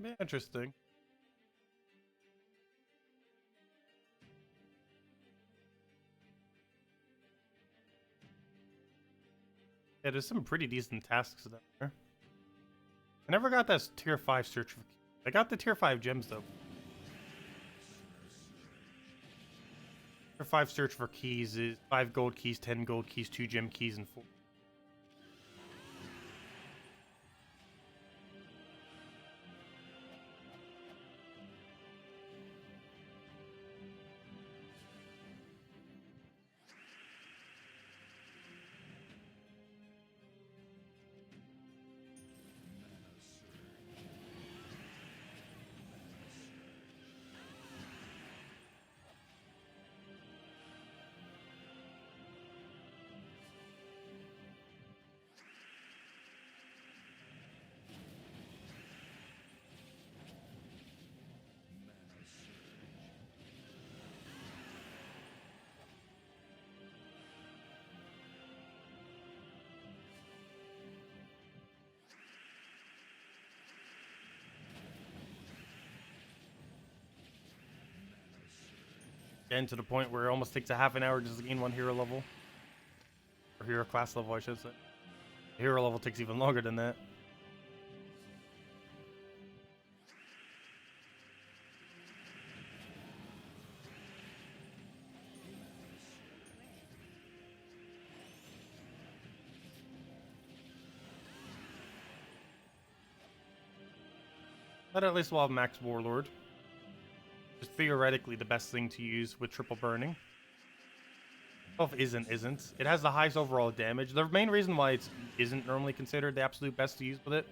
Yeah, interesting. Yeah, there's some pretty decent tasks down there. I never got that tier 5 search for keys. I got the tier 5 gems though. Tier 5 search for keys is 5 gold keys, 10 gold keys, 2 gem keys, and 4. Getting to the point where it almost takes a half an hour just to gain 1 hero level. Or hero class level, I should say. The hero level takes even longer than that. But at least we'll have max Warlord. Which is theoretically the best thing to use with triple burning. Well, if isn't. It has the highest overall damage. The main reason why it isn't normally considered the absolute best to use with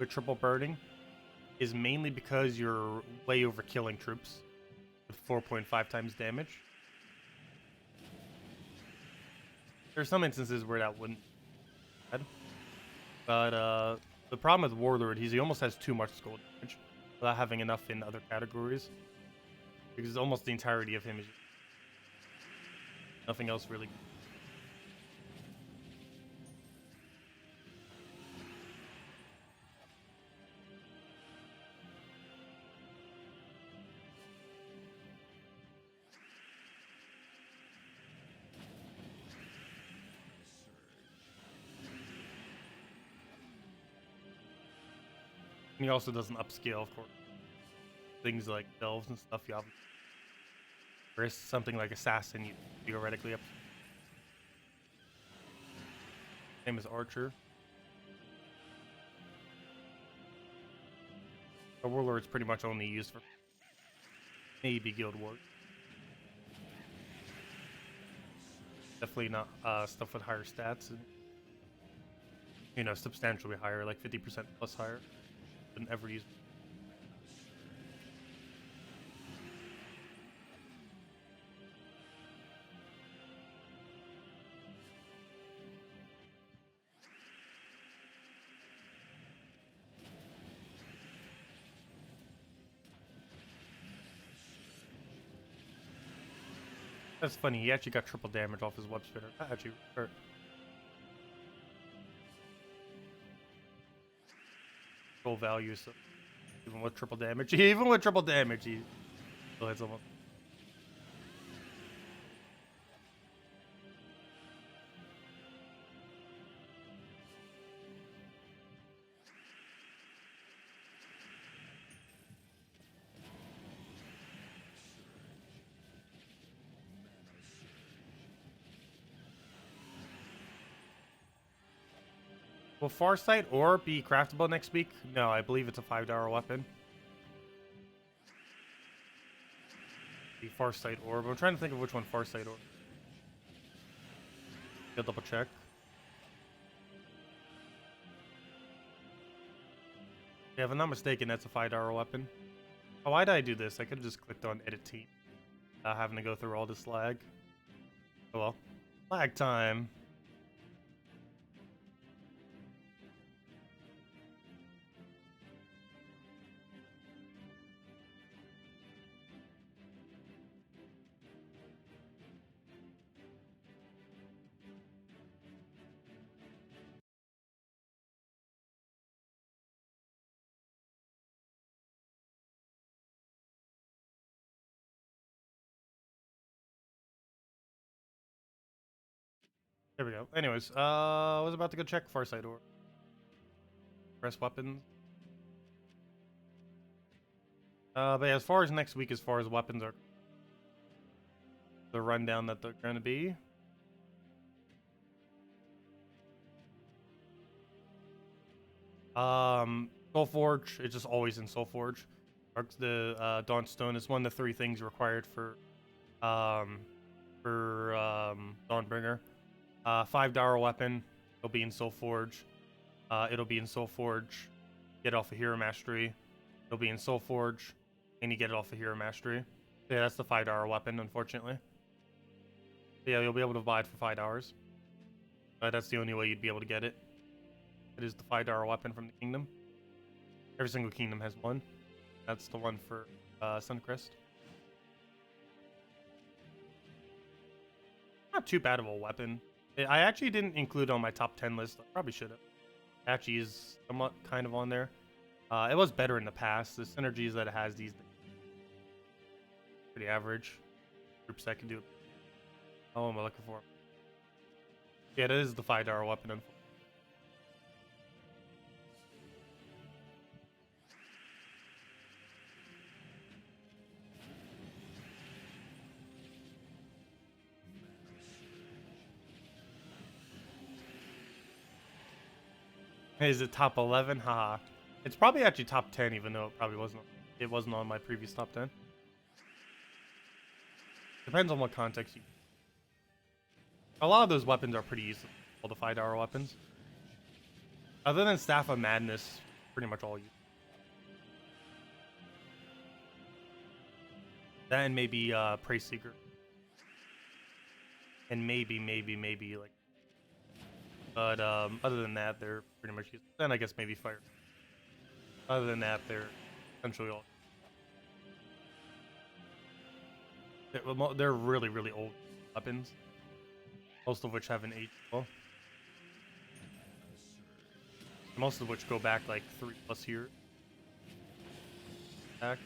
triple burning, is mainly because you're way overkilling troops with 4.5 times damage. There's some instances where that wouldn't be bad. But the problem with Warlord, he almost has too much skull damage without having enough in other categories. Because almost the entirety of him is nothing else really. And he also doesn't upscale, of course. Things like delves and stuff, you have. Whereas something like assassin, you theoretically up. Same as archer. The Warlord's pretty much only used for maybe Guild Wars. Definitely not stuff with higher stats. And, you know, substantially higher, like 50% plus higher. Wouldn't ever use. That's funny, he actually got triple damage off his web spinner. That actually hurt. Full value, so even with triple damage, he still hits someone. Will Farsight Ore be craftable next week? No, I believe it's a $5 weapon. The Farsight Ore, but I'm trying to think of which one Farsight Ore. I'll double check. Yeah, if I'm not mistaken, that's a $5 weapon. Oh, why did I do this? I could have just clicked on Edit Team. Having to go through all this lag. Oh well. Lag time. There we go. Anyways, I was about to go check Farsight Ore. Press weapons. But yeah, as far as next week, as far as weapons are, the rundown that they're going to be. Soulforge is just always in Soulforge. The Dawn Stone is one of the 3 things required for Dawnbringer. $5 weapon. It'll be in Soulforge. It'll be in Soulforge. Get off of Hero Mastery. It'll be in Soulforge, and you get it off of Hero Mastery. Yeah, that's the $5 weapon, unfortunately. Yeah, you'll be able to buy it for $5. That's the only way you'd be able to get it. It is the $5 weapon from the kingdom. Every single kingdom has one. That's the one for Suncrest. Not too bad of a weapon. I actually didn't include it on my top 10 list. I probably should have. It actually is somewhat kind of on there. It was better in the past. The synergies that it has these days, pretty average. Groups that can do it. Oh, what am I looking for? Yeah, it is the $5 weapon. Is it top 11? Haha. It's probably actually top 10, even though it probably wasn't. It wasn't on my previous top 10. Depends on what context you. A lot of those weapons are pretty useful. All the $5 weapons. Other than Staff of Madness, pretty much all you. Then maybe Praise Seeker. And maybe like. But other than that, they're pretty much useful. Then I guess maybe Fire. Other than that, they're essentially all. They're really, really old weapons. Most of which have an 8 well. Most of which go back like 3+ years. Back.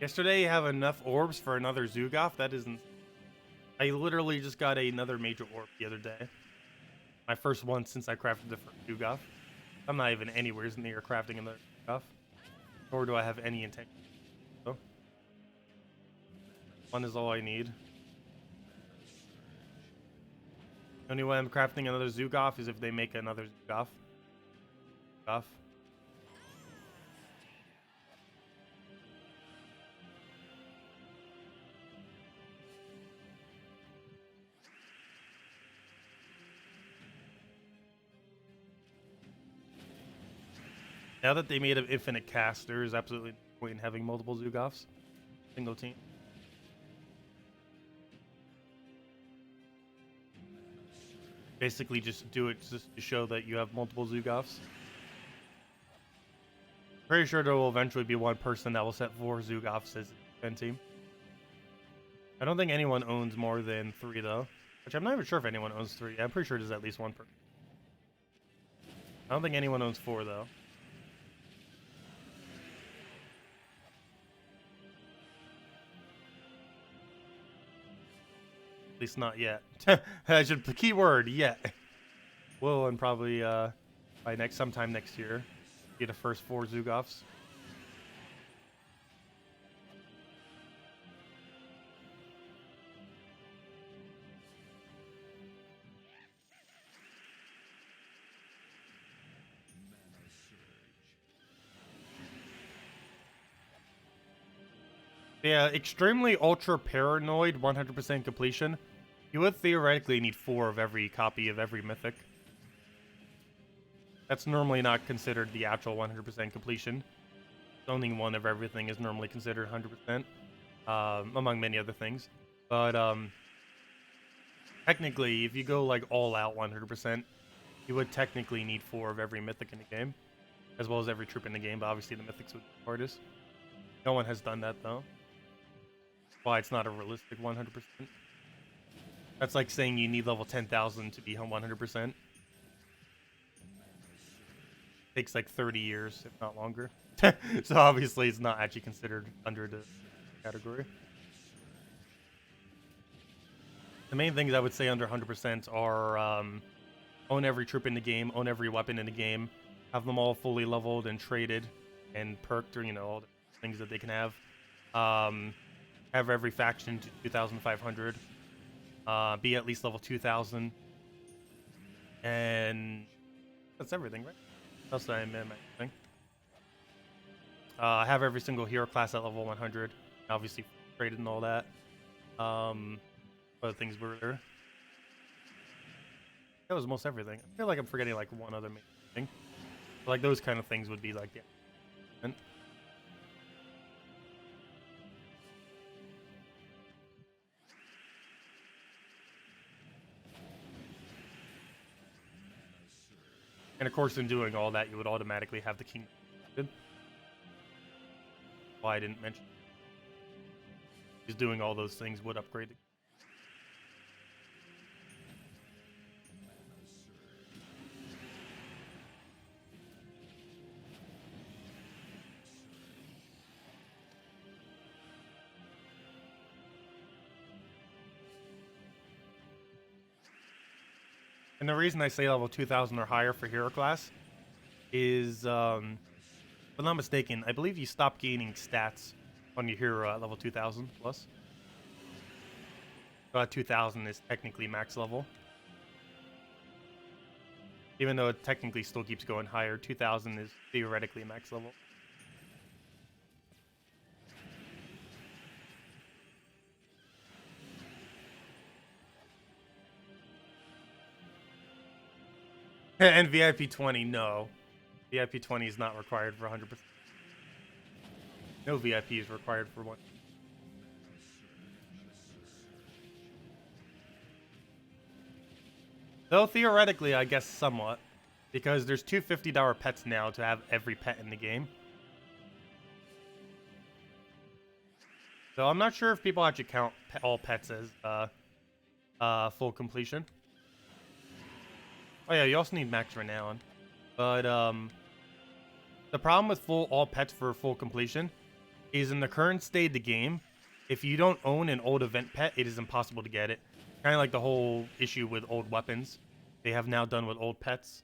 Yesterday, you have enough orbs for another Zugoff? That isn't... I literally just got another major orb the other day. My first one since I crafted the first Zugaf. I'm not even anywhere near crafting another Zugaf. Nor do I have any intention. So, one is all I need. The only way I'm crafting another Zugaf is if they make another Zugaf. Now that they made an infinite cast, there is absolutely no point in having multiple Zugafs. Single team. Basically, just do it just to show that you have multiple Zugafs. Pretty sure there will eventually be one person that will set 4 Zugafs as a defense team. I don't think anyone owns more than 3 though. Which I'm not even sure if anyone owns 3. I'm pretty sure there's at least one person. I don't think anyone owns 4 though. At least not yet. I should keyword yet. Will, and probably by sometime next year, get the first 4 Zugafs. Yeah, extremely ultra paranoid 100% completion. You would theoretically need 4 of every copy of every mythic. That's normally not considered the actual 100% completion. Owning 1 of everything is normally considered 100%, among many other things. But technically, if you go like all out 100%, you would technically need 4 of every mythic in the game, as well as every troop in the game. But obviously, the mythics would be the hardest. No one has done that though. That's why it's not a realistic 100%. That's like saying you need level 10,000 to be 100%. Takes like 30 years, if not longer. So obviously it's not actually considered under the category. The main things I would say under 100% are own every troop in the game, own every weapon in the game, have them all fully leveled and traded and perked, or, you know, all the things that they can have. Have every faction to 2,500. Be at least level 2,000. And that's everything, right? That's what I meant. Have every single hero class at level 100. Obviously, traded and all that. Other things were there. That was most everything. I feel like I'm forgetting like one other main thing. But, like those kind of things would be like, yeah. And of course, in doing all that, you would automatically have the king. Why I didn't mention. Because doing all those things would upgrade the. And the reason I say level 2,000 or higher for hero class is, if I'm not mistaken, I believe you stop gaining stats on your hero at level 2,000 plus. So at 2,000 is technically max level. Even though it technically still keeps going higher, 2,000 is theoretically max level. And VIP 20, no. VIP 20 is not required for 100%. No VIP is required for 1. Though theoretically, I guess somewhat. Because there's 2 $50 pets now to have every pet in the game. So I'm not sure if people actually count all pets as full completion. Oh yeah, you also need max renown. But the problem with all pets for full completion is in the current state of the game, if you don't own an old event pet, it is impossible to get it. Kind of like the whole issue with old weapons. they have now done with old pets.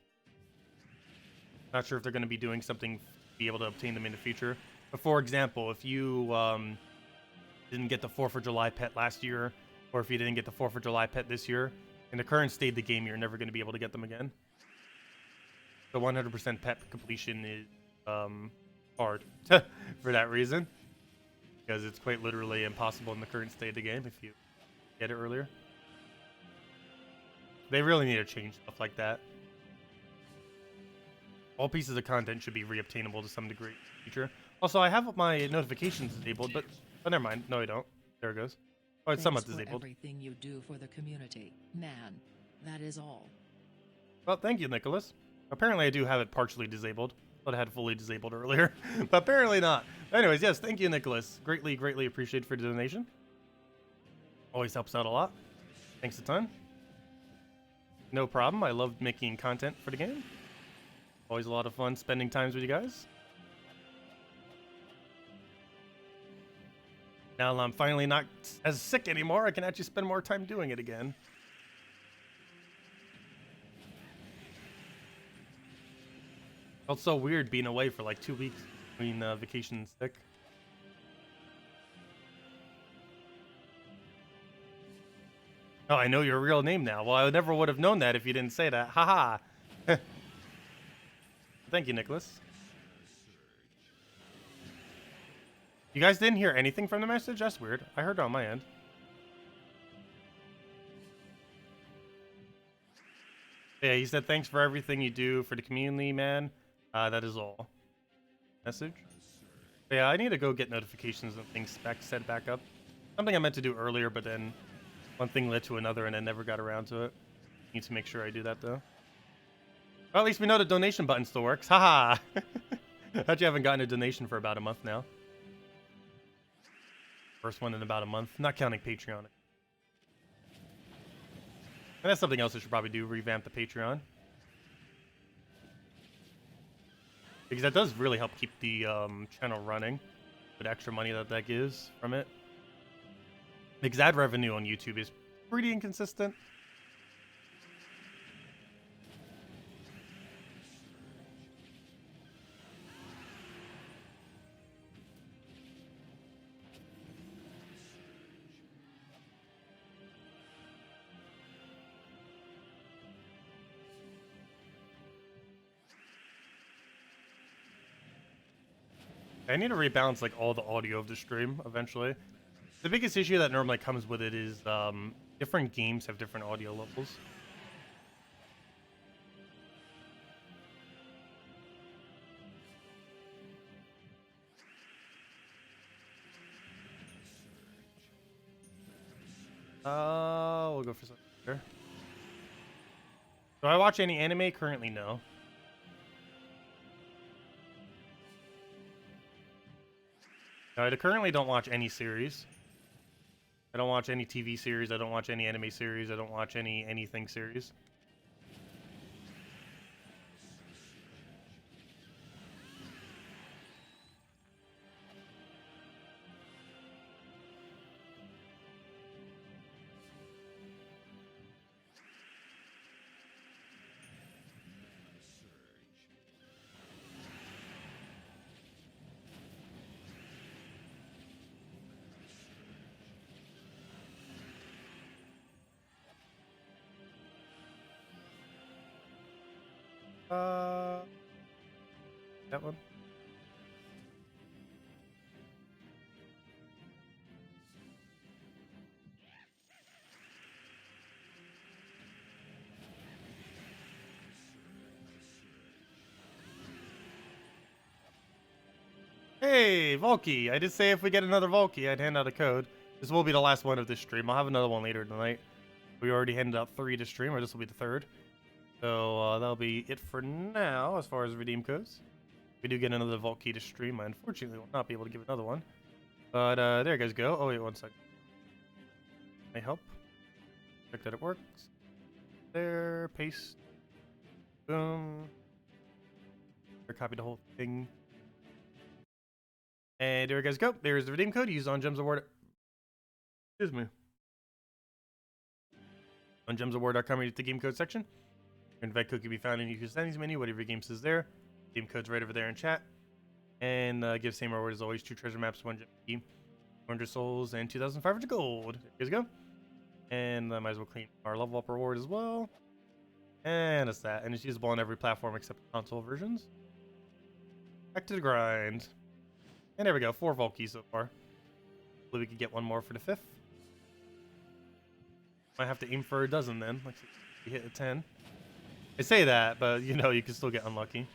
Not sure if they're going to be doing something to be able to obtain them in the future. But for example, if you didn't get the 4th of July pet last year, or if you didn't get the 4th of July pet this year, in the current state of the game, you're never going to be able to get them again. The 100% pet completion is hard for that reason, because it's quite literally impossible in the current state of the game if you get it earlier. They really need to change stuff like that. All pieces of content should be reobtainable to some degree in the future. Also, I have my notifications disabled, but never mind. No, I don't. There it goes. Oh, it's somewhat disabled. Everything you do for the community, man. That is all. Well, thank you, Nicholas. Apparently, I do have it partially disabled. Thought I had fully disabled earlier, but apparently not. Anyways, yes, thank you, Nicholas. Greatly appreciated for the donation. Always helps out a lot. Thanks a ton. No problem. I love making content for the game. Always a lot of fun spending times with you guys. Now that I'm finally not as sick anymore, I can actually spend more time doing it again. Felt so weird being away for like 2 weeks between vacation and sick. Oh, I know your real name now. Well, I never would have known that if you didn't say that. Haha. Thank you, Nicholas. You guys didn't hear anything from the message? That's weird. I heard it on my end. Yeah, he said, thanks for everything you do for the community, man. That is all. Message? But yeah, I need to go get notifications and things set back up. Something I meant to do earlier, but then one thing led to another and I never got around to it. Need to make sure I do that, though. Well, at least we know the donation button still works. Haha! How'd you haven't gotten a donation for about a month now? First one in about a month. Not counting Patreon. And that's something else I should probably do. Revamp the Patreon. Because that does really help keep the channel running. With extra money that gives from it. Because ad revenue on YouTube is pretty inconsistent. I need to rebalance like all the audio of the stream eventually. The biggest issue that normally comes with it is different games have different audio levels. We'll go for something here. Do I watch any anime? Currently, no. No, I currently don't watch any series. I don't watch any TV series. I don't watch any anime series. I don't watch anything series. That one. Hey, Volky. I did say if we get another Volky, I'd hand out a code. This will be the last one of this stream. I'll have another one later tonight. We already handed out 3 to stream, or this will be the 3rd. So that'll be it for now as far as redeem codes. If we do get another Vault Key to stream, I unfortunately will not be able to give another one. But there you guys go. Oh wait, 1 second. May help. Check that it works. There, paste. Boom. Copy the whole thing. And there you guys go. There's the redeem code used on Gems Award. Excuse me. On gemsaward.com, read the game code section. Invite code can be found in your settings menu. Whatever your game says there. Game code's right over there in chat. And give same reward as always: 2 treasure maps, 1 gem, 400 souls, and 2,500 gold. Here's go. And might as well claim our level up reward as well. And it's that. And it's usable on every platform except console versions. Back to the grind. And there we go. 4 vault keys so far. Hopefully we could get one more for the 5th. Might have to aim for a dozen then. Like you hit a 10. I say that, but you know you can still get unlucky.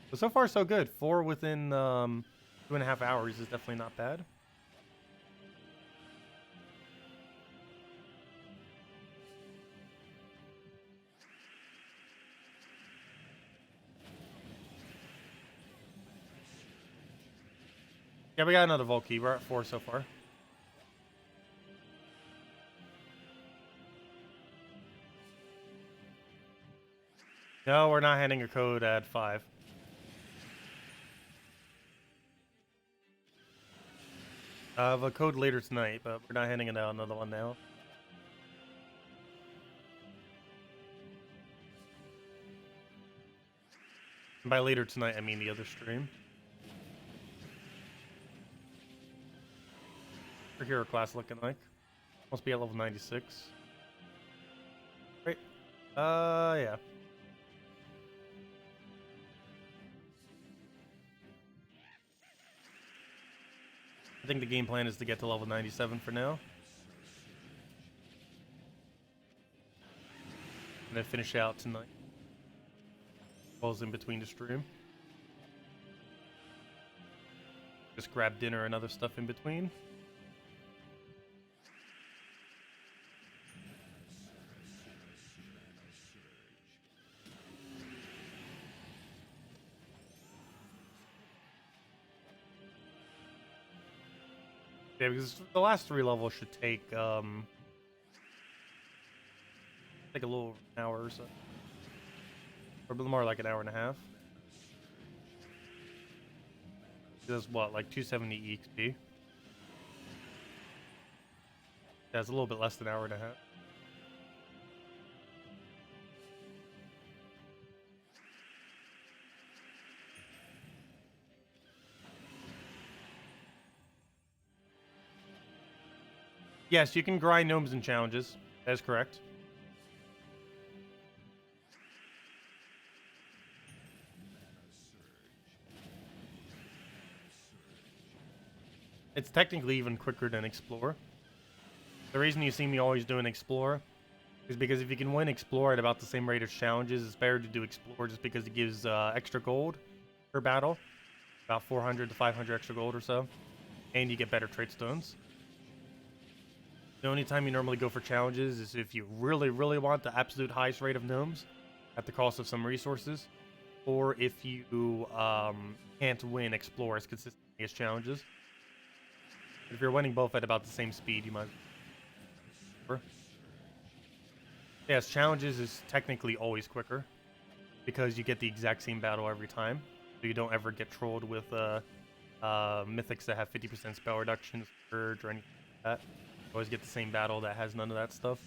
But so far so good. 4 within 2.5 hours is definitely not bad. Yeah, we got another vault key. We're at 4 so far. No, we're not handing a code at 5. I have a code later tonight, but we're not handing it out another one now. And by later tonight, I mean the other stream. For hero class looking like. Must be at level 96. Great. Yeah. I think the game plan is to get to level 97 for now. And then finish out tonight. Falls in between the stream. Just grab dinner and other stuff in between. Yeah, because the last 3 levels should take a little over an hour or so. Or more like an hour and a half. Does what, like 270 EXP? That's a little bit less than an hour and a half. Yes, you can grind gnomes and challenges. That is correct. It's technically even quicker than Explore. The reason you see me always doing Explore is because if you can win Explore at about the same rate as challenges, it's better to do Explore just because it gives extra gold per battle. About 400 to 500 extra gold or so. And you get better trait stones. The only time you normally go for challenges is if you really, really want the absolute highest rate of gnomes at the cost of some resources, or if you can't win Explore as consistently as challenges. But if you're winning both at about the same speed, you might. Yes, challenges is technically always quicker because you get the exact same battle every time, so you don't ever get trolled with mythics that have 50% spell reductions, purge, or anything like that. Always get the same battle that has none of that stuff.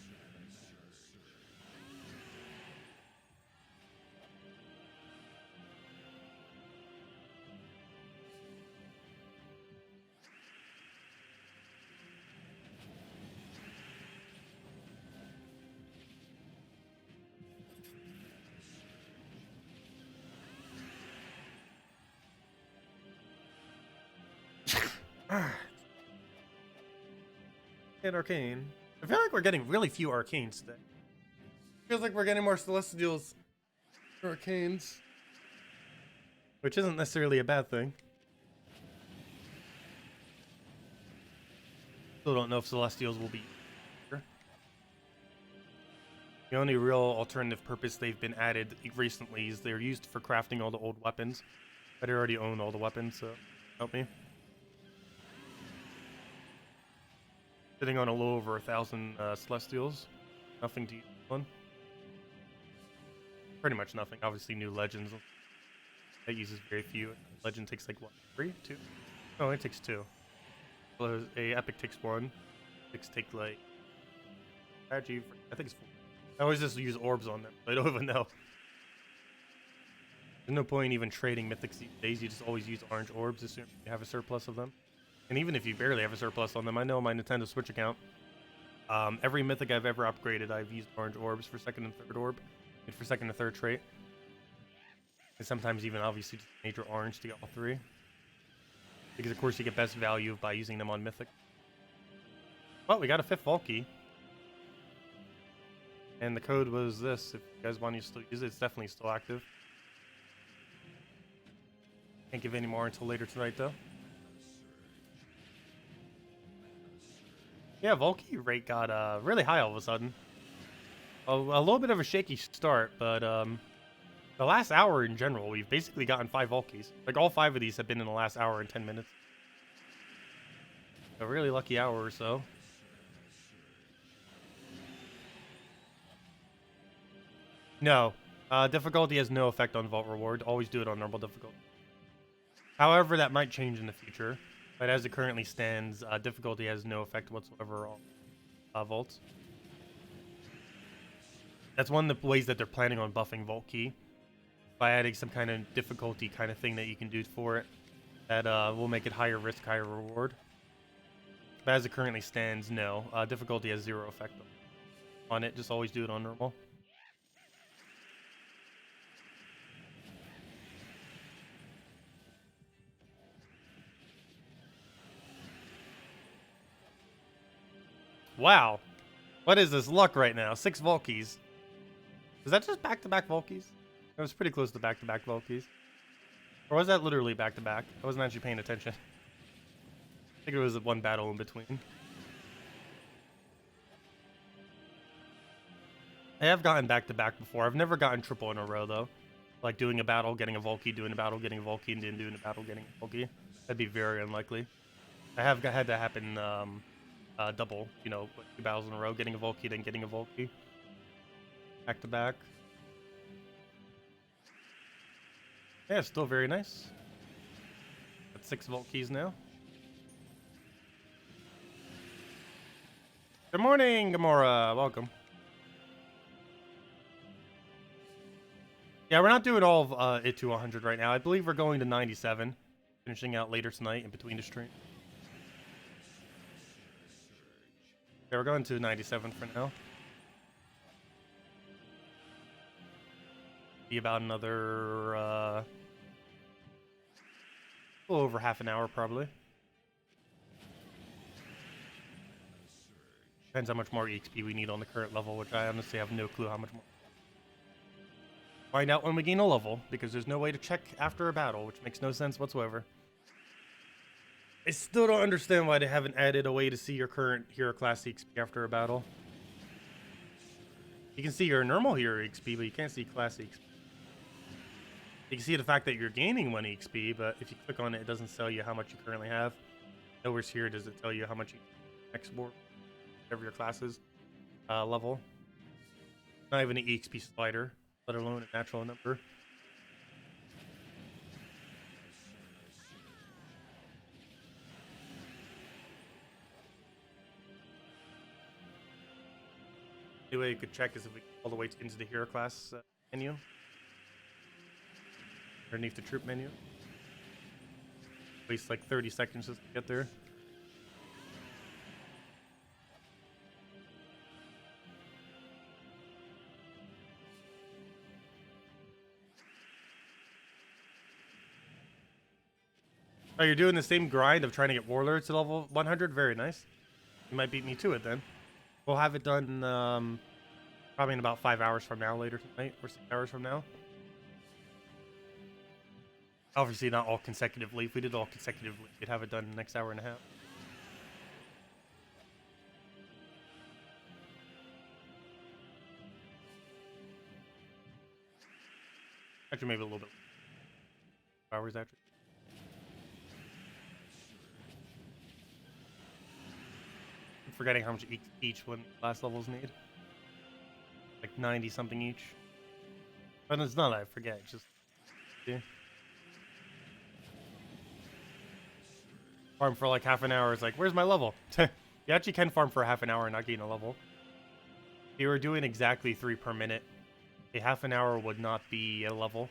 And arcane. I feel like we're getting really few arcanes today. Feels like we're getting more celestials than arcanes, which isn't necessarily a bad thing. Still don't know if celestials will be here. The only real alternative purpose they've been added recently is they're used for crafting all the old weapons. But I already own all the weapons, so help me. Sitting on a little over 1,000 celestials. Nothing to use on. Pretty much nothing. Obviously, new legends. That uses very few. Legend takes like what? 3? 2? No, it takes 2. Well, a epic takes 1. Epics take like. Actually, I think it's 4. I always just use orbs on them. I don't even know. There's no point in even trading mythics these days. You just always use orange orbs as soon as you have a surplus of them. And even if you barely have a surplus on them, I know on my Nintendo Switch account, every mythic I've ever upgraded, I've used orange orbs for second and third orb, and for second and third trait. And sometimes even obviously just major orange to get all three. Because of course you get best value by using them on mythic. Well, we got a 5th vault key. And the code was this. If you guys want to still use it, it's definitely still active. Can't give any more until later tonight though. Yeah, vault key rate got really high all of a sudden. A little bit of a shaky start, but the last hour in general, we've basically gotten 5 vault keys. Like all 5 of these have been in the last hour and 10 minutes. A really lucky hour or so. No, difficulty has no effect on vault reward. Always do it on normal difficulty. However, that might change in the future. But as it currently stands, difficulty has no effect whatsoever on vaults. That's one of the ways that they're planning on buffing vault key. By adding some kind of difficulty kind of thing that you can do for it. That will make it higher risk, higher reward. But as it currently stands, no. Difficulty has 0 effect on it. Just always do it on normal. Wow. What is this luck right now? 6 vault keys. Is that just back-to-back vault keys? It was pretty close to back-to-back vault keys. Or was that literally back-to-back? I wasn't actually paying attention. I think it was one battle in between. I have gotten back-to-back before. I've never gotten triple in a row, though. Like doing a battle, getting a vault key, doing a battle, getting a vault key, and then doing a battle, getting a vault key. That'd be very unlikely. I have had that happen double, you know, 2 battles in a row, getting a vault key, then getting a vault key. Back-to-back. Yeah, still very nice. Got 6 vault keys now. Good morning, Gamora. Welcome. Yeah, we're not doing all of it to 100 right now. I believe we're going to 97, finishing out later tonight in between the stream. Yeah, we're going to 97 for now. Be about another a little over half an hour probably. Depends how much more EXP we need on the current level, which I honestly have no clue how much more. Find out when we gain a level, because there's no way to check after a battle, which makes no sense whatsoever. I still don't understand why they haven't added a way to see your current hero class EXP after a battle. You can see your normal hero EXP, but you can't see class EXP. You can see the fact that you're gaining 1 EXP, but if you click on it, it doesn't tell you how much you currently have. Nowhere here does it tell you how much you export, whatever your class is, level. Not even an EXP slider, let alone a natural number. The only way you could check is if we go all the way into the hero class menu. Underneath the troop menu. Waste like 30 seconds just to get there. Oh, you're doing the same grind of trying to get Warlords to level 100? Very nice. You might beat me to it then. We'll have it done probably in about 5 hours from now later tonight, or 6 hours from now. Obviously not all consecutively. If we did all consecutively, we'd have it done in the next hour and a half. Actually, maybe a little bit. 5 hours actually. I'm forgetting how much each one last levels need. Like 90 something each. But it's not that I forget, it's just... Yeah. Farm for like half an hour is like, where's my level? You actually can farm for half an hour and not gain a level. If you were doing exactly 3 per minute, a half an hour would not be a level.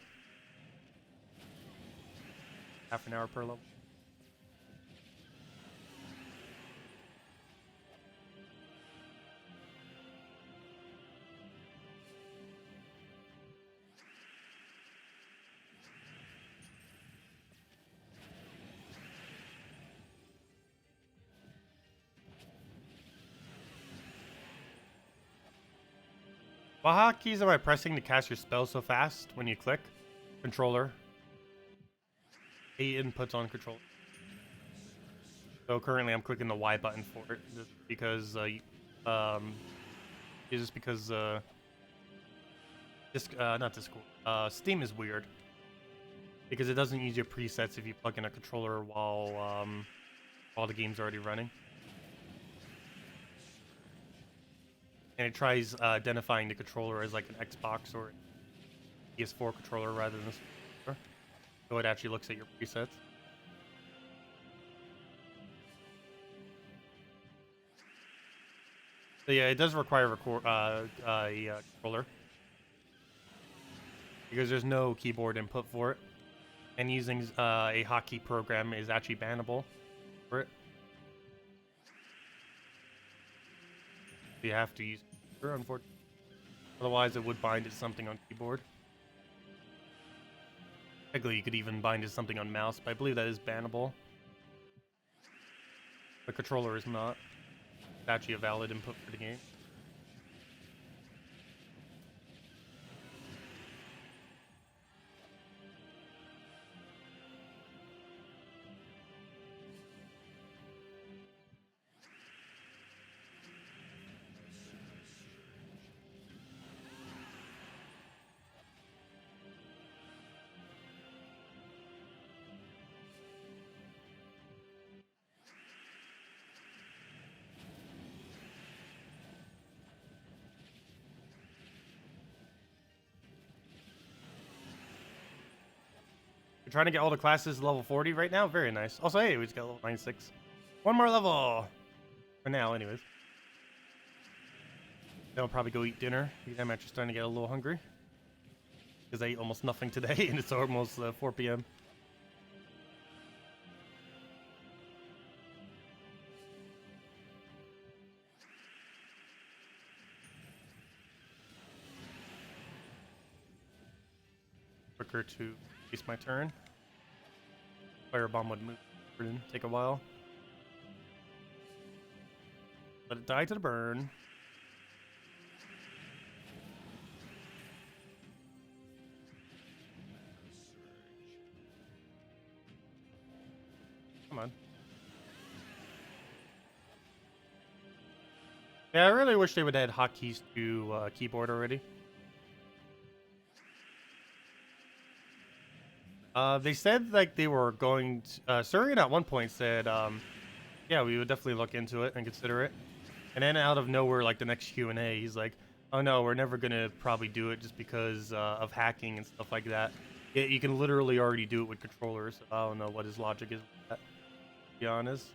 Half an hour per level. What hotkeys am I pressing to cast your spell so fast when you click? Controller. 8 inputs on control. So currently I'm clicking the Y button for it just because not Discord. Steam is weird because it doesn't use your presets if you plug in a controller while the game's already running. And it tries identifying the controller as like an Xbox or PS4 controller rather than so it actually looks at your presets. So yeah, it does require a controller because there's no keyboard input for it, and using a hotkey program is actually bannable for it. So you have to use it, unfortunately. Otherwise, it would bind to something on keyboard. Technically, you could even bind to something on mouse, but I believe that is bannable. The controller is not. It's actually a valid input for the game. We're trying to get all the classes level 40 right now. Very nice. Also, hey, we just got level 96. One more level! For now, anyways. Then I'll probably go eat dinner. I'm actually starting to get a little hungry. Because I ate almost nothing today, and it's almost 4 p.m. Quicker to waste my turn. Firebomb would move and take a while. Let it die to the burn. Come on. Yeah, I really wish they would add hotkeys to keyboard already. They said like they were going to, Surian at one point said, yeah, we would definitely look into it and consider it. And then out of nowhere, like the next Q&A, he's like, oh no, we're never going to probably do it just because of hacking and stuff like that. Yeah, you can literally already do it with controllers. I don't know what his logic is with that, to be honest.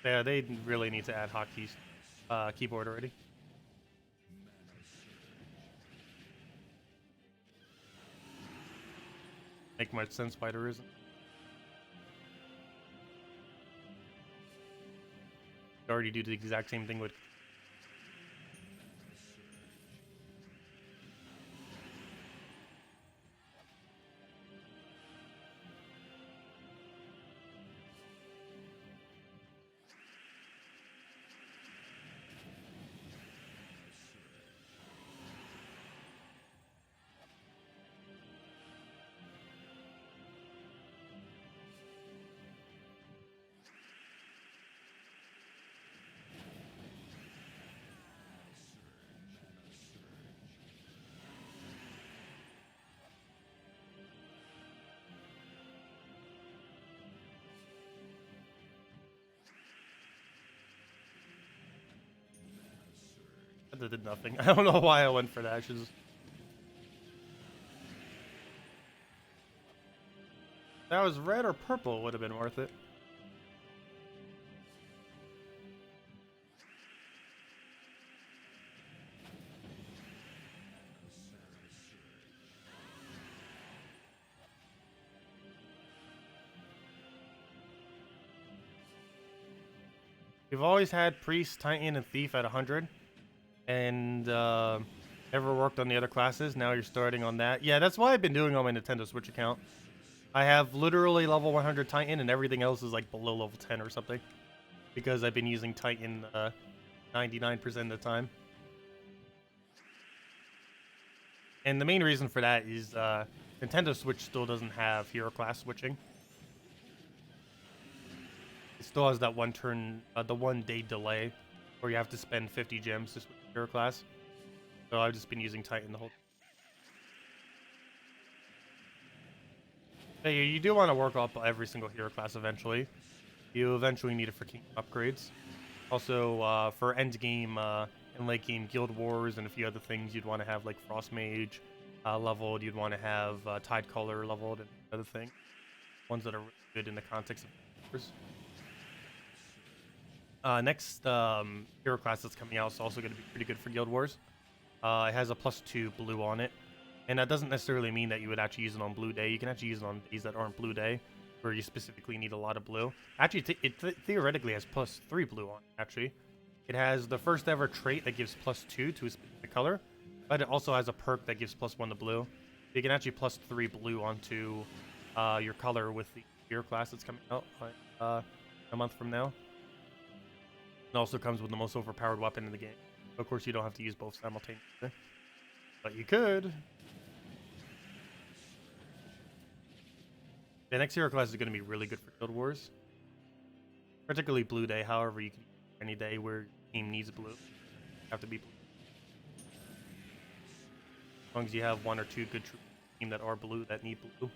Yeah, they really need to add hotkeys, keyboard already. Make much sense why there isn't. They already do the exact same thing with. That did nothing. I don't know why I went for that. Just... That was red or purple would have been worth it. We've always had Priest, Titan, and Thief at 100. And never worked on the other classes. Now you're starting on that. Yeah, that's why I've been doing on my Nintendo Switch account. I have literally level 100 Titan, and everything else is like below level 10 or something. Because I've been using Titan 99% of the time. And the main reason for that is Nintendo Switch still doesn't have hero class switching. It still has that one turn, the 1 day delay, where you have to spend 50 gems to switch hero class. So I've just been using Titan the whole time. But you do want to work up every single hero class eventually. You eventually need it for kingdom upgrades. Also, for end game and late game Guild Wars and a few other things, you'd want to have like Frost Mage leveled. You'd want to have Tide Color leveled and other things. Ones that are really good in the context of Wars. Next hero class that's coming out is also going to be pretty good for Guild Wars. It has a +2 blue on it. And that doesn't necessarily mean that you would actually use it on Blue Day. You can actually use it on days that aren't Blue Day, where you specifically need a lot of blue. Actually, it theoretically has +3 blue on it, actually. It has the first ever trait that gives +2 to a specific color, but it also has a perk that gives +1 to blue. You can actually +3 blue onto your color with the hero class that's coming out a month from now. It also comes with the most overpowered weapon in the game. Of course, you don't have to use both simultaneously, but you could. The next hero class is going to be really good for Guild Wars, particularly Blue Day. However, you can use any day where your team needs blue. You have to be blue. As long as you have 1 or 2 good team that are blue that need blue.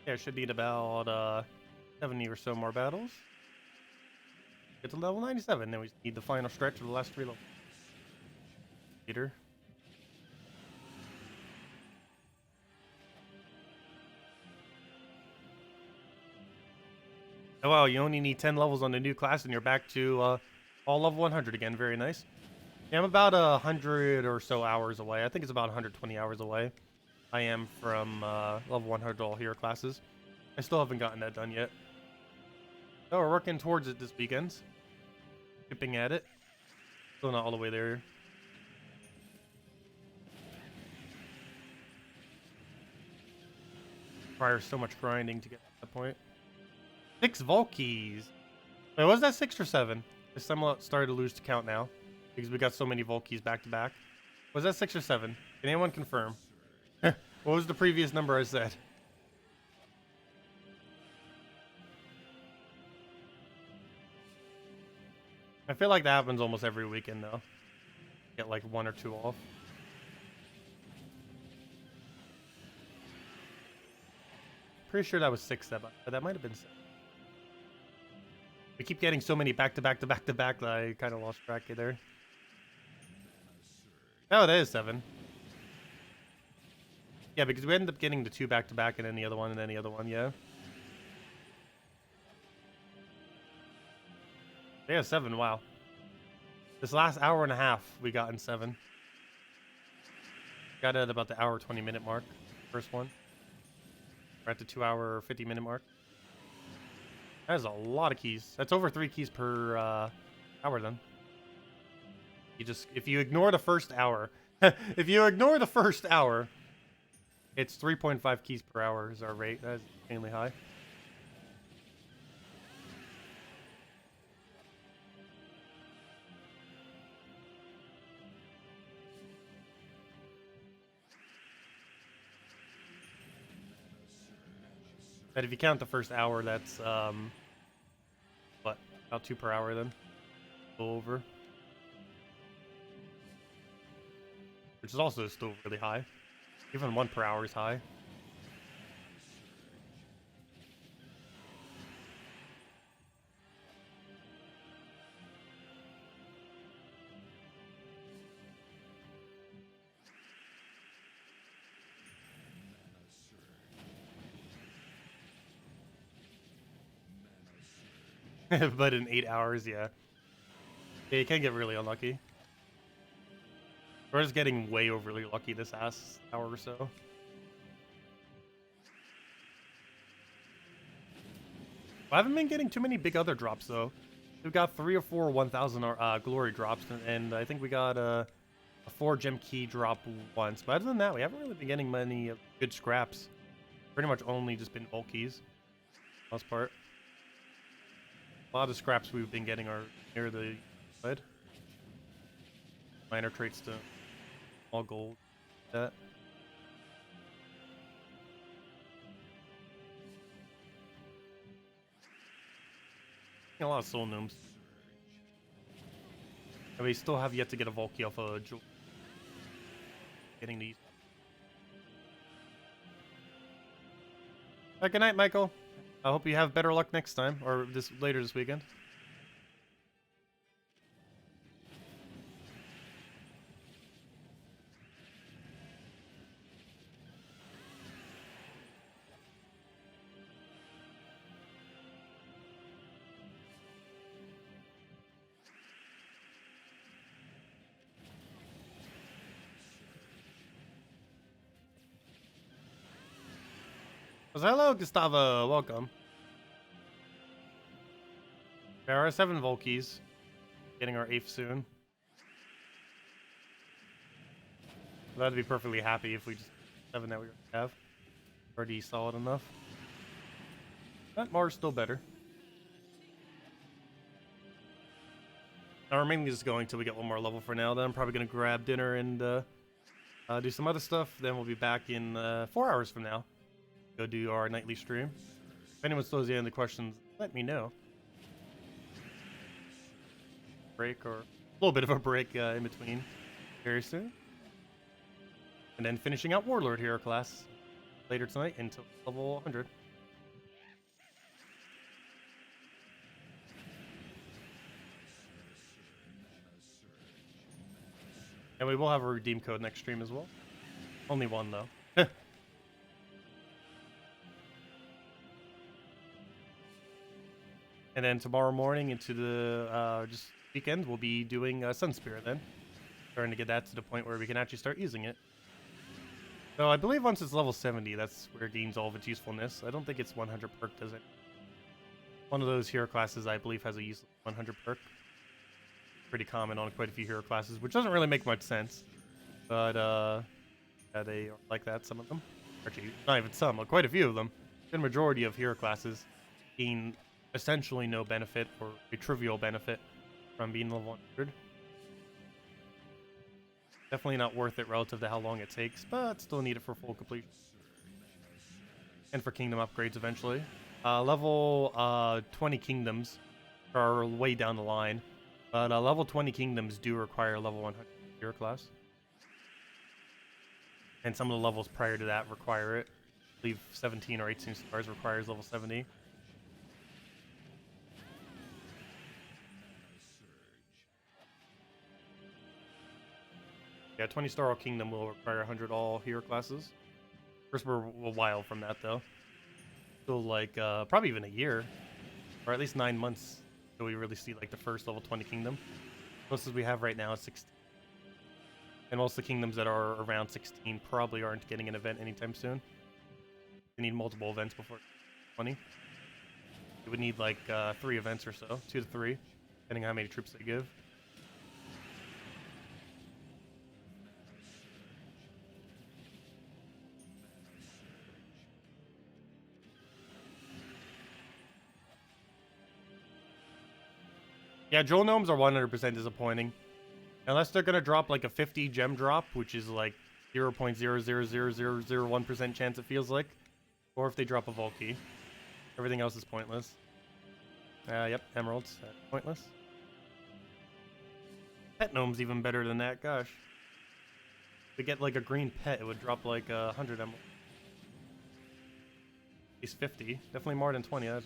Yeah, should need about 70 or so more battles. Get to level 97, then we need the final stretch of the last 3 levels. Later. Oh wow, you only need 10 levels on the new class and you're back to all level 100 again. Very nice. Yeah, I'm about 100 or so hours away. I think it's about 120 hours away. I am from level 100 all hero classes. I still haven't gotten that done yet. So we're working towards it this weekend. Chipping at it. Still not all the way there. Requires so much grinding to get to that point. 6 Volkeys. Wait, was that 6 or 7? I somewhat started to lose count now because we got so many Volkeys back to back. Was that 6 or 7? Can anyone confirm? What was the previous number I said? I feel like that happens almost every weekend though. Get like 1 or 2 off. Pretty sure that was 6, but that might have been 7. We keep getting so many back to back to back to back that I kind of lost track of there. Oh, that is 7. Yeah, because we ended up getting the 2 back to back and then the other one and then the other one, yeah. Yeah, 7, wow. This last hour and a half, we got in 7. Got it at about the hour 20-minute mark, first one. We're at the 2-hour 50-minute mark. That is a lot of keys. That's over 3 keys per hour then. If you ignore the first hour, if you ignore the first hour, it's 3.5 keys per hour is our rate. That is extremely high. But if you count the first hour, that's what, about 2 per hour then. Go over. which is also still really high. Even 1 per hour is high. But in 8 hours, yeah. Yeah, you can get really unlucky. We're just getting way overly lucky this last hour or so. I haven't been getting too many big other drops though. We've got 3 or 4 1000 glory drops, and I think we got a 4 gem key drop once. But other than that, we haven't really been getting many good scraps. Pretty much only just been bulk keys, for the most part. A lot of scraps we've been getting are near the side. Minor traits to all gold. That. A lot of soul gnomes. And we still have yet to get a Volky off a jewel. Getting these. Good night, Michael. I hope you have better luck next time, or later this weekend. Hello, Gustavo. Welcome. There are 7 Volkies. Getting our 8th soon. I'd be perfectly happy if we just 7 that we have. Already solid enough. But Mars still better. Now we're mainly just going till we get 1 more level for now. Then I'm probably going to grab dinner and do some other stuff. Then we'll be back in 4 hours from now. Go do our nightly stream. If anyone still has any questions, let me know. Break, or a little bit of a break in between very soon. And then finishing out Warlord Hero class later tonight until level 100. And we will have a redeem code next stream as well. Only 1 though. And then tomorrow morning into the just weekend, we'll be doing Sun Spirit then. Starting to get that to the point where we can actually start using it. So I believe once it's level 70, that's where it gains all of its usefulness. I don't think it's 100 perk, does it? One of those hero classes I believe has a use 100 perk. Pretty common on quite a few hero classes, which doesn't really make much sense. But yeah, they are like that, some of them. Actually, not even some, but quite a few of them. The majority of hero classes gain essentially no benefit, or a trivial benefit, from being level 100. Definitely not worth it relative to how long it takes, but still need it for full completion. And for kingdom upgrades eventually. Level 20 kingdoms are way down the line, but level 20 kingdoms do require level 100 hero class. And some of the levels prior to that require it. I believe 17 or 18 stars requires level 70. Yeah, 20-star kingdom will require 100 all hero classes. First, we're a while from that though. Still like probably even a year, or at least 9 months until we really see like the first level 20 kingdom. Most as we have right now is 16, and most of the kingdoms that are around 16 probably aren't getting an event anytime soon. We need multiple events before 20. We would need like 3 events or so, 2 to 3, depending on how many troops they give. Yeah, Jewel Gnomes are 100% disappointing. Unless they're going to drop like a 50 gem drop, which is like 0.00001% chance it feels like. Or if they drop a Volky. Everything else is pointless. Yep, Emeralds. Pointless. Pet Gnome's even better than that, gosh. to get like a green pet, it would drop like 100 emeralds. At least 50. Definitely more than 20. That's...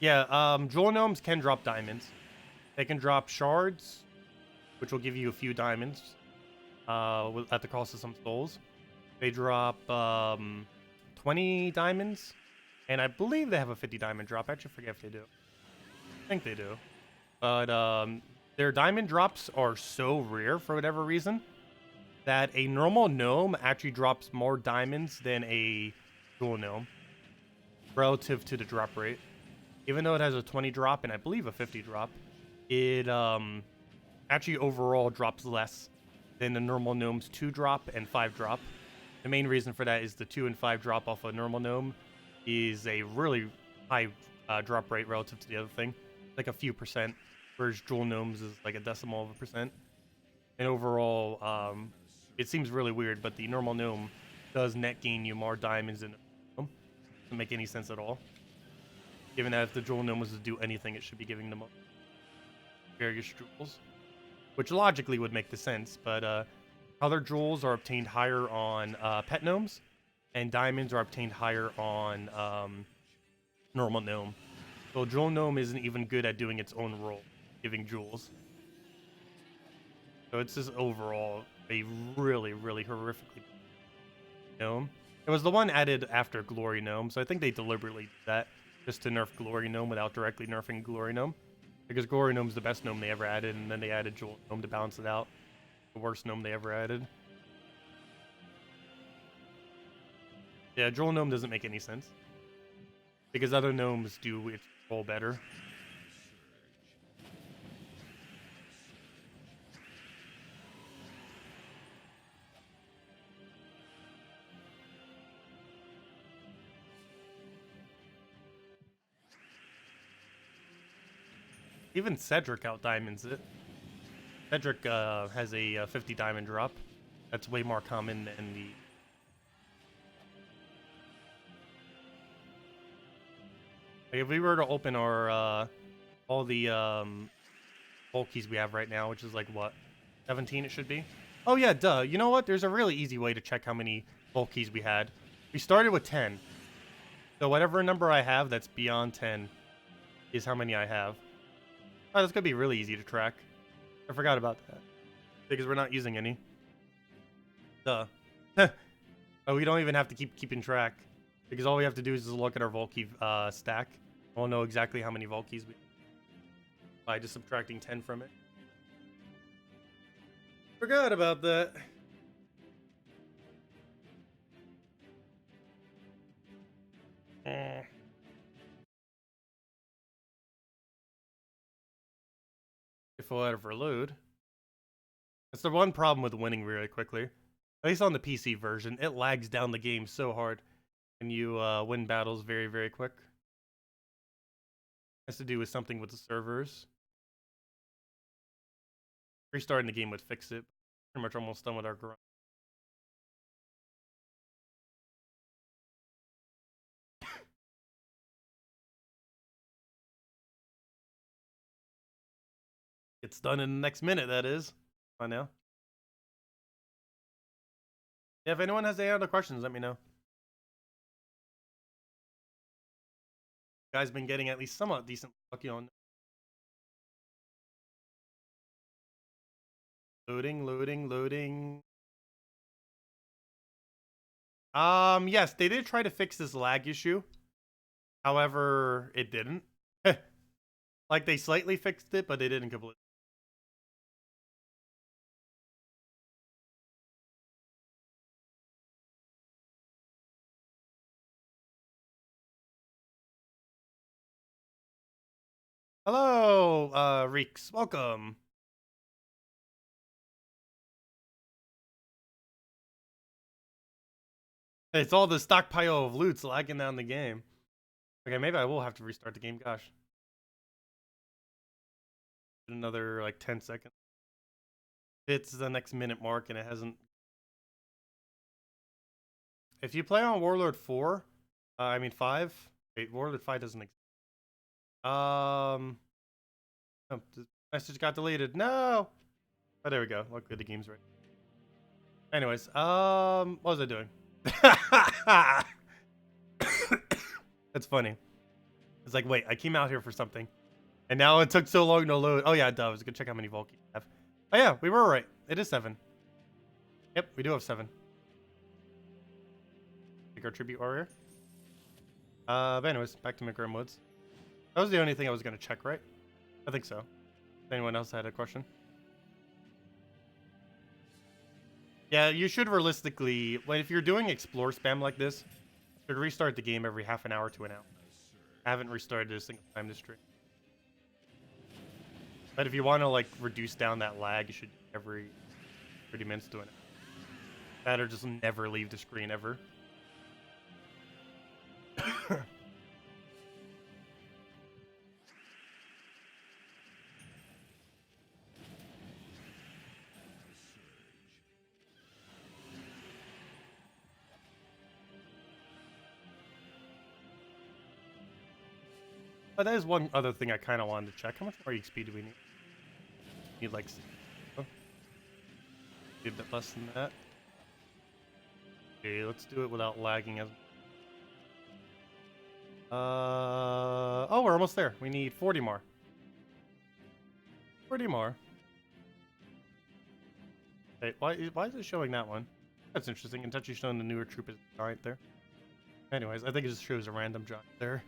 Yeah, jewel gnomes can drop diamonds. They can drop shards, which will give you a few diamonds at the cost of some souls. They drop 20 diamonds, and I believe they have a 50 diamond drop. I actually forget if they do. I think they do. But their diamond drops are so rare for whatever reason that a normal gnome actually drops more diamonds than a jewel gnome relative to the drop rate. Even though it has a 20 drop and I believe a 50 drop, it actually overall drops less than the normal gnome's 2 drop and 5 drop. The main reason for that is the 2 and 5 drop off a normal gnome is a really high drop rate relative to the other thing, like a few percent, whereas jewel gnomes is like a decimal of a percent. And overall, it seems really weird, but the normal gnome does net gain you more diamonds than a gnome. Doesn't make any sense at all. Given that if the jewel gnome was to do anything, it should be giving them various jewels, which logically would make the sense, but other jewels are obtained higher on pet gnomes, and diamonds are obtained higher on normal gnome. So jewel gnome isn't even good at doing its own role, giving jewels. So it's just overall a really, really horrifically gnome. It was the one added after Glory Gnome, so I think they deliberately did that just to nerf Glory Gnome without directly nerfing Glory Gnome. Because Glory Gnome's the best gnome they ever added, and then they added Jewel Gnome to balance it out. The worst gnome they ever added. Yeah, Jewel Gnome doesn't make any sense. Because other gnomes do its role better. Even Cedric out diamonds it. Cedric has a 50 diamond drop. That's way more common than the... Like if we were to open our all the vault keys we have right now, which is like what, 17 it should be. Oh yeah, duh. You know what? There's a really easy way to check how many vault keys we had. We started with 10. So whatever number I have that's beyond 10 is how many I have. Oh, that's gonna be really easy to track. I forgot about that. Because we're not using any. Duh. Oh, we don't even have to keep keeping track. Because all we have to do is just look at our vault key stack. We'll know exactly how many vault keys we have by just subtracting 10 from it. Forgot about that. If we'll ever load. That's the one problem with winning really quickly. At least on the PC version, it lags down the game so hard. And you win battles very, very quick. Has to do with something with the servers. Restarting the game would fix it. Pretty much almost done with our grind. It's done in the next minute, that is. I know. Yeah, if anyone has any other questions, let me know. You guys been getting at least somewhat decent lucky on. Loading, loading, loading. Yes, they did try to fix this lag issue. However, it didn't. Like, they slightly fixed it, but they didn't completely. Hello, Reeks. Welcome. It's all the stockpile of loot's lagging down the game. Okay, maybe I will have to restart the game. Gosh. Another, like, 10 seconds. It's the next minute mark, and it hasn't If you play on Warlord 4, I mean 5. Wait, Warlord 5 doesn't exist. Oh, the message got deleted. No. Oh, there we go. Luckily the game's right. Anyways, what was I doing? That's funny. It's like, wait, I came out here for something, and now it took so long to load. Oh yeah, I was gonna check how many Volkies we have. Oh yeah, we were right. It is 7. Yep, we do have 7. Take our tribute warrior. But anyways, back to McGrim Woods. That was the only thing I was gonna check, right? I think so. Anyone else had a question? Yeah, you should realistically, like, if you're doing explore spam like this, you should restart the game every half an hour to an hour. I haven't restarted it a single time this stream. But if you want to like reduce down that lag, you should every 30 minutes do it. That or just never leave the screen ever. But that is one other thing I kind of wanted to check. How much more XP do we need? Need like... Oh. Need a bit less than that. Okay, let's do it without lagging as... Oh, we're almost there. We need 40 more. 40 more. Wait, why is it showing that one? That's interesting. It's actually showing the newer troop is right there. Anyways, I think it just shows a random giant there.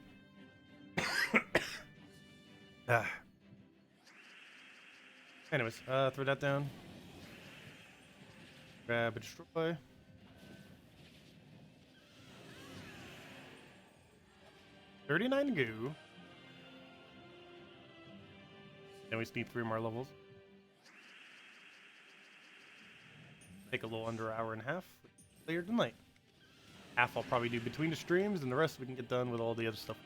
Anyways, throw that down. Grab and destroy. $39 goo. Then we just need 3 more levels. Take a little under an hour and a half. Later tonight. Half I'll probably do between the streams, and the rest we can get done with all the other stuff.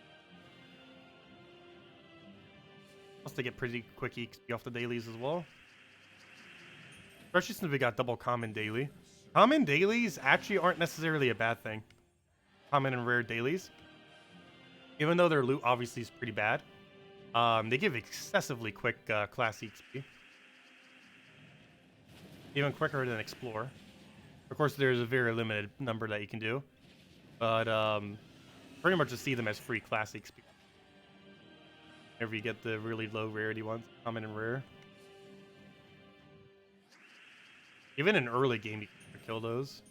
Plus they get pretty quick XP off the dailies as well. Especially since we got double common daily. Common dailies actually aren't necessarily a bad thing. Common and rare dailies. Even though their loot obviously is pretty bad. They give excessively quick class XP. Even quicker than Explore. Of course, there's a very limited number that you can do. But pretty much just see them as free class XP. Whenever you get the really low rarity ones, common and rare. Even in early game, you can kill those.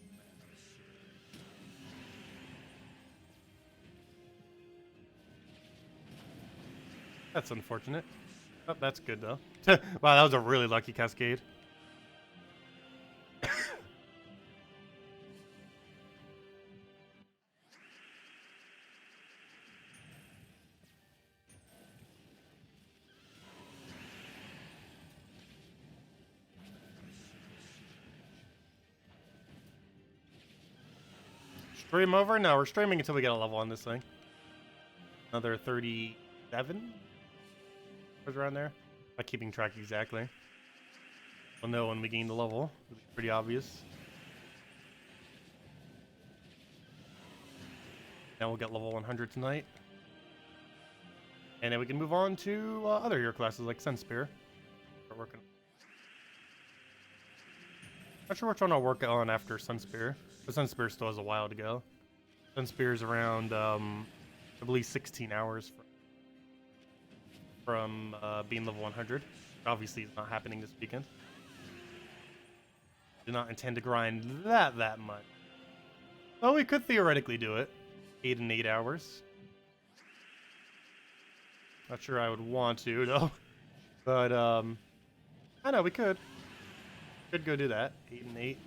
That's unfortunate. Oh, that's good though. Wow, that was a really lucky cascade. Stream over? No, we're streaming until we get a level on this thing. Another 37? Was around there? Not keeping track exactly. We'll know when we gain the level. It'll be pretty obvious. Now we'll get level 100 tonight. And then we can move on to other hero classes like Sunspear. Start working. Not sure which one I'll work on after Sunspear. But Sunspear still has a while to go. Sunspear is around, I believe, 16 hours from being level 100. Obviously, it's not happening this weekend. Do not intend to grind that much. Well, we could theoretically do it. 8 and 8 hours. Not sure I would want to, though. But, I know, we could. Could go do that. 8 and 8.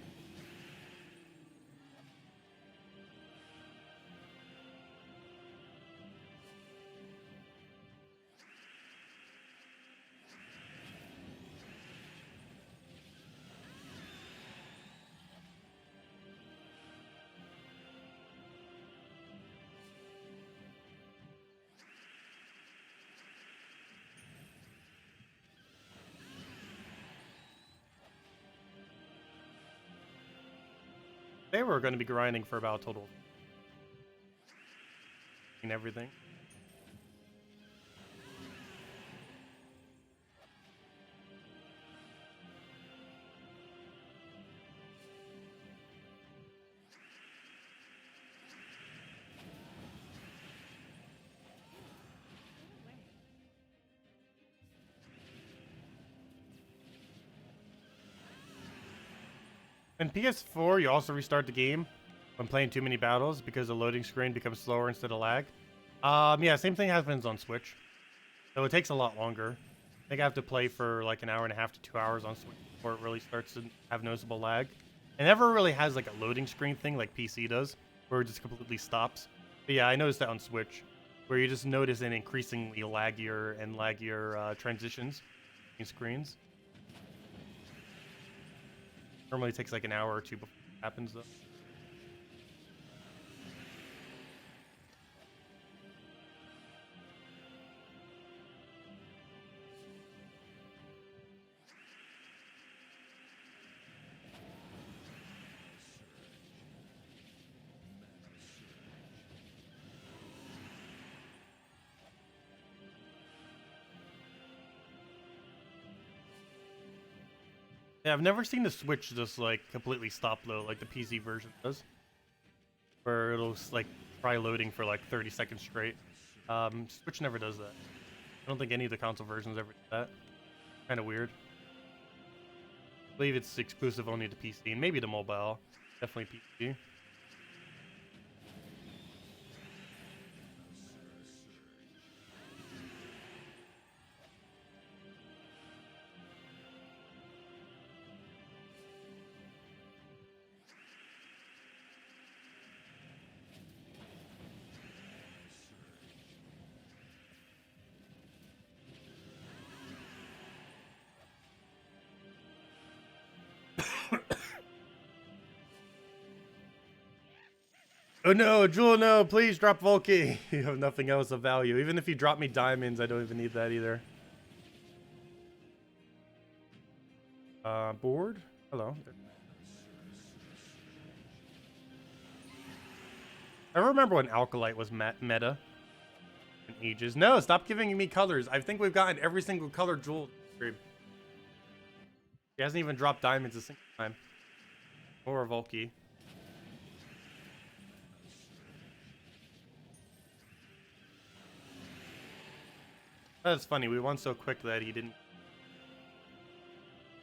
Today we're going to be grinding for about a total and everything. In PS4, you also restart the game when playing too many battles because the loading screen becomes slower instead of lag. Yeah, same thing happens on Switch. So it takes a lot longer. I think I have to play for like an hour and a half to 2 hours on Switch before it really starts to have noticeable lag. It never really has like a loading screen thing like PC does, where it just completely stops. But yeah, I noticed that on Switch, where you just notice an increasingly laggier and laggier transitions between screens. Normally takes like an hour or two before it happens though. Yeah, I've never seen the Switch just like completely stop though, like the PC version does, where it'll like try loading for like 30 seconds straight. Switch never does that. I don't think any of the console versions ever do that. Kind of weird. I believe it's exclusive only to PC and maybe to mobile. Definitely PC. Oh no, Jewel, no, please drop Volky. You have nothing else of value. Even if you drop me diamonds, I don't even need that either. Board? Hello. I remember when Alkalite was meta in ages. No, stop giving me colors. I think we've gotten every single color Jewel. He hasn't even dropped diamonds a single time. Or a Volky. That's funny. We won so quick that he didn't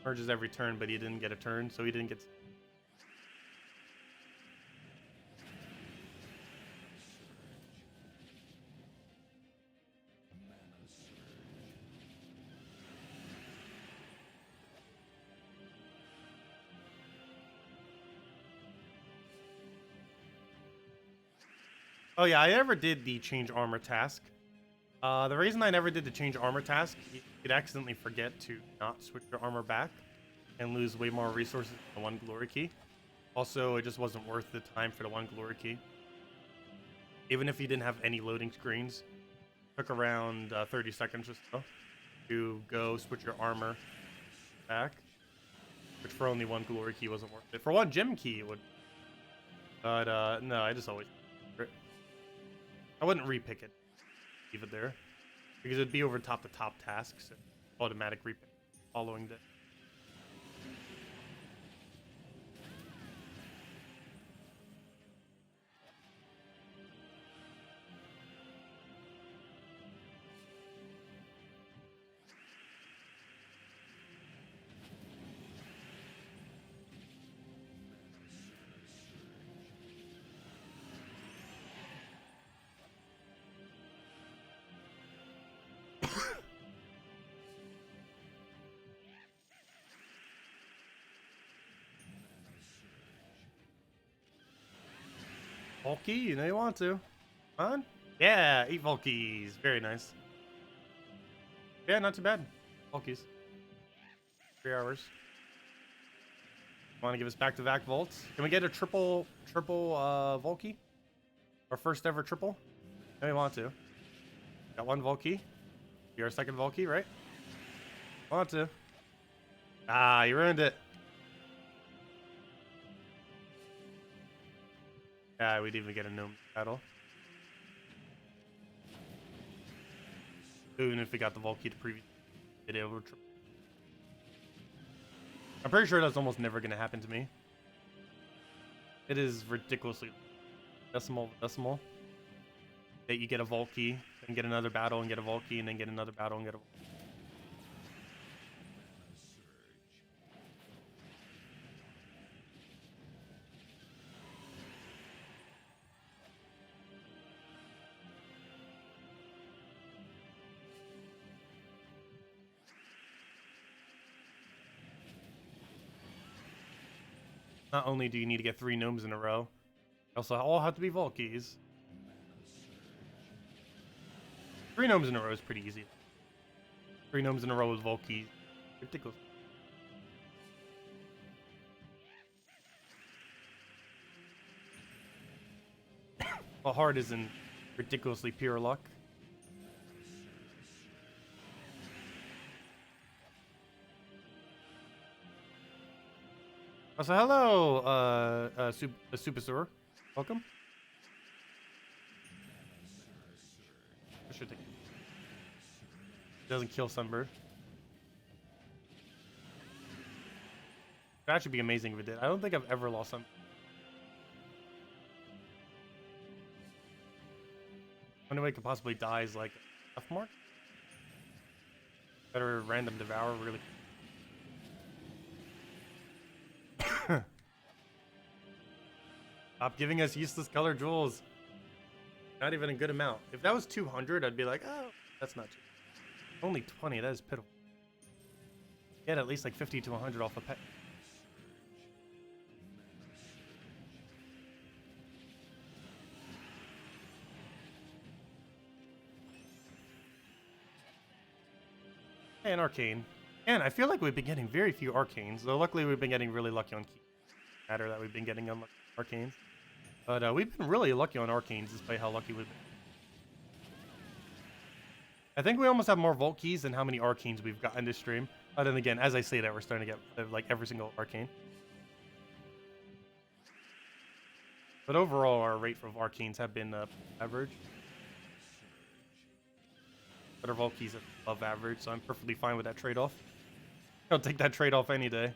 merges every turn, but he didn't get a turn, so he didn't get. Oh yeah, I never did the change armor task. The reason I never did the change armor task, you could accidentally forget to not switch your armor back and lose way more resources than the one glory key. Also, it just wasn't worth the time for the one glory key. Even if you didn't have any loading screens, it took around 30 seconds or so to go switch your armor back, which for only one glory key wasn't worth it. For one gem key, it would. But no, I just always. I wouldn't repick it. Leave it there because it'd be over top the top tasks and automatic repick following that. Volky, you know you want to. Come on. Yeah, 8 Volkies. Very nice. Yeah, not too bad. Volkies. 3 hours. Want to give us back-to-back vaults? Can we get a triple Volky? Our first ever triple? No, we want to. Got 1 Volky. You're our second Volky, right? Want to. Ah, you ruined it. Yeah, we'd even get a gnome battle. Even if we got the Volkey to previous video. I'm pretty sure that's almost never going to happen to me. It is ridiculously decimal. That you get a Volkey, and get another battle, and get a Volkey, and then get another battle, and get a Volkey. Not only do you need to get 3 gnomes in a row, they also all have to be Volkeys. 3 gnomes in a row is pretty easy. 3 gnomes in a row with Volkeys. Ridiculous. Well, hard isn't ridiculously pure luck. So hello, Supersur. Welcome. I should take it. Doesn't kill Sunbird. It'd actually be amazing if it did. I don't think I've ever lost Sunbird. Only way it could possibly die is like a F mark. Better random devour, really. Stop giving us useless color jewels. Not even a good amount. If that was 200, I'd be like, oh, that's not too bad. Only 20, that is pitiful. Get at least like 50 to 100 off a pet. Hey, an arcane. And I feel like we've been getting very few arcanes, though luckily we've been getting really lucky on key. Matter that we've been getting on arcanes. But we've been really lucky on arcanes despite how lucky we've been. I think we almost have more Vault keys than how many arcanes we've gotten this stream. But then again, as I say that, we're starting to get like every single arcane. But overall, our rate of arcanes have been average. But our Vault keys are above average, so I'm perfectly fine with that trade-off. I'll take that trade-off any day.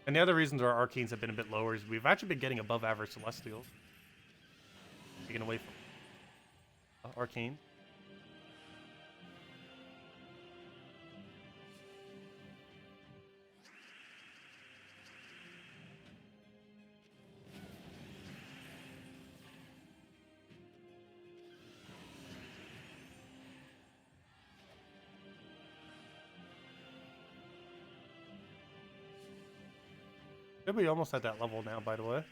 And the other reasons our arcanes have been a bit lower is we've actually been getting above average celestials. Taken away from arcane. Should be almost at that level now, by the way.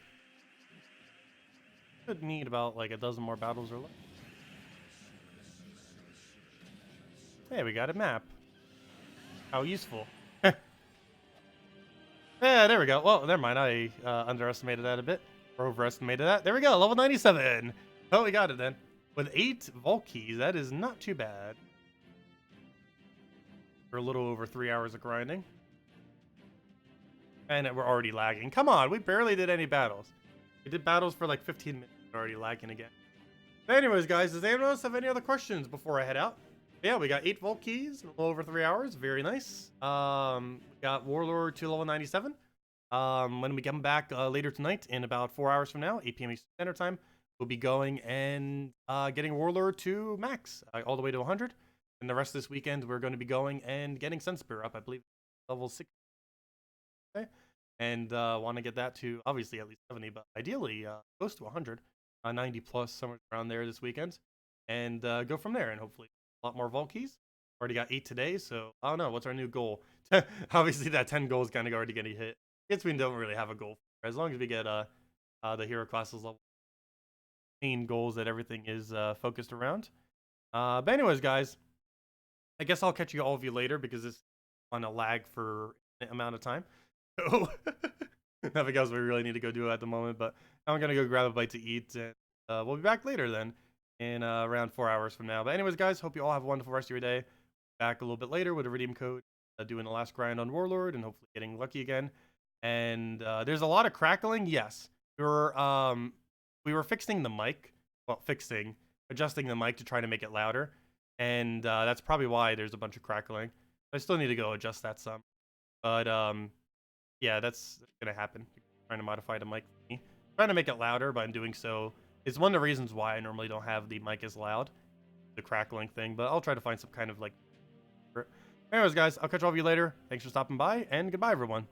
Could need about like a dozen more battles or less. Hey, we got a map. How useful. Yeah, there we go. Well, never mind. I underestimated that a bit. Or overestimated that. There we go. Level 97. Oh, we got it then. With 8 Vault keys, that is not too bad. For a little over 3 hours of grinding. And we're already lagging. Come on, we barely did any battles. We did battles for like 15 minutes. We're already lagging again. But anyways, guys, does anyone else have any other questions before I head out? Yeah, we got 8 Vault keys, a little over 3 hours. Very nice. We got Warlord to level 97. When we come back later tonight, in about 4 hours from now, 8 p.m. Eastern Standard Time, we'll be going and getting Warlord to max, all the way to 100. And the rest of this weekend, we're going to be going and getting Sunspear up, I believe, level 6. Okay. And want to get that to obviously at least 70, but ideally close to 100, 90 plus, somewhere around there this weekend, and go from there. And hopefully a lot more Vault keys. Already got 8 today, so I don't know what's our new goal. Obviously that 10 goal is kind of already getting hit. I guess we don't really have a goal as long as we get the hero classes level. Main goals that everything is focused around. But anyways, guys, I guess I'll catch all of you later because it's on a lag for an amount of time. Nothing else we really need to go do at the moment, but I'm gonna go grab a bite to eat, and we'll be back later then in around 4 hours from now. But anyways, guys, hope you all have a wonderful rest of your day. Back a little bit later with a redeem code, doing the last grind on Warlord and hopefully getting lucky again. And there's a lot of crackling. Yes, we were fixing the mic. Well, adjusting the mic to try to make it louder, and that's probably why there's a bunch of crackling. I still need to go adjust that some, but yeah, that's gonna happen. Trying to modify the mic for me, trying to make it louder, but in doing so, it's one of the reasons why I normally don't have the mic as loud, the crackling thing. But I'll try to find some kind of like. Anyways, guys, I'll catch all of you later. Thanks for stopping by, and goodbye, everyone.